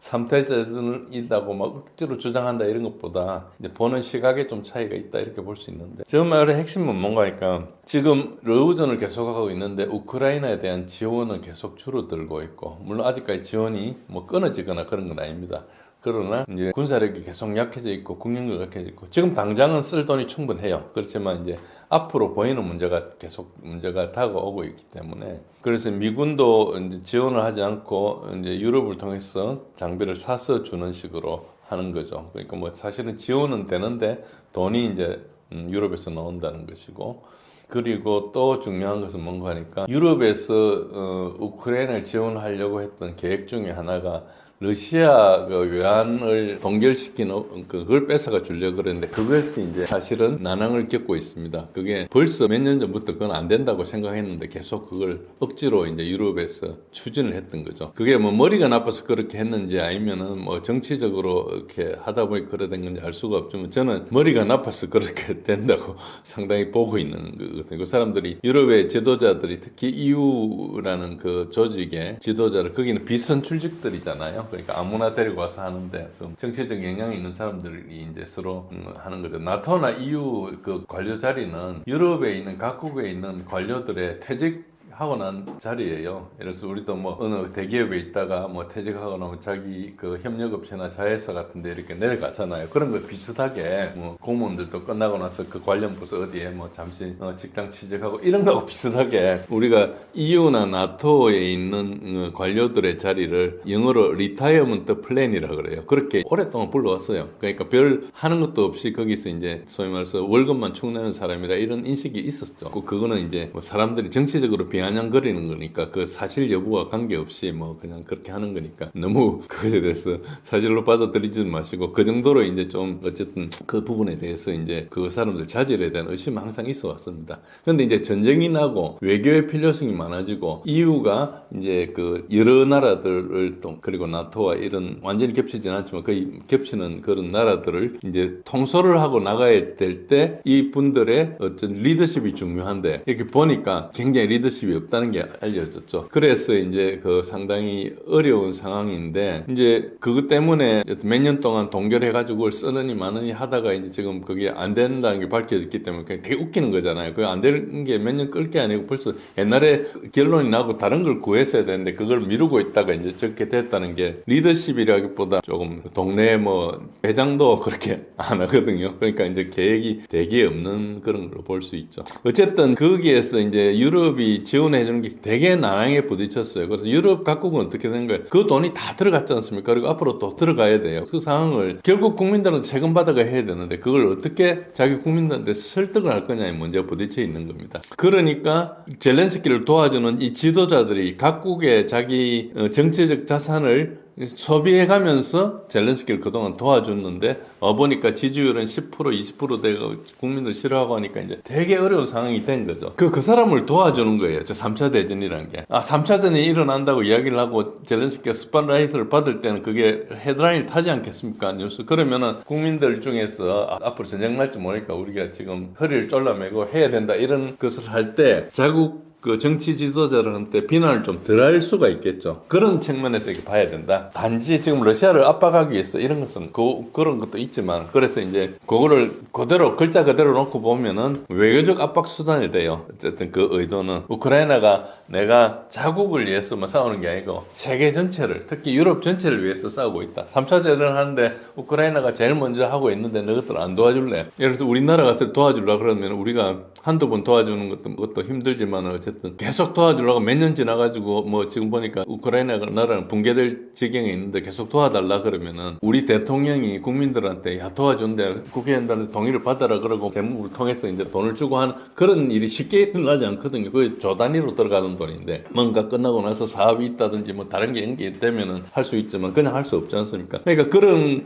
3차 대전을 이다고 막 억지로 주장한다 이런 것보다 이제 보는 시각에 좀 차이가 있다 이렇게 볼 수 있는데 저 말의 핵심은 뭔가니까 지금 러우전을 계속하고 있는데 우크라이나에 대한 지원은 계속 줄어들고 있고 물론 아직까지 지원이 뭐 끊어지거나 그런 건 아닙니다. 그러나 이제 군사력이 계속 약해져 있고 국력도 약해져 있고 지금 당장은 쓸 돈이 충분해요. 그렇지만 이제 앞으로 보이는 문제가 다가오고 있기 때문에 그래서 미군도 이제 지원을 하지 않고 이제 유럽을 통해서 장비를 사서 주는 식으로 하는 거죠. 그러니까 뭐 사실은 지원은 되는데 돈이 이제 유럽에서 나온다는 것이고 그리고 또 중요한 것은 뭔가 하니까 유럽에서 우크라이나를 지원하려고 했던 계획 중에 하나가 러시아 그 외환을 동결시키는 그걸 뺏어가 주려고 그랬는데 그것이 이제 사실은 난항을 겪고 있습니다. 그게 벌써 몇 년 전부터 그건 안 된다고 생각했는데 계속 그걸 억지로 이제 유럽에서 추진을 했던 거죠. 그게 뭐 머리가 나빠서 그렇게 했는지 아니면은 뭐 정치적으로 이렇게 하다 보니 그래 된 건지 알 수가 없지만 저는 머리가 나빠서 그렇게 된다고 상당히 보고 있는 거거든요. 그 사람들이 유럽의 지도자들이 특히 EU라는 그 조직의 지도자를 거기는 비선출직들이잖아요. 그러니까 아무나 데리고 와서 하는데 좀 정치적 영향이 있는 사람들이 이제 서로 하는 거죠. 나토나 EU 그 관료 자리는 유럽에 있는 각국에 있는 관료들의 퇴직하고 난 자리예요. 예를 들어서 우리도 뭐 어느 대기업에 있다가 뭐 퇴직하고 나면 자기 그 협력업체나 자회사 같은 데 이렇게 내려가잖아요. 그런 거 비슷하게 뭐 공무원들도 끝나고 나서 그 관련 부서 어디에 뭐 잠시 직장 취직하고 이런 거하고 비슷하게 우리가 EU나 나토에 있는 관료들의 자리를 영어로 리타이어먼트 플랜이라고 그래요. 그렇게 오랫동안 불러왔어요. 그러니까 별 하는 것도 없이 거기서 이제 소위 말해서 월급만 축내는 사람이라 이런 인식이 있었죠. 그거는 이제 뭐 사람들이 정치적으로 비아냥거리는 거니까 그 사실 여부와 관계없이 뭐 그냥 그렇게 하는 거니까 너무 그것에 대해서 사실로 받아들이지 마시고 그 정도로 이제 좀 어쨌든 그 부분에 대해서 이제 그 사람들 자질에 대한 의심은 항상 있어 왔습니다. 그런데 이제 전쟁이 나고 외교의 필요성이 많아지고 EU가 이제 그 여러 나라들을 또 그리고 나토와 이런 완전히 겹치지는 않지만 거의 겹치는 그런 나라들을 이제 통솔을 하고 나가야 될 때 이 분들의 어떤 리더십이 중요한데 이렇게 보니까 굉장히 리더십이 없다는 게 알려졌죠. 그래서 이제 그 상당히 어려운 상황인데 이제 그것 때문에 몇 년 동안 동결해가지고 그걸 쓰느니 마느니 하다가 이제 지금 그게 안 된다는 게 밝혀졌기 때문에 되게 웃기는 거잖아요. 그게 안 되는 게 몇 년 끌 게 아니고 벌써 옛날에 결론이 나고 다른 걸 구했어야 되는데 그걸 미루고 있다가 이제 저렇게 됐다는 게 리더십이라기보다 조금 동네 뭐 회장도 그렇게 안 하거든요. 그러니까 이제 계획이 되게 없는 그런 걸로 볼 수 있죠. 어쨌든 거기에서 이제 유럽이 지원해 주는 게 되게 난항에 부딪혔어요. 그래서 유럽 각국은 어떻게 된 거예요? 그 돈이 다 들어갔지 않습니까? 그리고 앞으로 또 들어가야 돼요. 그 상황을 결국 국민들한테 세금 받아가 해야 되는데 그걸 어떻게 자기 국민들한테 설득을 할 거냐의 문제가 부딪혀 있는 겁니다. 그러니까 젤렌스키를 도와주는 이 지도자들이 각국의 자기 정치적 자산을 소비해가면서 젤렌스키를 그동안 도와줬는데 보니까 지지율은 10% 20% 되고 국민들 싫어하고 하니까 이제 되게 어려운 상황이 된 거죠. 그 사람을 도와주는 거예요. 저 3차 대전이라는 게. 3차 대전이 일어난다고 이야기를 하고 젤렌스키가 스팟라이트를 받을 때는 그게 헤드라인을 타지 않겠습니까? 뉴스. 그러면은 국민들 중에서 앞으로 전쟁 날지 모르니까 우리가 지금 허리를 졸라매고 해야 된다 이런 것을 할 때 자국 그 정치 지도자들한테 비난을 좀 덜 할 수가 있겠죠. 그런 측면에서 이렇게 봐야 된다. 단지 지금 러시아를 압박하기 위해서 이런 것은 그런 것도 있지만, 그래서 이제 그거를 그대로 글자 그대로 놓고 보면은 외교적 압박 수단이 돼요. 어쨌든 그 의도는 우크라이나가 내가 자국을 위해서만 싸우는 게 아니고 세계 전체를, 특히 유럽 전체를 위해서 싸우고 있다. 3차 대전을 하는데 우크라이나가 제일 먼저 하고 있는데 너희들 안 도와줄래? 예를 들어서 우리나라 가서 도와주려고 그러면 우리가 한두 번 도와주는 것도 힘들지만 어쨌든 계속 도와주려고 몇 년 지나가지고 뭐 지금 보니까 우크라이나 나라는 붕괴될 지경에 있는데 계속 도와달라 그러면은 우리 대통령이 국민들한테 야 도와준대, 국회의원들한테 동의를 받아라 그러고 재무부를 통해서 이제 돈을 주고 하는 그런 일이 쉽게 일어나지 않거든요. 그게 조 단위로 들어가는 돈인데 뭔가 끝나고 나서 사업이 있다든지 뭐 다른 게 연계되면은 할 수 있지만 그냥 할 수 없지 않습니까? 그러니까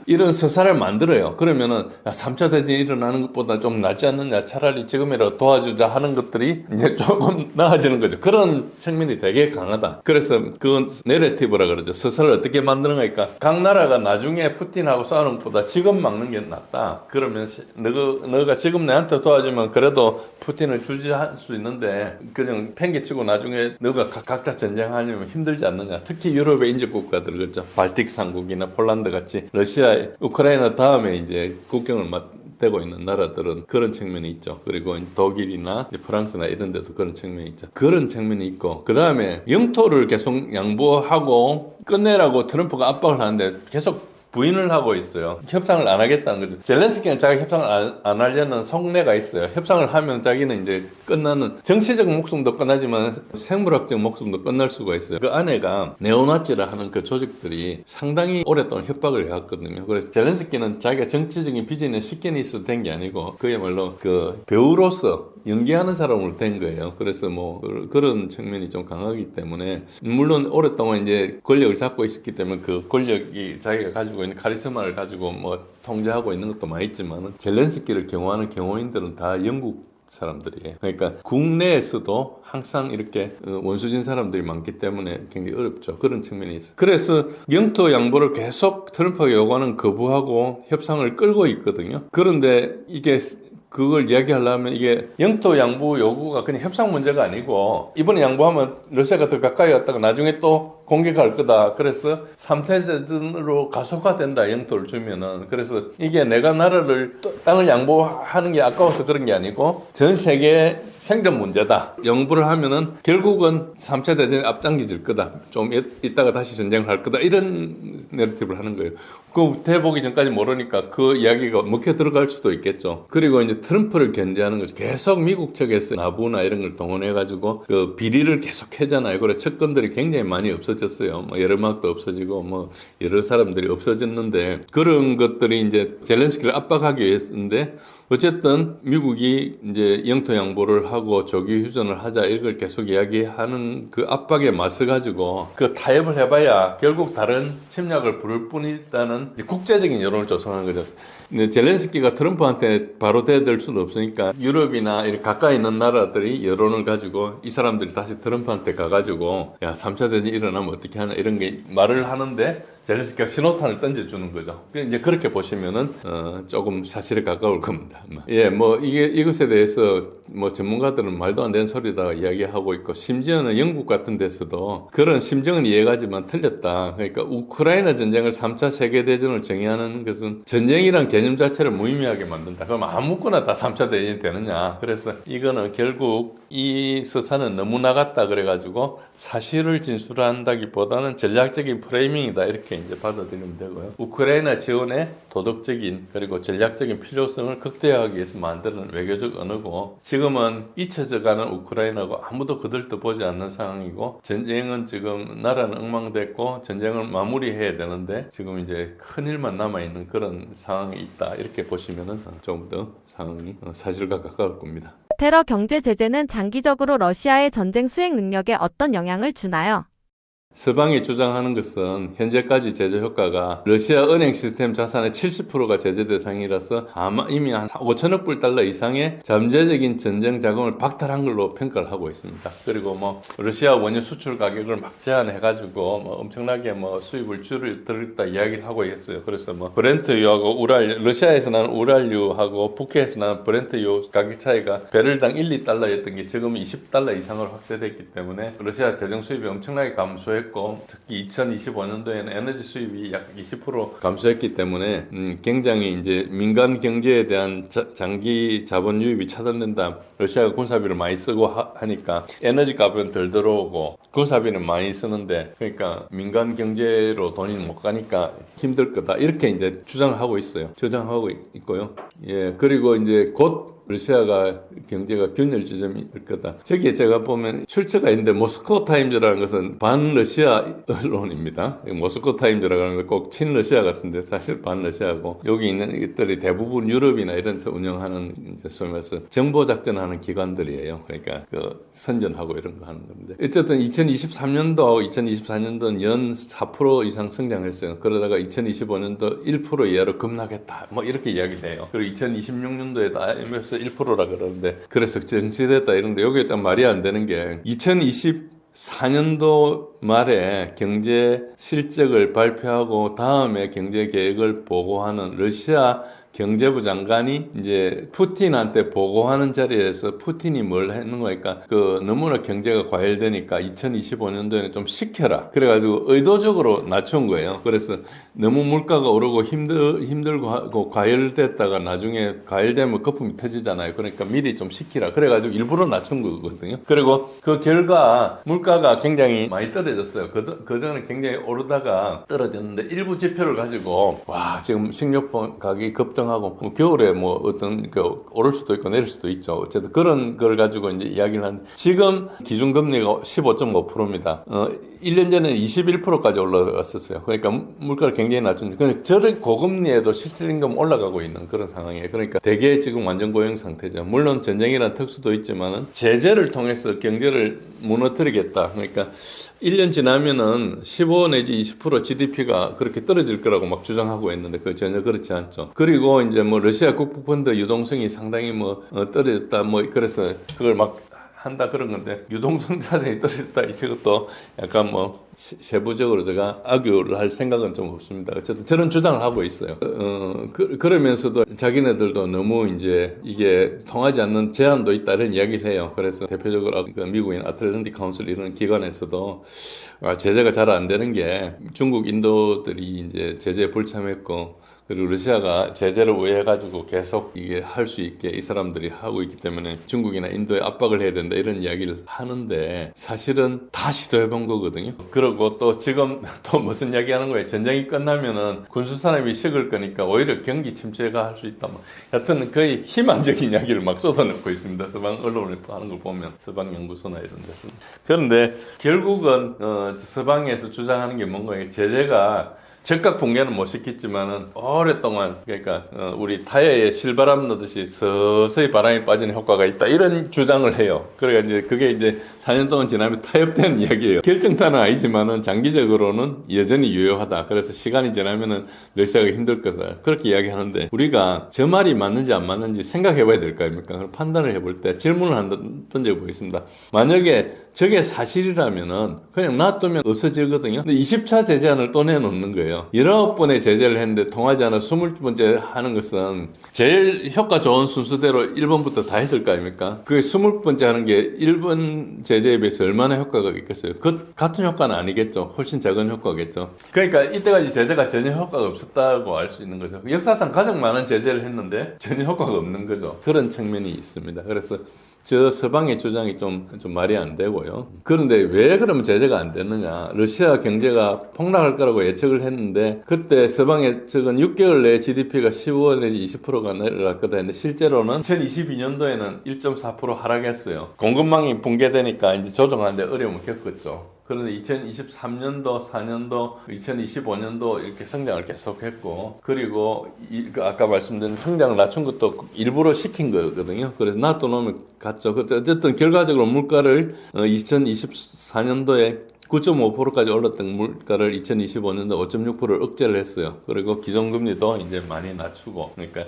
이런 서사를 만들어요. 그러면은 3차 대전이 일어나는 것보다 좀 낫지 않느냐, 차라리 지금이라도 도와주자 하는 것들이 이제 조금 나아지는 거죠. 그런 측면이 되게 강하다. 그래서 그 내러티브라 그러죠. 서사를 어떻게 만드는가. 각 나라가 나중에 푸틴하고 싸우는 것보다 지금 막는 게 낫다. 그러면 너가 지금 내한테 도와주면 그래도 푸틴을 주지할 수 있는데 그냥 팽개치고 나중에 너가 각자 전쟁하려면 힘들지 않느냐. 특히 유럽의 인접 국가들 그렇죠. 발틱 삼국이나 폴란드 같이 러시아, 우크라이나 다음에 이제 국경을 되고 있는 나라들은 그런 측면이 있죠. 그리고 독일이나 프랑스나 이런 데도 그런 측면이 있죠. 그런 측면이 있고, 그 다음에 영토를 계속 양보하고 끝내라고 트럼프가 압박을 하는데 계속 부인을 하고 있어요. 협상을 안 하겠다는 거죠. 젤렌스키는 자기 협상을 안 하려는 속내가 있어요. 협상을 하면 자기는 이제 끝나는, 정치적 목숨도 끝나지만 생물학적 목숨도 끝날 수가 있어요. 그 아내가 네오나치라 하는 그 조직들이 상당히 오랫동안 협박을 해왔거든요. 그래서 젤렌스키는 자기가 정치적인 비전에 식견이 있어도 된 게 아니고 그야말로 그 배우로서 연기하는 사람으로 된 거예요. 그래서 뭐 그런 측면이 좀 강하기 때문에, 물론 오랫동안 이제 권력을 잡고 있었기 때문에 그 권력이 자기가 가지고 있는 카리스마를 가지고 뭐 통제하고 있는 것도 많이 있지만, 젤렌스키를 경호하는 경호인들은 다 영국 사람들이에요. 그러니까 국내에서도 항상 이렇게 원수진 사람들이 많기 때문에 굉장히 어렵죠. 그런 측면이 있어요. 그래서 영토 양보를 계속 트럼프가 요구하는 거부하고 협상을 끌고 있거든요. 그런데 이게 그걸 이야기하려면 이게 영토 양보 요구가 그냥 협상 문제가 아니고, 이번에 양보하면 러시아가 더 가까이 갔다가 나중에 또 공격할 거다. 그래서 3차 대전으로 가속화된다, 영토를 주면은. 그래서 이게 내가 나라를 땅을 양보하는 게 아까워서 그런 게 아니고 전 세계 생존 문제다. 양보를 하면은 결국은 3차 대전에 앞당겨질 거다. 좀 이따가 다시 전쟁을 할 거다. 이런 내러티브를 하는 거예요. 그 대보기 전까지 모르니까 그 이야기가 먹혀 들어갈 수도 있겠죠. 그리고 이제 트럼프를 견제하는 거죠. 계속 미국 측에서 나부나 이런 걸 동원해가지고 그 비리를 계속 하잖아요. 그래 측근들이 굉장히 많이 없어졌어요. 뭐 여름막도 없어지고 뭐 여러 사람들이 없어졌는데, 그런 것들이 이제 젤렌스키를 압박하기 위해서인데, 어쨌든 미국이 이제 영토 양보를 하고 조기 휴전을 하자 이걸 계속 이야기하는 그 압박에 맞서 가지고 그 타협을 해봐야 결국 다른 침략을 부를 뿐이다는 국제적인 여론을 조성하는 거죠. 근데 젤렌스키가 트럼프한테 바로 대들 수는 없으니까 유럽이나 이렇게 가까이 있는 나라들이 여론을 가지고 이 사람들이 다시 트럼프한테 가가지고 야 3차 대전이 일어나면 어떻게 하나 이런 게 말을 하는데, 젤렌스키가 신호탄을 던져주는 거죠. 이제 그렇게 보시면은 조금 사실에 가까울 겁니다. 예, 뭐 이것에 대해서 뭐 전문가들은 말도 안 되는 소리다 이야기하고 있고, 심지어는 영국 같은 데서도 그런 심정은 이해가지만 틀렸다. 그러니까 우크라이나 전쟁을 3차 세계대전을 정의하는 것은 전쟁이란 개념 자체를 무의미하게 만든다. 그럼 아무거나 다 3차 대전이 되느냐. 그래서 이거는 결국 이 서사는 너무 나갔다 그래가지고 사실을 진술한다기보다는 전략적인 프레이밍이다 이렇게 이제 받아들이면 되고요. 우크라이나 지원의 도덕적인 그리고 전략적인 필요성을 극대화하기 위해서 만드는 외교적 언어고, 지금은 잊혀져가는 우크라이나고 아무도 그들도 보지 않는 상황이고, 전쟁은 지금 나라는 엉망됐고 전쟁을 마무리해야 되는데 지금 이제 큰일만 남아있는 그런 상황이 있다 이렇게 보시면은 좀 더 상황이 사실과 가까울 겁니다. 테러 경제 제재는 장기적으로 러시아의 전쟁 수행 능력에 어떤 영향을 주나요? 서방이 주장하는 것은 현재까지 제재 효과가 러시아 은행 시스템 자산의 70%가 제재 대상이라서 아마 이미 한 5천억 불 달러 이상의 잠재적인 전쟁 자금을 박탈한 걸로 평가를 하고 있습니다. 그리고 뭐 러시아 원유 수출 가격을 막 제한해가지고 뭐 엄청나게 뭐 수입을 줄이겠다 이야기를 하고 있어요. 그래서 뭐 브렌트유하고 러시아에서 나는 우랄유하고 북해에서 나는 브렌트유 가격 차이가 배럴당 1, 2달러였던 게 지금 20달러 이상으로 확대됐기 때문에 러시아 재정 수입이 엄청나게 감소했고 특히 2025년도에는 에너지 수입이 약 20% 감소했기 때문에 굉장히 이제 민간 경제에 대한 장기 자본 유입이 차단된다. 러시아가 군사비를 많이 쓰고 하니까 에너지 값은 덜 들어오고 군사비는 많이 쓰는데 그러니까 민간 경제로 돈이 못 가니까 힘들 거다. 이렇게 이제 주장하고 있어요. 주장하고 있고요. 예, 그리고 이제 곧 러시아가 경제가 균열 지점이 될 거다. 저기에 제가 보면 출처가 있는데 모스코 타임즈라는 것은 반러시아 언론입니다. 모스코 타임즈라고 하는 건 꼭 친러시아 같은데 사실 반러시아고 여기 있는 것들이 대부분 유럽이나 이런 데서 운영하는 이제 소위 말해서 정보 작전하는 기관들이에요. 그러니까 그 선전하고 이런 거 하는 건데 어쨌든 2023년도 2024년도는 연 4% 이상 성장했어요. 그러다가 2025년도 1% 이하로 급락했다. 뭐 이렇게 이야기돼요. 그리고 2026년도에도 IMF 1%라 그러는데 그래서 정치됐다 이런데 여기 좀 말이 안 되는 게 2024년도 말에 경제 실적을 발표하고 다음에 경제 계획을 보고하는 러시아 경제부 장관이 이제 푸틴한테 보고하는 자리에서 푸틴이 뭘 했는 거니까 너무나 경제가 과열되니까 2025년도에는 좀 식혀라. 그래가지고 의도적으로 낮춘 거예요. 그래서 너무 물가가 오르고 힘들고 하고 과열됐다가 나중에 과열되면 거품이 터지잖아요. 그러니까 미리 좀 식히라. 그래가지고 일부러 낮춘 거거든요. 그리고 그 결과 물가가 굉장히 많이 떨어졌어요. 그전에 굉장히 오르다가 떨어졌는데 일부 지표를 가지고 지금 식료품 가격이 급등하고 겨울에 뭐 어떤 오를 수도 있고 내릴 수도 있죠. 어쨌든 그런 걸 가지고 이제 이야기를 한 지금 기준금리가 15.5%입니다. 1년 전에는 21%까지 올라갔었어요. 그러니까 물가를 굉장히 낮춘데 그러니까 저런 고금리에도 실질임금 올라가고 있는 그런 상황이에요. 그러니까 대개 지금 완전 고용 상태죠. 물론 전쟁이라는 특수도 있지만은 제재를 통해서 경제를 무너뜨리겠다. 그러니까 1년 지나면은 15 내지 20% GDP가 그렇게 떨어질 거라고 막 주장하고 있는데 그 전혀 그렇지 않죠. 그리고 이제 뭐 러시아 국부펀드 유동성이 상당히 떨어졌다 그래서 그걸 막 한다 그런 건데 유동성 자산이 떨어졌다 이것도 약간 세부적으로 제가 악유를 할 생각은 좀 없습니다. 어쨌든 저런 주장을 하고 있어요. 그러면서도 자기네들도 너무 이제 이게 통하지 않는 제한도 있다 이런 이야기를 해요. 그래서 대표적으로 미국인 아틀랜틱 카운슬 이런 기관에서도 제재가 잘 안 되는 게 중국, 인도들이 이제 제재에 불참했고 그리고 러시아가 제재를 우회해가지고 계속 이게 할 수 있게 이 사람들이 하고 있기 때문에 중국이나 인도에 압박을 해야 된다 이런 이야기를 하는데 사실은 다 시도해본 거거든요. 그리고 또 지금 또 무슨 이야기 하는 거예요. 전쟁이 끝나면은 군수산업이 식을 거니까 오히려 경기 침체가 할 수 있다. 여튼 거의 희망적인 이야기를 막 쏟아내고 있습니다. 서방 언론을 하는 걸 보면 서방 연구소나 이런 데서. 그런데 결국은 서방에서 주장하는 게 뭔가 제재가 즉각 붕괴는 못 시켰지만은 오랫동안 그러니까 우리 타이어에 실바람 넣듯이 서서히 바람이 빠지는 효과가 있다 이런 주장을 해요. 그러니까 이제 그게 이제 4년 동안 지나면 타협되는 이야기예요. 결정타는 아니지만은 장기적으로는 여전히 유효하다. 그래서 시간이 지나면은 러시아가 힘들 거다. 그렇게 이야기하는데 우리가 저 말이 맞는지 안 맞는지 생각해봐야 될 거 아닙니까? 그럼 판단을 해볼 때 질문을 한번 던져보겠습니다. 만약에 저게 사실이라면은 그냥 놔두면 없어지거든요. 근데 20차 제재안을 또 내놓는 거예요. 19번의 제재를 했는데 통하지 않아 20번째 하는 것은 제일 효과 좋은 순서대로 1번부터 다 했을 거 아닙니까? 그게 20번째 하는 게 1번 제재에 비해서 얼마나 효과가 있겠어요? 같은 효과는 아니겠죠. 훨씬 작은 효과겠죠. 그러니까 이때까지 제재가 전혀 효과가 없었다고 알 수 있는 거죠. 역사상 가장 많은 제재를 했는데 전혀 효과가 없는 거죠. 그런 측면이 있습니다. 그래서 저 서방의 주장이 좀 말이 안 되고요. 그런데 왜 그러면 제재가 안 됐느냐. 러시아 경제가 폭락할 거라고 예측을 했는데 그때 서방의 적은 6개월 내에 GDP가 15 내지 20%가 내려갈 거다 했는데 실제로는 2022년도에는 1.4% 하락했어요. 공급망이 붕괴되니까 이제 조정하는데 어려움을 겪었죠. 그런데 2023년도, 4년도, 2025년도 이렇게 성장을 계속했고 그리고 아까 말씀드린 성장을 낮춘 것도 일부러 시킨 거거든요. 그래서 놔둬놓으면 갔죠. 어쨌든 결과적으로 물가를 2024년도에 9.5%까지 올랐던 물가를 2025년도 5.6%를 억제를 했어요. 그리고 기존금리도 이제 많이 낮추고, 그러니까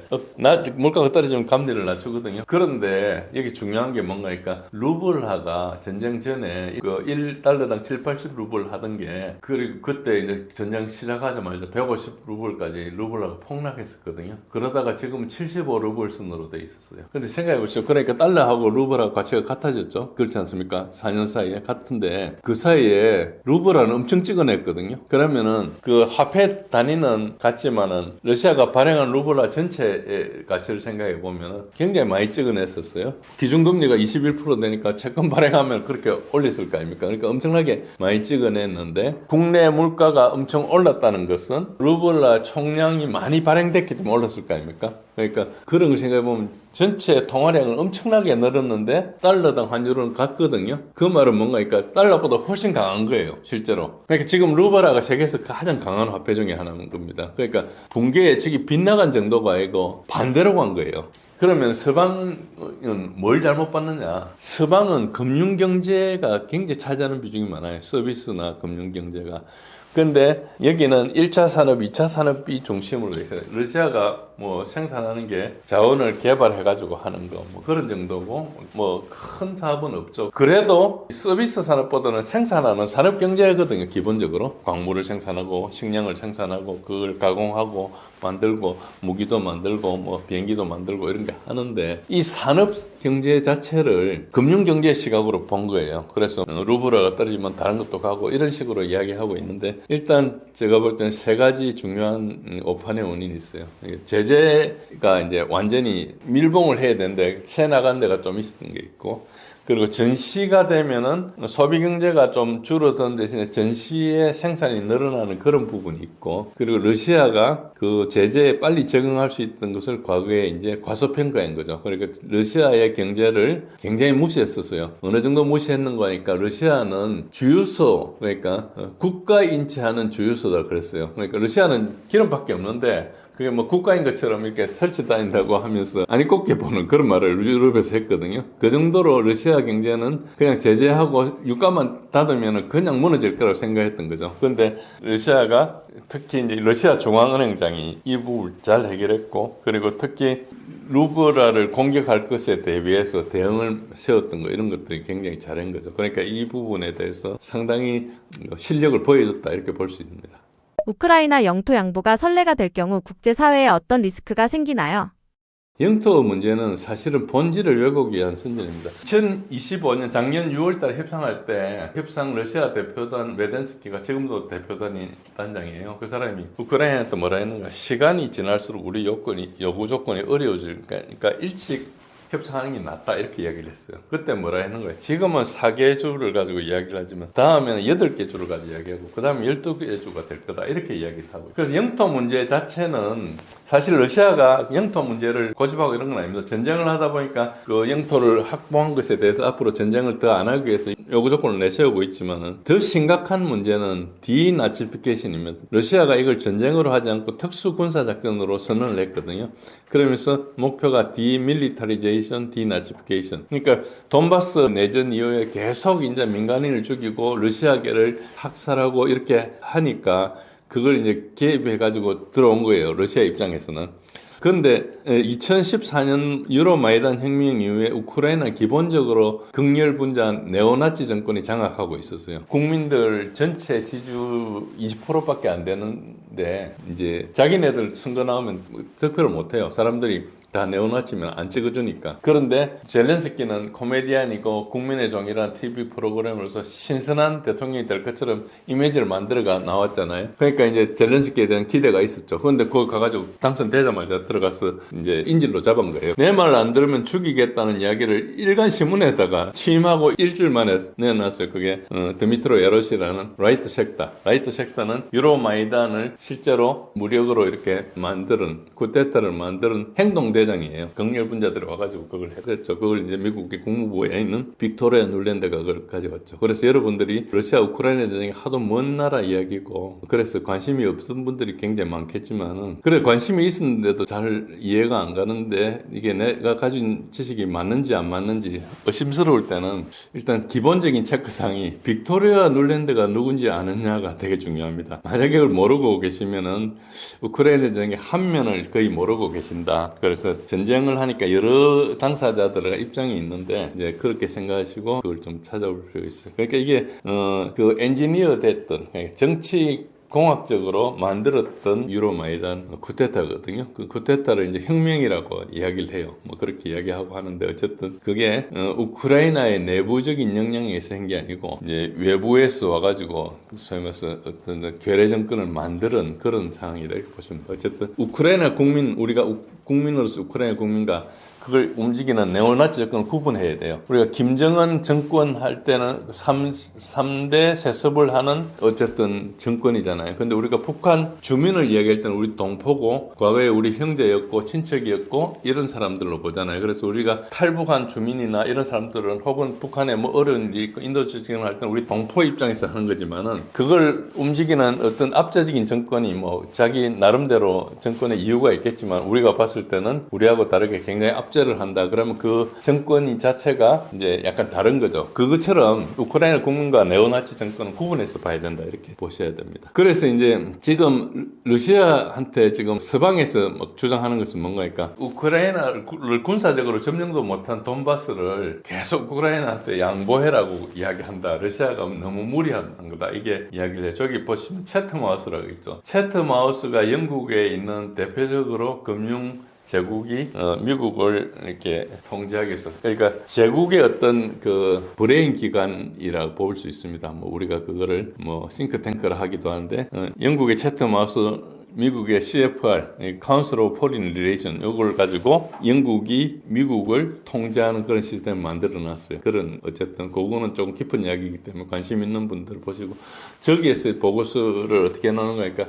물가가 떨어지면 금리를 낮추거든요. 그런데 여기 중요한 게 뭔가, 그러니까 루블화가 전쟁 전에 그 1달러당 7, 80루블 하던 게, 그리고 그때 이제 전쟁 시작하자마자 150루블까지 루블화가 폭락했었거든요. 그러다가 지금은 75루블 선으로 돼 있었어요. 근데 생각해 보시죠. 그러니까 달러하고 루블하고 가치가 같아졌죠. 그렇지 않습니까? 4년 사이에 같은데 그 사이에 루블화는 엄청 찍어냈거든요. 그러면은 그 화폐 단위는 같지만은 러시아가 발행한 루블화 전체의 가치를 생각해 보면은 굉장히 많이 찍어냈었어요. 기준금리가 21% 되니까 채권 발행하면 그렇게 올렸을 거 아닙니까? 그러니까 엄청나게 많이 찍어냈는데 국내 물가가 엄청 올랐다는 것은 루블화 총량이 많이 발행됐기 때문에 올랐을 거 아닙니까? 그러니까 그런 걸 생각해 보면 전체 통화량은 엄청나게 늘었는데 달러당 환율은 같거든요. 그 말은 뭔가, 그러니까 달러보다 훨씬 강한 거예요, 실제로. 그러니까 지금 루블화가 세계에서 가장 강한 화폐 중에 하나인 겁니다. 그러니까 붕괴 예측이 빗나간 정도가 아니고 반대로 간 거예요. 그러면 서방은 뭘 잘못 봤느냐? 서방은 금융경제가 굉장히 차지하는 비중이 많아요. 서비스나 금융경제가. 근데 여기는 1차 산업, 2차 산업이 중심으로 돼 있어요. 러시아가 뭐 생산하는 게 자원을 개발해가지고 하는 거, 뭐 그런 정도고, 뭐 큰 사업은 없죠. 그래도 서비스 산업보다는 생산하는 산업 경제거든요, 기본적으로. 광물을 생산하고, 식량을 생산하고, 그걸 가공하고, 만들고, 무기도 만들고, 뭐 비행기도 만들고 이런 게 하는데, 이 산업 경제 자체를 금융 경제 시각으로 본 거예요. 그래서 루블화가 떨어지면 다른 것도 가고 이런 식으로 이야기하고 있는데, 일단 제가 볼 때는 세 가지 중요한 오판의 원인이 있어요. 제재가 이제 완전히 밀봉을 해야 되는데 채 나간 데가 좀 있었던 게 있고, 그리고 전시가 되면은 소비 경제가 좀 줄어든 대신에 전시의 생산이 늘어나는 그런 부분이 있고, 그리고 러시아가 그 제재에 빨리 적응할 수 있던 것을 과거에 이제 과소평가한 거죠. 그러니까 러시아의 경제를 굉장히 무시했었어요. 어느 정도 무시했는 거니까 러시아는 주유소, 그러니까 국가 인체하는 주유소다 그랬어요. 그러니까 러시아는 기름밖에 없는데 그게 뭐 국가인 것처럼 이렇게 설치 다닌다고 하면서 아니 꼽게 보는 그런 말을 유럽에서 했거든요. 그 정도로 러시아 경제는 그냥 제재하고 유가만 닫으면 그냥 무너질 거라고 생각했던 거죠. 그런데 러시아가 특히 이제 러시아 중앙은행장이 이 부분을 잘 해결했고, 그리고 특히 루블화를 공격할 것에 대비해서 대응을 세웠던 거, 이런 것들이 굉장히 잘한 거죠. 그러니까 이 부분에 대해서 상당히 실력을 보여줬다 이렇게 볼 수 있습니다. 우크라이나 영토 양보가 선례가 될 경우 국제사회에 어떤 리스크가 생기나요? 영토 문제는 사실은 본질을 왜곡이 한 선전입니다. 2025년 작년 6월달에 협상할 때 협상 러시아 대표단 메덴스키가 지금도 단장이에요. 그 사람이 우크라이나한테 뭐라 했는가? 시간이 지날수록 우리 요구 조건이 어려워질 그러니까 일찍 협상하는 게 낫다 이렇게 이야기를 했어요. 그때 뭐라 했는 거예요? 지금은 4개 주를 가지고 이야기를 하지만 다음에는 8개 주를 가지고 이야기하고 그 다음에 12개 주가 될 거다 이렇게 이야기를 하고, 그래서 영토 문제 자체는 사실 러시아가 영토 문제를 고집하고 이런 건 아닙니다. 전쟁을 하다 보니까 그 영토를 확보한 것에 대해서 앞으로 전쟁을 더 안 하기 위해서 요구 조건을 내세우고 있지만은 더 심각한 문제는 디나치피케이션이면 러시아가 이걸 전쟁으로 하지 않고 특수 군사 작전으로 선언을 했거든요. 그러면서 목표가 디밀리터리제이션, 디나치피케이션. 그러니까 돈바스 내전 이후에 계속 이제 민간인을 죽이고 러시아계를 학살하고 이렇게 하니까 그걸 이제 개입해가지고 들어온 거예요, 러시아 입장에서는. 그런데 2014년 유로마이단 혁명 이후에 우크라이나 기본적으로 극렬분자한 네오나치 정권이 장악하고 있었어요. 국민들 전체 지지율 20%밖에 안 되는데 이제 자기네들 선거 나오면 득표를 못해요. 사람들이 다 네오나치면 안 찍어주니까. 그런데 젤렌스키는 코미디언이고 국민의 종이라는 TV 프로그램으로서 신선한 대통령이 될 것처럼 이미지를 만들어가 나왔잖아요. 그러니까 이제 젤렌스키에 대한 기대가 있었죠. 그런데 그거 가가지고 당선되자마자 들어가서 이제 인질로 잡은 거예요. 내 말 안 들으면 죽이겠다는 이야기를 일간 신문에다가 취임하고 일주일 만에 내놨어요. 그게 드미트로 야로시라는 라이트 섹타는 유로마이단을 실제로 무력으로 이렇게 만드는 쿠데타를 만드는 행동대 대장이에요. 극렬 분자들이 와가지고 그걸 했겠죠. 그걸 이제 미국의 국무부에 있는 빅토리아 눌랜드가 그걸 가져갔죠. 그래서 여러분들이 러시아 우크라이나 전쟁이 하도 먼 나라 이야기고 그래서 관심이 없은 분들이 굉장히 많겠지만은 그래 관심이 있었는데도 잘 이해가 안 가는데 이게 내가 가진 지식이 맞는지 안 맞는지 의심스러울 때는 일단 기본적인 체크상이 빅토리아 눌랜드가 누군지 아느냐가 되게 중요합니다. 만약에 그걸 모르고 계시면은 우크라이나 전쟁의 한 면을 거의 모르고 계신다. 그래서 전쟁을 하니까 여러 당사자들의 입장이 있는데 이제 그렇게 생각하시고 그걸 좀 찾아볼 필요가 있어요. 그러니까 이게 그 엔지니어 됐던 정치 공학적으로 만들었던 유로마이단 쿠데타거든요. 그 쿠데타를 이제 혁명이라고 이야기를 해요. 뭐 그렇게 이야기하고 하는데 어쨌든 그게 우크라이나의 내부적인 영향에 의해서 한 게 아니고 이제 외부에서 와가지고 소위 말해서 어떤 괴뢰 정권을 만드는 그런 상황이다 이렇게 보시면 돼요. 어쨌든 우크라이나 국민 우리가 국민으로서 우크라이나 국민과 그걸 움직이는 네오나치 정권을 구분해야 돼요. 우리가 김정은 정권 할 때는 3대 세습을 하는 어쨌든 정권이잖아요. 근데 우리가 북한 주민을 이야기할 때는 우리 동포고 과거에 우리 형제였고 친척이었고 이런 사람들로 보잖아요. 그래서 우리가 탈북한 주민이나 이런 사람들은 혹은 북한에 뭐 어려운 일이 있고 인도 정권을 할 때는 우리 동포 입장에서 하는 거지만은 그걸 움직이는 어떤 압제적인 정권이 뭐 자기 나름대로 정권의 이유가 있겠지만 우리가 봤을 때는 우리하고 다르게 굉장히 압제를 한다. 그러면 그 정권이 자체가 이제 약간 다른 거죠. 그것처럼 우크라이나 국민과 네오나치 정권은 구분해서 봐야 된다. 이렇게 보셔야 됩니다. 그래서 이제 지금 러시아한테 지금 서방에서 막 주장하는 것은 뭔가니까 우크라이나를 군사적으로 점령도 못한 돈바스를 계속 우크라이나한테 양보해라고 이야기한다. 러시아가 너무 무리한 거다. 이게 이야기를 해요. 저기 보시면 채트마우스라고 있죠. 채트마우스가 영국에 있는 대표적으로 금융 제국이 미국을 이렇게 통제하기 위해서 그러니까 제국의 어떤 그 브레인 기관이라고 볼 수 있습니다. 뭐 우리가 그거를 뭐 싱크탱크를 하기도 하는데 영국의 채트마우스 미국의 CFR, Council of Foreign Relations, 이걸 가지고 영국이 미국을 통제하는 그런 시스템을 만들어 놨어요. 그런, 어쨌든, 그거는 조금 깊은 이야기이기 때문에 관심 있는 분들 보시고, 저기에서 보고서를 어떻게 나오는 거니까,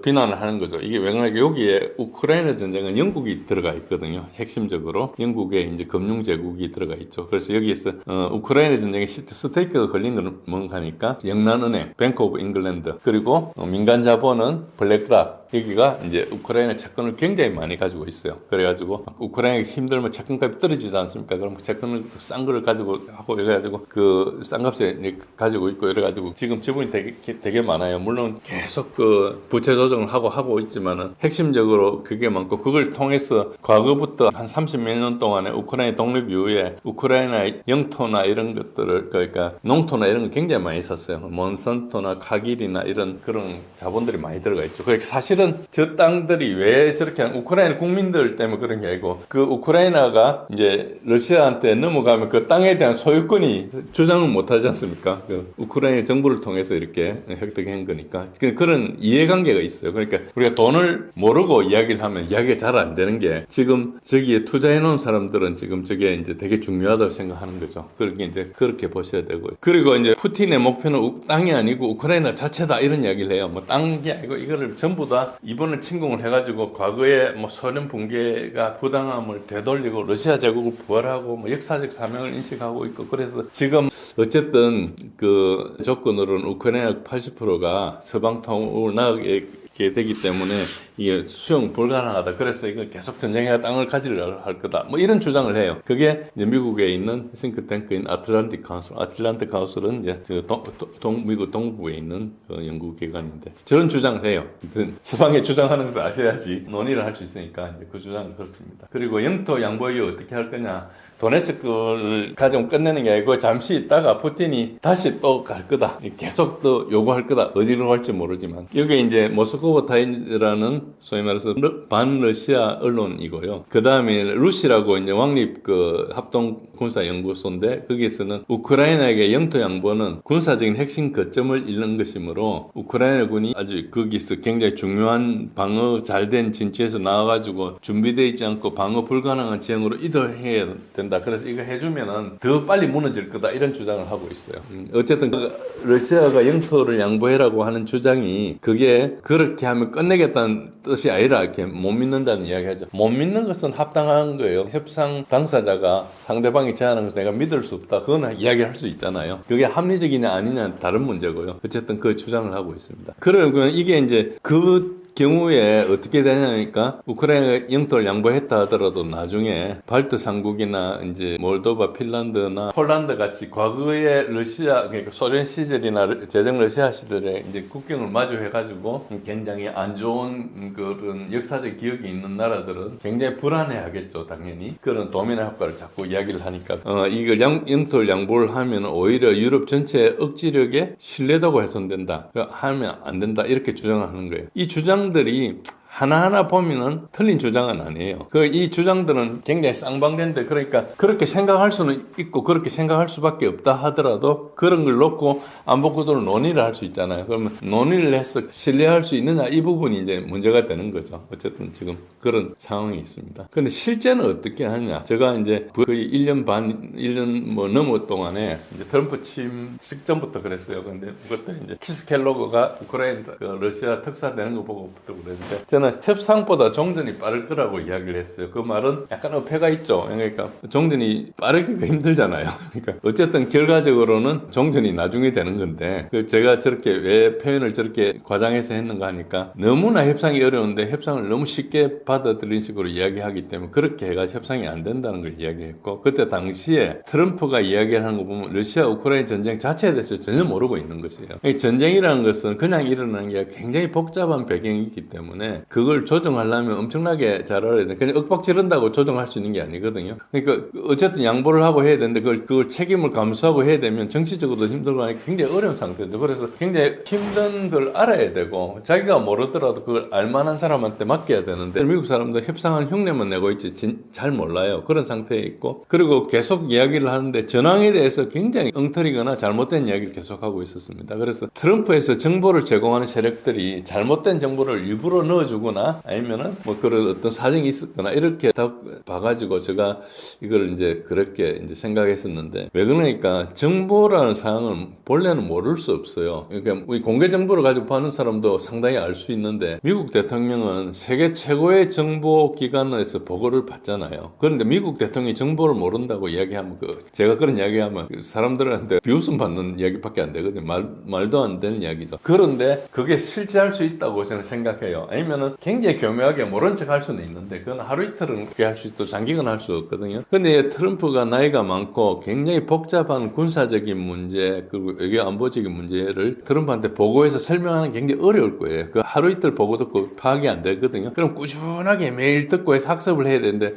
비난을 하는 거죠. 이게 왜냐면 여기에 우크라이나 전쟁은 영국이 들어가 있거든요. 핵심적으로. 영국의 이제 금융제국이 들어가 있죠. 그래서 여기에서, 우크라이나 전쟁에 스테이크가 걸린 건 뭔가 하니까, 영란은행, 뱅크 오브 잉글랜드, 그리고 민간 자본은 블랙락, 여기가 이제 우크라이나 채권을 굉장히 많이 가지고 있어요. 그래가지고 우크라이나가 힘들면 채권값이 떨어지지 않습니까? 그럼 채권을 싼 거를 가지고 하고 이래가지고 그 싼 값에 가지고 있고 이래가지고 지금 지분이 되게 많아요. 물론 계속 그 부채 조정을 하고 있지만은 핵심적으로 그게 많고 그걸 통해서 과거부터 한 30몇 년 동안에 우크라이나 독립 이후에 우크라이나 영토나 이런 것들을 그러니까 농토나 이런 거 굉장히 많이 썼어요. 몬산토나 카길이나 이런 그런 자본들이 많이 들어가 있죠. 그러니까 사실은 저 땅들이 왜 저렇게 우크라이나 국민들 때문에 그런 게 아니고 그 우크라이나가 이제 러시아한테 넘어가면 그 땅에 대한 소유권이 주장을 못 하지 않습니까? 그 우크라이나 정부를 통해서 이렇게 획득한 거니까 그런 이해관계가 있어요. 그러니까 우리가 돈을 모르고 이야기를 하면 이야기가 잘 안 되는 게 지금 저기에 투자해 놓은 사람들은 지금 저게 이제 되게 중요하다고 생각하는 거죠. 그렇게 이제 그렇게 보셔야 되고 그리고 이제 푸틴의 목표는 땅이 아니고 우크라이나 자체다 이런 이야기를 해요. 뭐 땅이 아니고 이거를 전부 다 이번에 침공을 해가지고 과거에 뭐 소련 붕괴가 부당함을 되돌리고 러시아 제국을 부활하고 뭐 역사적 사명을 인식하고 있고 그래서 지금 어쨌든 그 조건으로는 우크라이나 80%가 서방 통으로 나가게 되기 때문에 이게 수용 불가능하다. 그래서 이거 계속 전쟁해야 땅을 가지려 할 거다. 뭐 이런 주장을 해요. 그게 이제 미국에 있는 싱크탱크인 아틀란틱 카운슬. 아틀란틱 카운슬은 이제 미국 동부에 있는 그 연구기관인데 저런 주장을 해요. 서방에 주장하는 것을 아셔야지 논의를 할 수 있으니까 이제 그 주장을 그렇습니다. 그리고 영토 양보 이후 어떻게 할 거냐. 도네츠크를 가지고 끝내는 게 아니고 잠시 있다가 푸틴이 다시 또 갈 거다. 계속 또 요구할 거다. 어디로 갈지 모르지만. 여기 이제 모스크바 타임즈라는 소위 말해서 반러시아 언론이고요. 그 다음에 루시라고 이제 왕립 그 합동 군사 연구소인데 거기에서는 우크라이나에게 영토 양보는 군사적인 핵심 거점을 잃는 것이므로 우크라이나 군이 아주 거기서 굉장히 중요한 방어 잘된 진지에서 나와가지고 준비되어 있지 않고 방어 불가능한 지형으로 이동해야 된다. 그래서 이거 해주면은 더 빨리 무너질 거다 이런 주장을 하고 있어요. 어쨌든 러시아가 영토를 양보해라고 하는 주장이 그게 그렇게 그렇게 하면 끝내겠다는 뜻이 아니라 이렇게 못 믿는다는 이야기하죠. 못 믿는 것은 합당한 거예요. 협상 당사자가 상대방이 제안한 것을 내가 믿을 수 없다. 그건 이야기할 수 있잖아요. 그게 합리적이냐 아니냐는 다른 문제고요. 어쨌든 그 주장을 하고 있습니다. 그러면 이게 이제 그 경우에 어떻게 되냐니까 우크라이나가 영토를 양보했다 하더라도 나중에 발트 삼국이나 이제 몰도바, 핀란드나 폴란드 같이 과거의 러시아 그러니까 소련 시절이나 제정 러시아 시절에 이제 국경을 마주해가지고 굉장히 안 좋은 그런 역사적 기억이 있는 나라들은 굉장히 불안해하겠죠, 당연히. 그런 도미노 효과를 자꾸 이야기를 하니까 이걸 영토를 양보를 하면 오히려 유럽 전체의 억지력에 신뢰도가 훼손된다. 하면 안 된다 이렇게 주장하는 거예요. 이 주장들이 하나하나 보면은 틀린 주장은 아니에요. 이 주장들은 굉장히 쌍방된데 그러니까 그렇게 생각할 수는 있고 그렇게 생각할 수밖에 없다 하더라도 그런 걸 놓고 안보 구도를 논의를 할 수 있잖아요. 그러면 논의를 해서 신뢰할 수 있느냐 이 부분이 이제 문제가 되는 거죠. 어쨌든 지금 그런 상황이 있습니다. 근데 실제는 어떻게 하느냐. 제가 이제 거의 1년 반, 1년 뭐 넘어 동안에 이제 트럼프 취임 직전부터 그랬어요. 근데 그것도 이제 키스 켈로그가 우크라이나 러시아 특사되는 거 보고부터 그랬는데 저는 협상보다 종전이 빠를 거라고 이야기를 했어요. 그 말은 약간 어폐가 있죠. 그러니까 종전이 빠르기가 힘들잖아요. 그러니까 어쨌든 결과적으로는 종전이 나중에 되는 건데 제가 저렇게 왜 표현을 저렇게 과장해서 했는가 하니까 너무나 협상이 어려운데 협상을 너무 쉽게 받아들인 식으로 이야기하기 때문에 그렇게 해가 협상이 안 된다는 걸 이야기했고 그때 당시에 트럼프가 이야기하는 거 보면 러시아 우크라이나 전쟁 자체에 대해서 전혀 모르고 있는 것이에요. 전쟁이라는 것은 그냥 일어나는 게 굉장히 복잡한 배경이 있기 때문에 그걸 조정하려면 엄청나게 잘 알아야 돼. 그냥 윽박 지른다고 조정할 수 있는 게 아니거든요. 그러니까 어쨌든 양보를 하고 해야 되는데 그걸 책임을 감수하고 해야 되면 정치적으로도 힘들고 하니까 굉장히 어려운 상태죠. 그래서 굉장히 힘든 걸 알아야 되고 자기가 모르더라도 그걸 알만한 사람한테 맡겨야 되는데 미국 사람들 협상한 흉내만 내고 있지 잘 몰라요. 그런 상태에 있고 그리고 계속 이야기를 하는데 전황에 대해서 굉장히 엉터리거나 잘못된 이야기를 계속하고 있었습니다. 그래서 트럼프에서 정보를 제공하는 세력들이 잘못된 정보를 일부러 넣어주거나 아니면은 뭐 그런 어떤 사정이 있었거나 이렇게 다 봐가지고 제가 이걸 이제 그렇게 이제 생각했었는데 왜 그러니까 정보라는 사항은 본래는 모를 수 없어요. 그러니까 우리 공개 정보를 가지고 하는 사람도 상당히 알 수 있는데 미국 대통령은 세계 최고의 정보 기관에서 보고를 받잖아요. 그런데 미국 대통령이 정보를 모른다고 이야기하면 제가 그런 이야기하면 사람들한테 비웃음 받는 이야기밖에 안 되거든요. 말도 안 되는 이야기죠. 그런데 그게 실제할 수 있다고 저는 생각해요. 아니면은 굉장히 교묘하게 모른 척 할 수는 있는데 그건 하루 이틀은 그렇게 할 수 있고 장기간 할 수 없거든요. 근데 트럼프가 나이가 많고 굉장히 복잡한 군사적인 문제 그리고 외교 안보적인 문제를 트럼프한테 보고해서 설명하는 게 굉장히 어려울 거예요. 그 하루 이틀 보고 듣고 파악이 안 되거든요. 그럼 꾸준하게 매일 듣고 해서 학습을 해야 되는데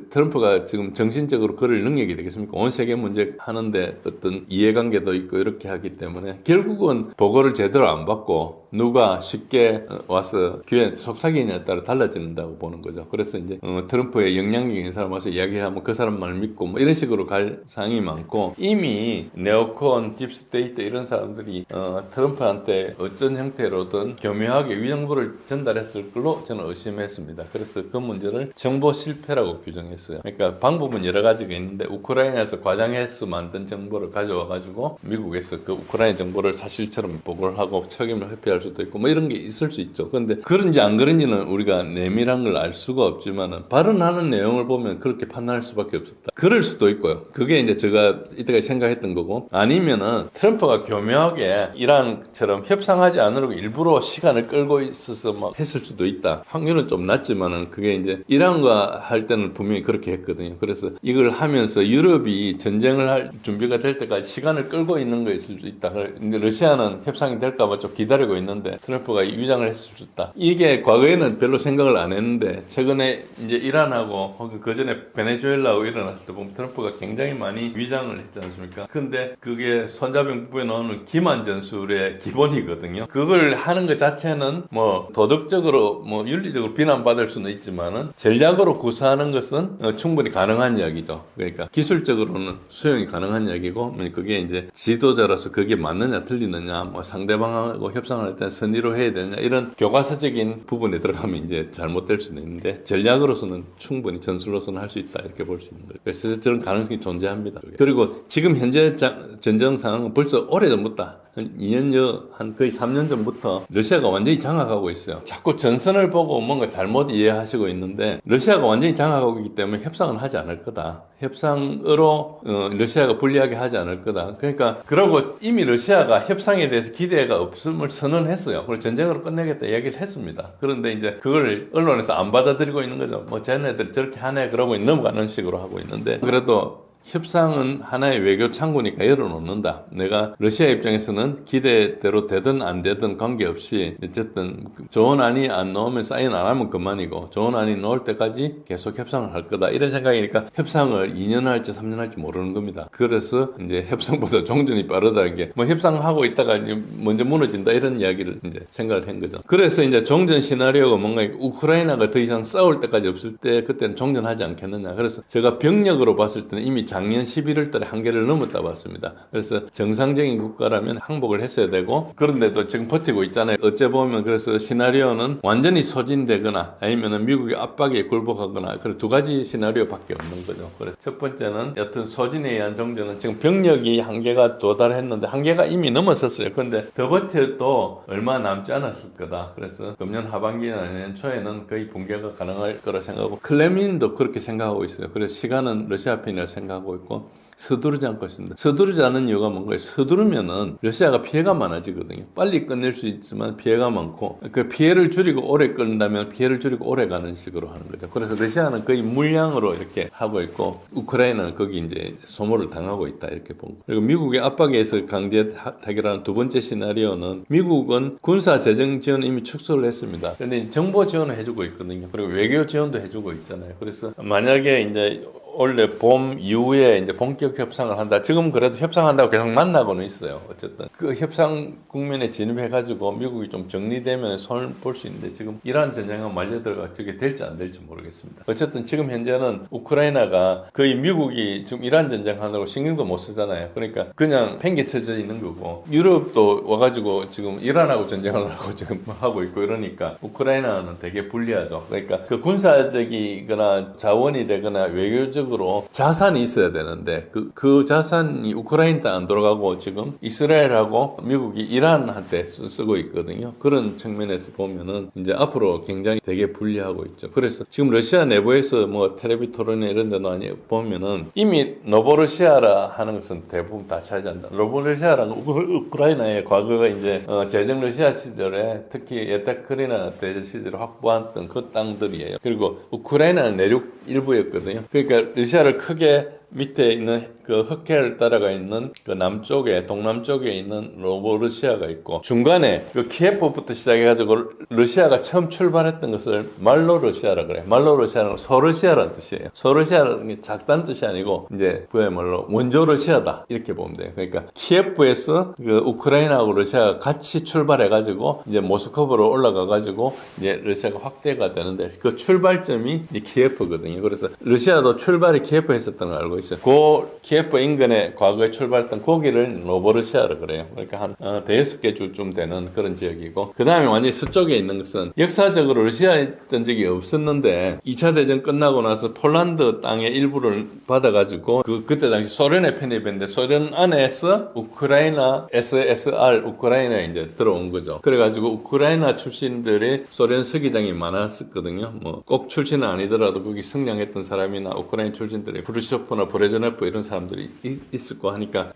트럼프가 지금 정신적으로 그럴 능력이 되겠습니까? 온 세계 문제 하는데 어떤 이해관계도 있고 이렇게 하기 때문에 결국은 보고를 제대로 안 받고 누가 쉽게 와서 귀에 속삭이냐에 따라 달라진다고 보는 거죠. 그래서 이제 트럼프의 영향력인 사람 와서 이야기하면 그 사람 말 믿고 뭐 이런 식으로 갈 상황이 많고 이미 네오콘, 딥스테이트 이런 사람들이 트럼프한테 어떤 형태로든 교묘하게 위정보를 전달했을 걸로 저는 의심했습니다. 그래서 그 문제를 정보 실패라고 규정했어요. 그러니까 방법은 여러 가지가 있는데 우크라이나에서 과장해서 만든 정보를 가져와가지고 미국에서 그 우크라이나 정보를 사실처럼 보고를 하고 책임을 회피할 수도 있고 뭐 이런 게 있을 수 있죠. 그런데 그런지 안 그런지는 우리가 내밀한 걸 알 수가 없지만은 발언하는 내용을 보면 그렇게 판단할 수밖에 없었다. 그럴 수도 있고요. 그게 이제 제가 이때까지 생각했던 거고 아니면은 트럼프가 교묘하게 이란처럼 협상하지 않으려고 일부러 시간을 끌고 있어서 막 했을 수도 있다. 확률은 좀 낮지만은 그게 이제 이란과 할 때는 분명히 그렇게 했거든요. 그래서 이걸 하면서 유럽이 전쟁을 할 준비가 될 때까지 시간을 끌고 있는 거일 수도 있다. 근데 러시아는 협상이 될까봐 좀 기다리고 있는데 트럼프가 위장을 했을 수 있다. 이게 과거에는 별로 생각을 안 했는데 최근에 이제 이란하고 혹은 그 전에 베네수엘라하고 일어났을 때 보면 트럼프가 굉장히 많이 위장을 했지 않습니까? 근데 그게 손자병 부부에 나오는 기만 전술의 기본이거든요. 그걸 하는 것 자체는 뭐 도덕적으로 뭐 윤리적으로 비난받을 수는 있지만은 전략으로 구사하는 것은 충분히 가능한 이야기죠. 그러니까 기술적으로는 수용이 가능한 이야기고 그게 이제 지도자로서 그게 맞느냐 틀리느냐 뭐 상대방하고 협상을 할 때 선의로 해야 되느냐 이런 교과서적인 부분에 들어가면 이제 잘못될 수는 있는데 전략으로서는 충분히 전술로서는 할 수 있다 이렇게 볼 수 있는 거예요. 그래서 저런 가능성이 존재합니다. 그리고 지금 현재 전쟁 상황은 벌써 오래전부터 한 2년여, 한 거의 3년 전부터 러시아가 완전히 장악하고 있어요. 자꾸 전선을 보고 뭔가 잘못 이해하시고 있는데 러시아가 완전히 장악하고 있기 때문에 협상은 하지 않을 거다. 협상으로 러시아가 불리하게 하지 않을 거다. 그러니까 그러고 이미 러시아가 협상에 대해서 기대가 없음을 선언했어요. 그리고 전쟁으로 끝내겠다 이야기를 했습니다. 그런데 이제 그걸 언론에서 안 받아들이고 있는 거죠. 뭐 쟤네들 저렇게 하네 그러고 넘어가는 식으로 하고 있는데 그래도 협상은 하나의 외교 창구니까 열어놓는다. 내가 러시아 입장에서는 기대대로 되든 안 되든 관계없이 어쨌든 좋은 안이 안 나오면 사인 안 하면 그만이고 좋은 안이 나올 때까지 계속 협상을 할 거다. 이런 생각이니까 협상을 2년 할지 3년 할지 모르는 겁니다. 그래서 이제 협상보다 종전이 빠르다는 게 뭐 협상하고 있다가 먼저 무너진다 이런 이야기를 이제 생각을 한 거죠. 그래서 이제 종전 시나리오가 뭔가 우크라이나가 더 이상 싸울 때까지 없을 때 그때는 종전하지 않겠느냐. 그래서 제가 병력으로 봤을 때는 이미 작년 11월 달에 한계를 넘었다 봤습니다. 그래서 정상적인 국가라면 항복을 했어야 되고 그런데도 지금 버티고 있잖아요. 어째 보면 그래서 시나리오는 완전히 소진되거나 아니면은 미국의 압박에 굴복하거나 그런 두 가지 시나리오밖에 없는 거죠. 그래서 첫 번째는 여튼 소진에 의한 종전은 지금 병력이 한계가 도달했는데 한계가 이미 넘었었어요. 그런데 더 버텨도 얼마 남지 않았을 거다. 그래서 금년 하반기나 내년 초에는 거의 붕괴가 가능할 거라 생각하고 클레민도 그렇게 생각하고 있어요. 그래서 시간은 러시아 편이라고 생각하고 있고 서두르지 않고 있습니다. 서두르지 않은 이유가 뭔가요? 서두르면은 러시아가 피해가 많아지거든요. 빨리 끝낼 수 있지만 피해가 많고 그 피해를 줄이고 오래 끌다면 피해를 줄이고 오래 가는 식으로 하는 거죠. 그래서 러시아는 거의 물량으로 이렇게 하고 있고 우크라이나는 거기 이제 소모를 당하고 있다 이렇게 본 거예요. 그리고 미국의 압박에 의해서 강제 타결하는 두 번째 시나리오는 미국은 군사 재정 지원을 이미 축소를 했습니다. 그런데 정보 지원을 해주고 있거든요. 그리고 외교 지원도 해주고 있잖아요. 그래서 만약에 이제 원래 봄 이후에 이제 본격 협상을 한다. 지금 그래도 협상한다고 계속 만나고는 있어요. 어쨌든 그 협상 국면에 진입해가지고 미국이 좀 정리되면 손을 볼 수 있는데 지금 이란 전쟁은 말려들어가 저게 될지 안 될지 모르겠습니다. 어쨌든 지금 현재는 우크라이나가 거의 미국이 지금 이란 전쟁 하느라고 신경도 못 쓰잖아요. 그러니까 그냥 팽개쳐져 있는 거고 유럽도 와가지고 지금 이란하고 전쟁을 하고 지금 하고 있고 이러니까 우크라이나는 되게 불리하죠. 그러니까 그 군사적이거나 자원이 되거나 외교적 으로 자산이 있어야 되는데 그 자산이 우크라이나 안 돌아가고 지금 이스라엘하고 미국이 이란한테 쓰고 있거든요. 그런 측면에서 보면은 이제 앞으로 굉장히 되게 불리하고 있죠. 그래서 지금 러시아 내부에서 뭐 텔레비 토론회 이런 데도 아니 보면은 이미 노보러시아라 하는 것은 대부분 다 차지한다. 노보러시아라는 우크라이나의 과거가 이제 제정 러시아 시절에 특히 예테크리나 대제 시절에 확보했던 그 땅들이에요. 그리고 우크라이나는 내륙 일부였거든요. 그러니까 러시아를 크게 밑에 있는 그 흑해를 따라가 있는 그 남쪽에 동남쪽에 있는 노보러시아가 있고 중간에 그 키예프부터 시작해가지고 러시아가 처음 출발했던 것을 말로러시아라 그래요. 말로러시아는 소러시아라는 뜻이에요. 소러시아라는 게 작다는 뜻이 아니고 이제 그야말로 원조 러시아다 이렇게 보면 돼요. 그러니까 키예프에서 그 우크라이나하고 러시아가 같이 출발해가지고 이제 모스크바로 올라가가지고 이제 러시아가 확대가 되는데 그 출발점이 이 키예프거든요. 그래서 러시아도 출발이 키예프에서 걸 알고 있어요. 그 키예프 인근에 과거에 출발했던 거기를 노보러시아라 그래요. 그러니까 한 대여섯 개 줄쯤 되는 그런 지역이고 그 다음에 완전히 서쪽에 있는 것은 역사적으로 러시아에 있던 적이 없었는데 2차 대전 끝나고 나서 폴란드 땅의 일부를 받아가지고 그때 당시 소련에 편입했는데 소련 안에서 우크라이나 SSR 우크라이나에 이제 들어온 거죠. 그래가지고 우크라이나 출신들이 소련 서기장이 많았었거든요. 뭐 꼭 출신은 아니더라도 거기 성장했던 사람이나 우크라이나 출신들이 브루쇼프나 브레즈네프 이런 사람들이 있었고 하니까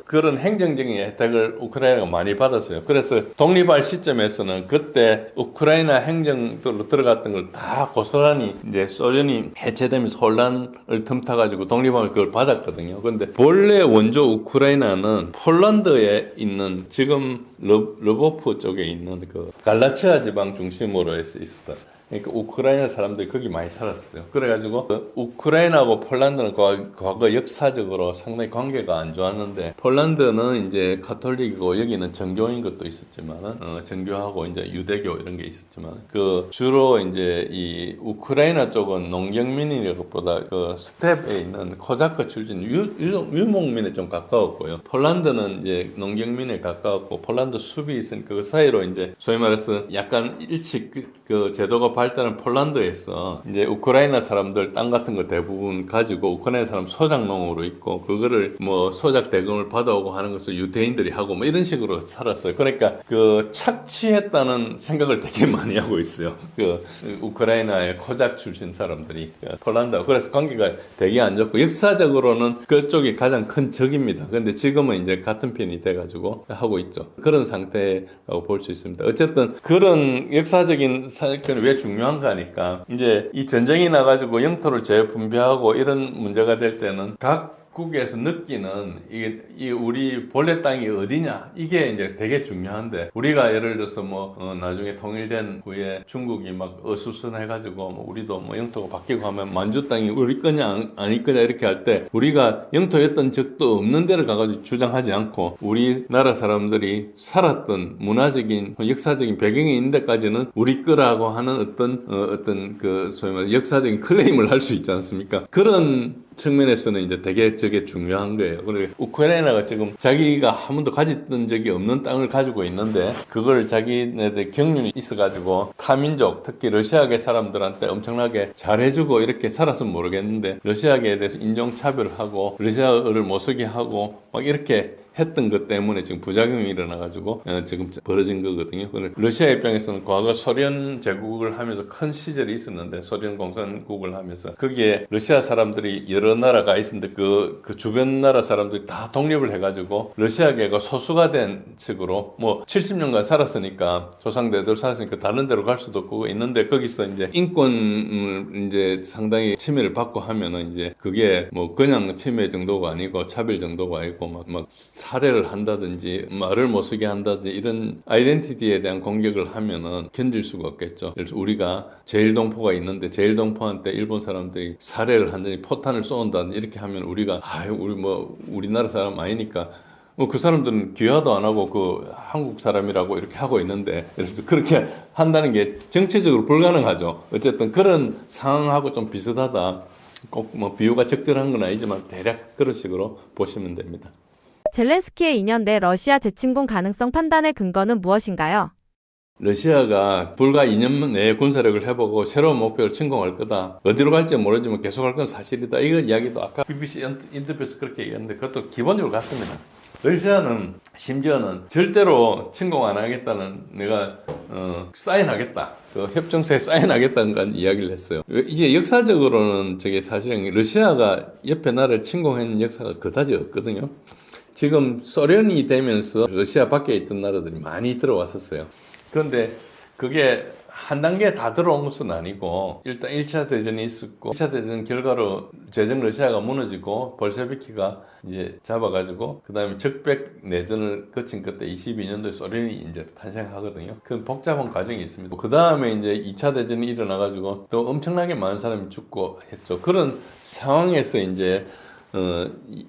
그런 행정적인 혜택을 우크라이나가 많이 받았어요. 그래서 독립할 시점에서는 그때 우크라이나 행정으로 들어갔던 걸 다 고스란히 이제 소련이 해체되면서 혼란을 틈타가지고 독립함을 그걸 받았거든요. 근데 본래 원조 우크라이나는 폴란드에 있는 지금 르보프 쪽에 있는 그 갈라치아 지방 중심으로 해서 있었다. 그러니까 우크라이나 사람들이 거기 많이 살았어요. 그래가지고 우크라이나하고 폴란드는 과거 역사적으로 상당히 관계가 안 좋았는데 폴란드는 이제 카톨릭이고 여기는 정교인 것도 있었지만은 정교하고 이제 유대교 이런 게 있었지만 그 주로 이제 이 우크라이나 쪽은 농경민이라는 것보다 그 스텝에 있는 코자크 출신 유목민에 좀 가까웠고요. 폴란드는 이제 농경민에 가까웠고 폴란드 숲이 있으니까 그 사이로 이제 소위 말해서 약간 일찍 그 제도가 발달한 폴란드에서 이제 우크라이나 사람들 땅 같은 거 대부분 가지고 우크라이나 사람 소작농으로 있고 그거를 뭐 소작 대금을 받아오고 하는 것을 유대인들이 하고 뭐 이런 식으로 살았어요. 그러니까 그 착취했다는 생각을 되게 많이 하고 있어요. 그 우크라이나의 코작 출신 사람들이 폴란드 그래서 관계가 되게 안 좋고 역사적으로는 그쪽이 가장 큰 적입니다. 그런데 지금은 이제 같은 편이 돼가지고 하고 있죠. 그런 상태라고 볼 수 있습니다. 어쨌든 그런 역사적인 사건이 왜 중요한가 하니까 이제 이 전쟁이 나가지고 영토를 재분배하고 이런 문제가 될 때는 각국에서 느끼는 이 우리 본래 땅이 어디냐 이게 이제 되게 중요한데 우리가 예를 들어서 뭐 나중에 통일된 후에 중국이 막 어수선해가지고 뭐 우리도 뭐 영토가 바뀌고 하면 만주 땅이 우리 거냐 아니 거냐 이렇게 할 때 우리가 영토였던 적도 없는 데를 가가지고 주장하지 않고 우리나라 사람들이 살았던 문화적인 역사적인 배경이 있는 데까지는 우리 거라고 하는 어떤 그 소위 말해 역사적인 클레임을 할 수 있지 않습니까? 그런 측면에서는 이제 되게 저게 중요한 거예요. 그러니까 우크라이나가 지금 자기가 한 번도 가졌던 적이 없는 땅을 가지고 있는데 그걸 자기네들 경륜이 있어가지고 타민족 특히 러시아계 사람들한테 엄청나게 잘해주고 이렇게 살았으면 모르겠는데 러시아계에 대해서 인종차별을 하고 러시아어를 못 쓰게 하고 막 이렇게 했던 것 때문에 지금 부작용이 일어나가지고 지금 벌어진 거거든요. 러시아 입장에서는 과거 소련 제국을 하면서 큰 시절이 있었는데 소련 공산국을 하면서 거기에 러시아 사람들이 여러 나라가 있었는데 그 주변 나라 사람들이 다 독립을 해가지고 러시아계가 소수가 된 식으로 뭐 70년간 살았으니까 조상대대로 살았으니까 다른 데로 갈 수도 없고 있는데 거기서 이제 인권을 이제 상당히 침해를 받고 하면은 이제 그게 뭐 그냥 침해 정도가 아니고 차별 정도가 아니고 막 살해를 한다든지 말을 못 쓰게 한다든지 이런 아이덴티티에 대한 공격을 하면은 견딜 수가 없겠죠. 그래서 우리가 제일동포가 있는데 제일동포한테 일본 사람들이 살해를 한다든지 포탄을 쏘는다든지 이렇게 하면 우리가 우리 뭐 우리나라 사람 아니니까 그 사람들은 귀화도 안 하고 그 한국 사람이라고 이렇게 하고 있는데 그래서 그렇게 한다는 게 정치적으로 불가능하죠. 어쨌든 그런 상황하고 좀 비슷하다. 꼭 뭐 비유가 적절한 건 아니지만 대략 그런 식으로 보시면 됩니다. 젤렌스키의 2년 내 러시아 재침공 가능성 판단의 근거는 무엇인가요? 러시아가 불과 2년 내에 군사력을 해보고 새로운 목표를 침공할 거다. 어디로 갈지 모르지만 계속할 건 사실이다. 이런 이야기도 아까 BBC 인터뷰에서 그렇게 얘기했는데 그것도 기본적으로 같습니다. 러시아는 심지어는 절대로 침공 안 하겠다는 내가 사인하겠다. 그 협정서에 사인하겠다는 건 이야기를 했어요. 이게 역사적으로는 저게 사실은 러시아가 옆에 나라를 침공한 역사가 그다지 없거든요. 지금 소련이 되면서 러시아 밖에 있던 나라들이 많이 들어왔었어요. 그런데 그게 한 단계 다 들어온 것은 아니고 일단 1차 대전이 있었고 1차 대전 결과로 제정 러시아가 무너지고 볼셰비키가 이제 잡아가지고 그 다음에 적백 내전을 거친 그때 22년도에 소련이 이제 탄생하거든요. 그 복잡한 과정이 있습니다. 그 다음에 이제 2차 대전이 일어나가지고 또 엄청나게 많은 사람이 죽고 했죠. 그런 상황에서 이제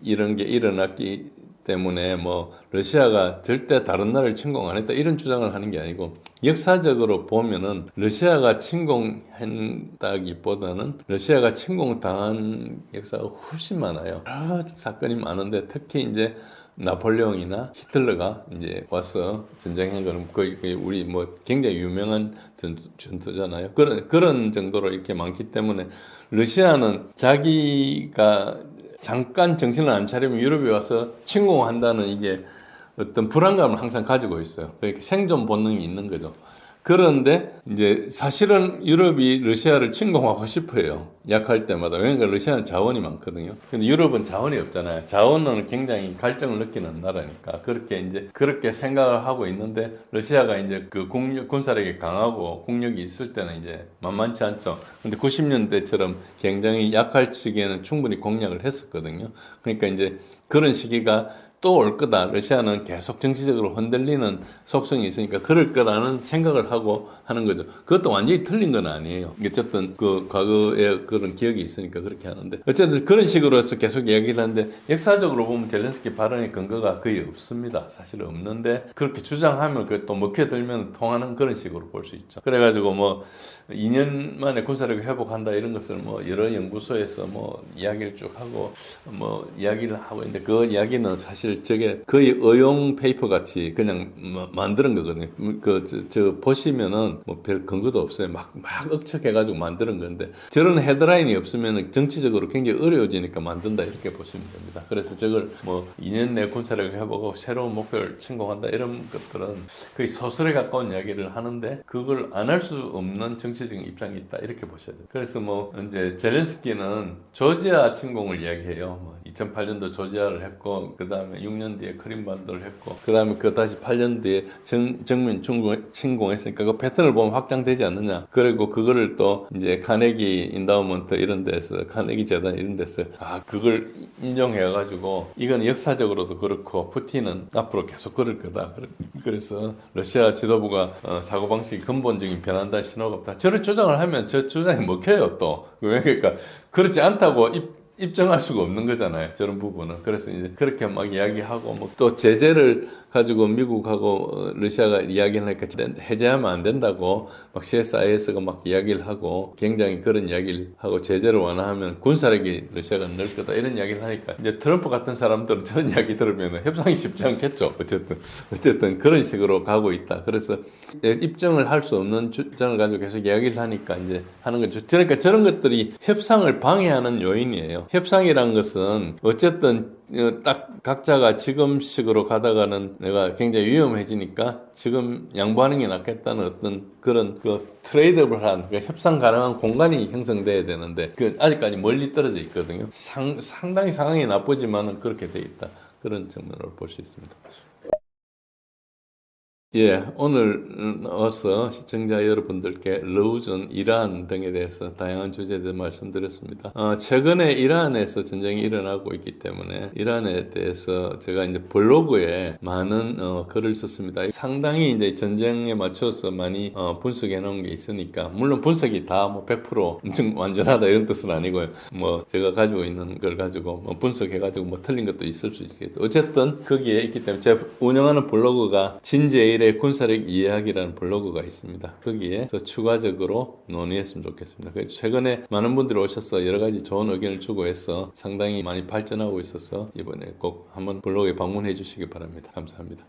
이런 게 일어났기 때문에 뭐 러시아가 절대 다른 나라를 침공 안 했다 이런 주장을 하는 게 아니고 역사적으로 보면은 러시아가 침공했다기보다는 러시아가 침공당한 역사가 훨씬 많아요. 여러 사건이 많은데 특히 이제 나폴레옹이나 히틀러가 이제 와서 전쟁한 거는 거의 우리 뭐 굉장히 유명한 전투잖아요. 그런 정도로 이렇게 많기 때문에 러시아는 자기가 잠깐 정신을 안 차리면 유럽에 와서 침공한다는 이게 어떤 불안감을 항상 가지고 있어요. 그러니까 생존 본능이 있는 거죠. 그런데 이제 사실은 유럽이 러시아를 침공하고 싶어요. 약할 때마다. 왜냐하면 러시아는 자원이 많거든요. 근데 유럽은 자원이 없잖아요. 자원은 굉장히 갈증을 느끼는 나라니까. 그렇게 생각을 하고 있는데 러시아가 이제 그 군사력이 강하고 국력이 있을 때는 이제 만만치 않죠. 근데 90년대처럼 굉장히 약할 시기에는 충분히 공략을 했었거든요. 그러니까 이제 그런 시기가 또 올 거다. 러시아는 계속 정치적으로 흔들리는 속성이 있으니까 그럴 거라는 생각을 하고 하는 거죠. 그것도 완전히 틀린 건 아니에요. 어쨌든 그 과거에 그런 기억이 있으니까 그렇게 하는데 어쨌든 그런 식으로 해서 계속 이야기를 하는데 역사적으로 보면 젤렌스키 발언의 근거가 거의 없습니다. 사실 없는데 그렇게 주장하면 그게 또 먹혀들면 통하는 그런 식으로 볼 수 있죠. 그래가지고 뭐 2년 만에 군사력을 회복한다 이런 것을 뭐 여러 연구소에서 뭐 이야기를 쭉 하고 뭐 이야기를 하고 있는데 그 이야기는 사실 사실 저게 거의 의용 페이퍼 같이 그냥 만드는 거거든요. 저 보시면은 뭐 별 근거도 없어요. 막 억척해가지고 만드는 건데 저런 헤드라인이 없으면 정치적으로 굉장히 어려워지니까 만든다 이렇게 보시면 됩니다. 그래서 저걸 뭐 2년 내 군사력을 해보고 새로운 목표를 침공한다 이런 것들은 거의 소설에 가까운 이야기를 하는데 그걸 안 할 수 없는 정치적인 입장이 있다 이렇게 보셔야 돼요. 그래서 뭐 이제 젤렌스키는 조지아 침공을 이야기해요. 뭐 2008년도 조지아를 했고 그 다음에 6년 뒤에 크림반도를 했고 그 다음에 그 다시 8년 뒤에 정면 침공했으니까 그 패턴을 보면 확장되지 않느냐. 그리고 그거를 또 이제 카네기 인다우먼트 이런 데서 카네기 재단 이런 데서 그걸 인정해가지고 이건 역사적으로도 그렇고 푸틴은 앞으로 계속 그럴 거다. 그래서 러시아 지도부가 사고방식이 근본적인 변한다 신호가 없다. 저를 주장을 하면 저 주장이 먹혀요 또. 그러니까 그렇지 않다고 입증할 수가 없는 거잖아요. 저런 부분은. 그래서 이제 그렇게 막 이야기하고 뭐 또 제재를 가지고 미국하고 러시아가 이야기를 하니까 해제하면 안 된다고 막 CSIS가 막 이야기를 하고 굉장히 그런 이야기를 하고 제재를 완화하면 군사력이 러시아가 늘 거다 이런 이야기를 하니까 이제 트럼프 같은 사람들은 저런 이야기 들으면 협상이 쉽지 않겠죠. 어쨌든 그런 식으로 가고 있다. 그래서 입증을 할 수 없는 주장을 가지고 계속 이야기를 하니까 이제 하는 거죠. 그러니까 저런 것들이 협상을 방해하는 요인이에요. 협상이란 것은 어쨌든 딱 각자가 지금식으로 가다가는 내가 굉장히 위험해지니까 지금 양보하는 게 낫겠다는 어떤 그런 트레이드업을 협상 가능한 공간이 형성돼야 되는데 아직까지 멀리 떨어져 있거든요. 상당히 상황이 나쁘지만은 그렇게 돼 있다. 그런 측면으로 볼 수 있습니다. 예, 오늘 와서 시청자 여러분들께 러우전, 이란 등에 대해서 다양한 주제에 대해 말씀드렸습니다. 최근에 이란에서 전쟁이 일어나고 있기 때문에 이란에 대해서 제가 이제 블로그에 많은 글을 썼습니다. 상당히 이제 전쟁에 맞춰서 많이 분석해 놓은 게 있으니까 물론 분석이 다 뭐 100% 엄청 완전하다 이런 뜻은 아니고요. 뭐 제가 가지고 있는 걸 가지고 뭐 분석해 가지고 뭐 틀린 것도 있을 수 있겠죠. 어쨌든 거기에 있기 때문에 제가 운영하는 블로그가 진제일의 군사력 이해하기라는 블로그가 있습니다. 거기에 더 추가적으로 논의했으면 좋겠습니다. 최근에 많은 분들이 오셔서 여러 가지 좋은 의견을 주고 해서 상당히 많이 발전하고 있어서 이번에 꼭 한번 블로그에 방문해 주시기 바랍니다. 감사합니다.